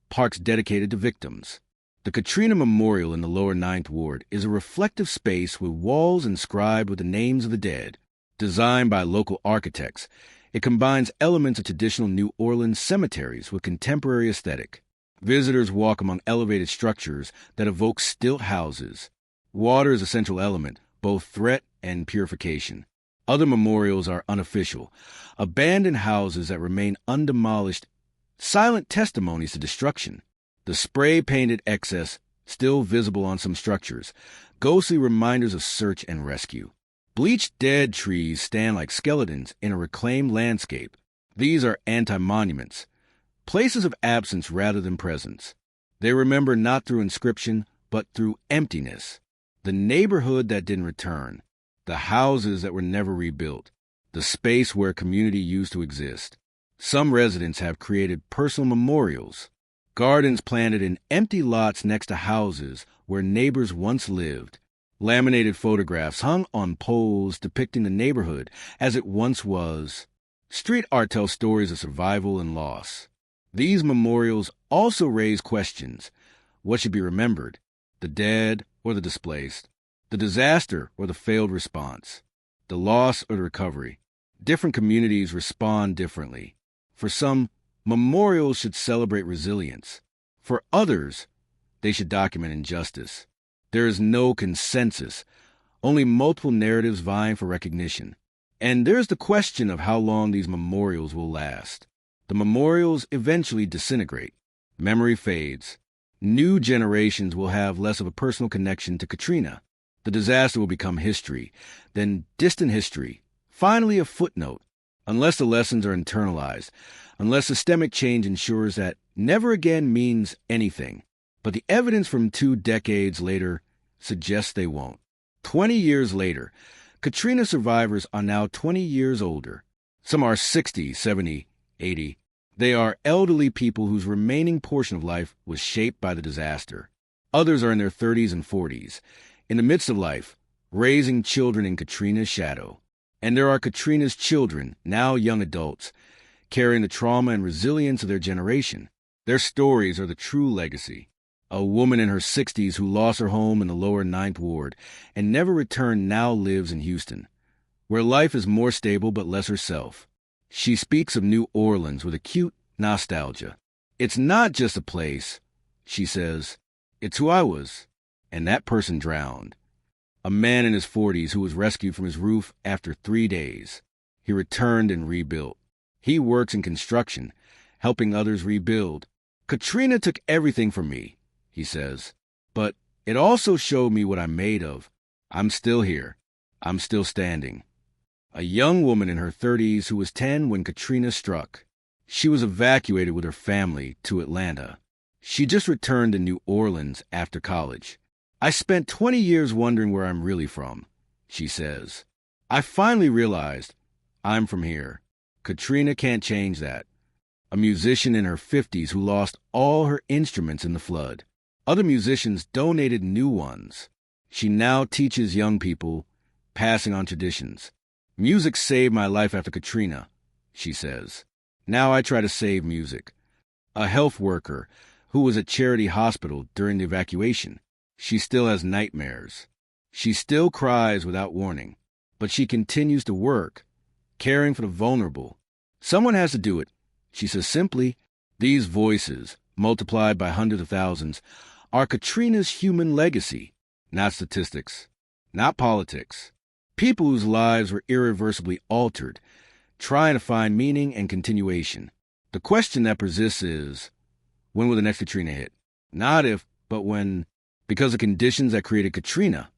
parks dedicated to victims. The Katrina Memorial in the lower Ninth Ward is a reflective space with walls inscribed with the names of the dead. Designed by local architects, it combines elements of traditional New Orleans cemeteries with contemporary aesthetic. Visitors walk among elevated structures that evoke stilt houses. Water is a central element, both threat and purification. Other memorials are unofficial, abandoned houses that remain undemolished, silent testimonies to destruction. The spray-painted excess, still visible on some structures, ghostly reminders of search and rescue. Bleached dead trees stand like skeletons in a reclaimed landscape. These are anti-monuments, places of absence rather than presence. They remember not through inscription, but through emptiness. The neighborhood that didn't return. The houses that were never rebuilt, the space where community used to exist. Some residents have created personal memorials, gardens planted in empty lots next to houses where neighbors once lived, laminated photographs hung on poles depicting the neighborhood as it once was. Street art tells stories of survival and loss. These memorials also raise questions. What should be remembered? The dead or the displaced? The disaster or the failed response, the loss or the recovery. Different communities respond differently. For some, memorials should celebrate resilience. For others, they should document injustice. There is no consensus, only multiple narratives vying for recognition. And there's the question of how long these memorials will last. The memorials eventually disintegrate. Memory fades. New generations will have less of a personal connection to Katrina. The disaster will become history, then distant history, finally a footnote, unless the lessons are internalized, unless systemic change ensures that never again means anything. But the evidence from 2 decades later suggests they won't. 20 years later, Katrina survivors are now 20 years older. Some are 60, 70, 80. They are elderly people whose remaining portion of life was shaped by the disaster. Others are in their 30s and 40s. In the midst of life, raising children in Katrina's shadow. And there are Katrina's children, now young adults, carrying the trauma and resilience of their generation. Their stories are the true legacy. A woman in her 60s who lost her home in the lower Ninth Ward and never returned now lives in Houston, where life is more stable but less herself. She speaks of New Orleans with acute nostalgia. It's not just a place, she says. It's who I was. And that person drowned. A man in his 40s who was rescued from his roof after 3 days. He returned and rebuilt. He works in construction, helping others rebuild. Katrina took everything from me, he says, but it also showed me what I'm made of. I'm still here. I'm still standing. A young woman in her 30s who was 10 when Katrina struck. She was evacuated with her family to Atlanta. She just returned to New Orleans after college. I spent 20 years wondering where I'm really from, she says. I finally realized I'm from here. Katrina can't change that. A musician in her 50s who lost all her instruments in the flood. Other musicians donated new ones. She now teaches young people, passing on traditions. Music saved my life after Katrina, she says. Now I try to save music. A health worker who was at Charity Hospital during the evacuation. She still has nightmares. She still cries without warning, but she continues to work, caring for the vulnerable. Someone has to do it, she says simply. These voices, multiplied by hundreds of thousands, are Katrina's human legacy, not statistics, not politics. People whose lives were irreversibly altered, trying to find meaning and continuation. The question that persists is, when will the next Katrina hit? Not if, but when, because of conditions that created Katrina,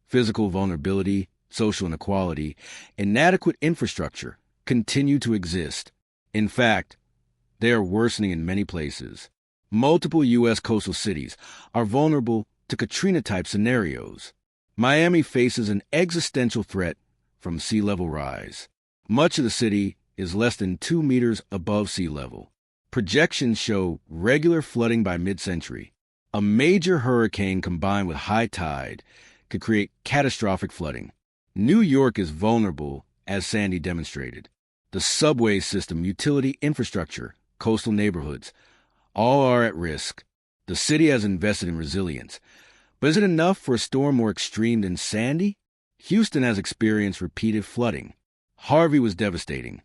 physical vulnerability, social inequality, inadequate infrastructure, continue to exist. In fact, they are worsening in many places. Multiple U.S. coastal cities are vulnerable to Katrina-type scenarios. Miami faces an existential threat from sea level rise. Much of the city is less than 2 meters above sea level. Projections show regular flooding by mid-century. A major hurricane combined with high tide could create catastrophic flooding. New York is vulnerable, as Sandy demonstrated. The subway system, utility infrastructure, coastal neighborhoods, all are at risk. The city has invested in resilience. But is it enough for a storm more extreme than Sandy? Houston has experienced repeated flooding. Harvey was devastating,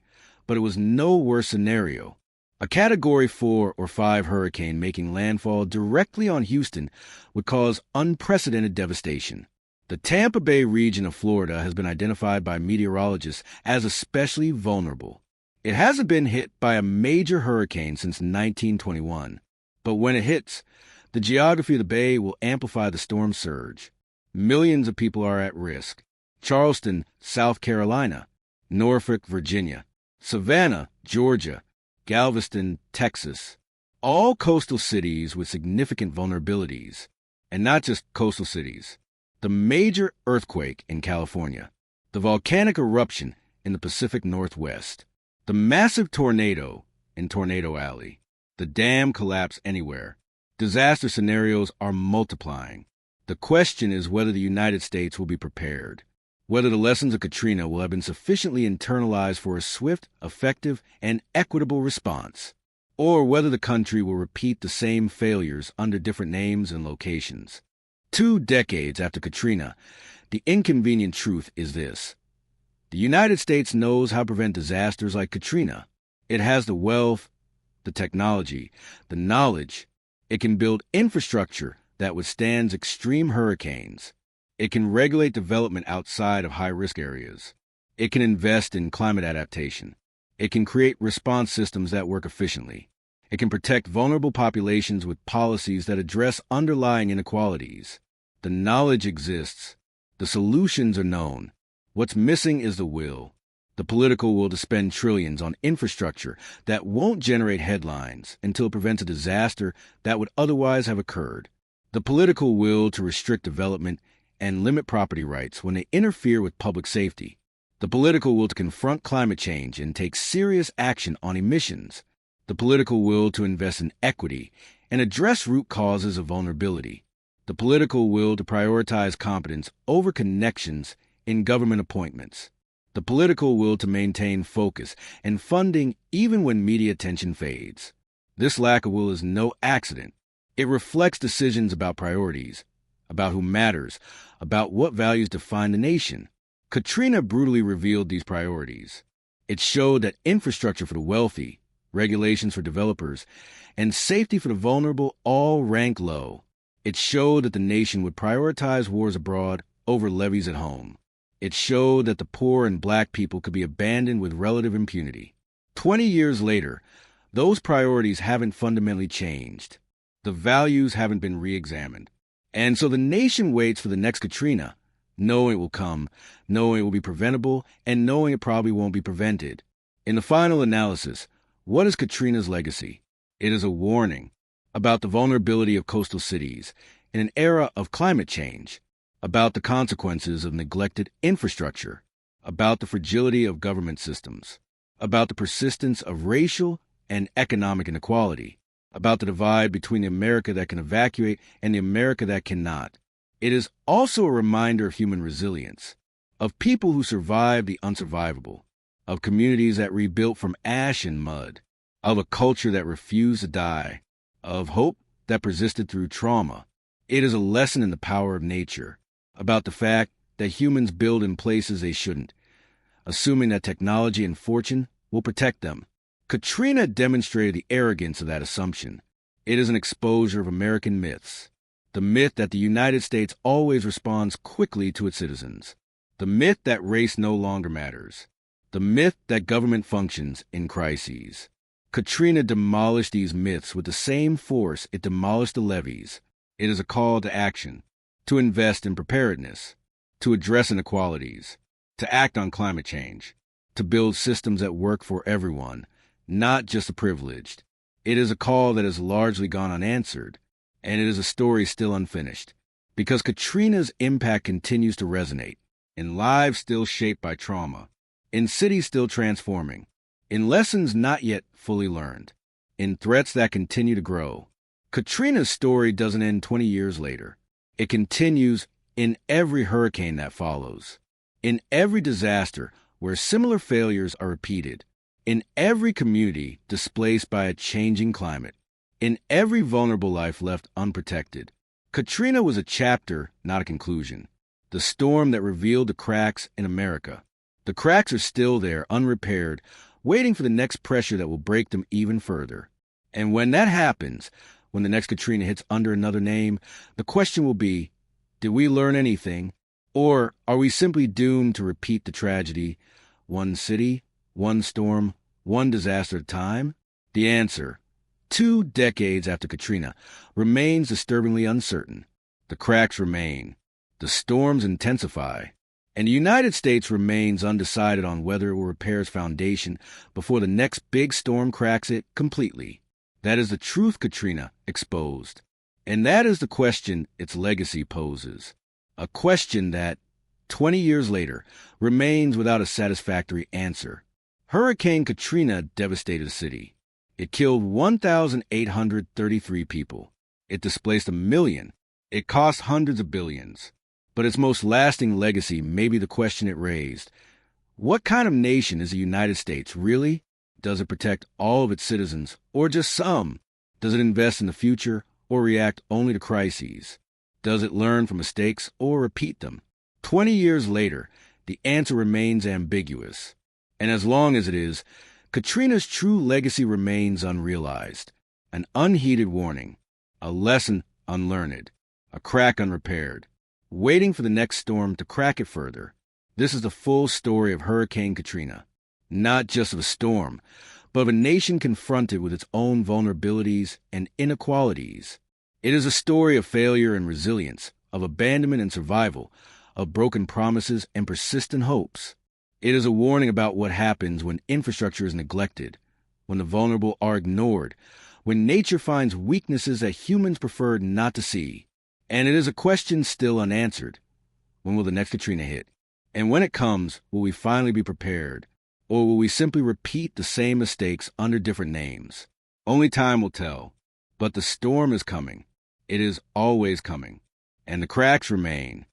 but it was no worse scenario. A Category 4 or 5 hurricane making landfall directly on Houston would cause unprecedented devastation. The Tampa Bay region of Florida has been identified by meteorologists as especially vulnerable. It hasn't been hit by a major hurricane since 1921, but when it hits, the geography of the bay will amplify the storm surge. Millions of people are at risk. Charleston, South Carolina, Norfolk, Virginia, Savannah, Georgia, Galveston, Texas, all coastal cities with significant vulnerabilities, and not just coastal cities. The major earthquake in California, the volcanic eruption in the Pacific Northwest, the massive tornado in Tornado Alley, the dam collapse anywhere. Disaster scenarios are multiplying. The question is whether the United States will be prepared, whether the lessons of Katrina will have been sufficiently internalized for a swift, effective, and equitable response, or whether the country will repeat the same failures under different names and locations. 2 decades after Katrina, the inconvenient truth is this. The United States knows how to prevent disasters like Katrina. It has the wealth, the technology, the knowledge. It can build infrastructure that withstands extreme hurricanes. It can regulate development outside of high-risk areas. It can invest in climate adaptation. It can create response systems that work efficiently. It can protect vulnerable populations with policies that address underlying inequalities. The knowledge exists. The solutions are known. What's missing is the will. The political will to spend trillions on infrastructure that won't generate headlines until it prevents a disaster that would otherwise have occurred. The political will to restrict development and limit property rights when they interfere with public safety. The political will to confront climate change and take serious action on emissions. The political will to invest in equity and address root causes of vulnerability. The political will to prioritize competence over connections in government appointments. The political will to maintain focus and funding even when media attention fades. This lack of will is no accident. It reflects decisions about priorities, about who matters, about what values define the nation. Katrina brutally revealed these priorities. It showed that infrastructure for the wealthy, regulations for developers, and safety for the vulnerable all rank low. It showed that the nation would prioritize wars abroad over levees at home. It showed that the poor and black people could be abandoned with relative impunity. 20 years later, those priorities haven't fundamentally changed. The values haven't been re-examined. And so the nation waits for the next Katrina, knowing it will come, knowing it will be preventable, and knowing it probably won't be prevented. In the final analysis, what is Katrina's legacy? It is a warning about the vulnerability of coastal cities in an era of climate change, about the consequences of neglected infrastructure, about the fragility of government systems, about the persistence of racial and economic inequality. about the divide between the America that can evacuate and the America that cannot. It is also a reminder of human resilience, of people who survive the unsurvivable, of communities that rebuilt from ash and mud, of a culture that refused to die, of hope that persisted through trauma. It is a lesson in the power of nature, about the fact that humans build in places they shouldn't, assuming that technology and fortune will protect them. Katrina demonstrated the arrogance of that assumption. It is an exposure of American myths. The myth that the United States always responds quickly to its citizens. The myth that race no longer matters. The myth that government functions in crises. Katrina demolished these myths with the same force it demolished the levees. It is a call to action, to invest in preparedness, to address inequalities, to act on climate change, to build systems that work for everyone, not just the privileged. It is a call that has largely gone unanswered, and it is a story still unfinished, because Katrina's impact continues to resonate, in lives still shaped by trauma, in cities still transforming, in lessons not yet fully learned, in threats that continue to grow. Katrina's story doesn't end 20 years later. It continues in every hurricane that follows, in every disaster where similar failures are repeated, in every community displaced by a changing climate, in every vulnerable life left unprotected. Katrina was a chapter, not a conclusion. The storm that revealed the cracks in America. The cracks are still there, unrepaired, waiting for the next pressure that will break them even further. And when that happens, when the next Katrina hits under another name, the question will be, did we learn anything? Or are we simply doomed to repeat the tragedy, one city, one storm, one disaster at a time? The answer, 2 decades after Katrina, remains disturbingly uncertain. The cracks remain. The storms intensify. And the United States remains undecided on whether it will repair its foundation before the next big storm cracks it completely. That is the truth Katrina exposed. And that is the question its legacy poses. A question that, 20 years later, remains without a satisfactory answer. Hurricane Katrina devastated the city. It killed 1,833 people. It displaced 1 million. It cost hundreds of billions. But its most lasting legacy may be the question it raised. What kind of nation is the United States, really? Does it protect all of its citizens, or just some? Does it invest in the future, or react only to crises? Does it learn from mistakes, or repeat them? 20 years later, the answer remains ambiguous. And as long as it is, Katrina's true legacy remains unrealized. An unheeded warning, a lesson unlearned, a crack unrepaired, waiting for the next storm to crack it further. This is the full story of Hurricane Katrina, not just of a storm, but of a nation confronted with its own vulnerabilities and inequalities. It is a story of failure and resilience, of abandonment and survival, of broken promises and persistent hopes. It is a warning about what happens when infrastructure is neglected, when the vulnerable are ignored, when nature finds weaknesses that humans prefer not to see. And it is a question still unanswered. When will the next Katrina hit? And when it comes, will we finally be prepared? Or will we simply repeat the same mistakes under different names? Only time will tell. But the storm is coming. It is always coming. And the cracks remain.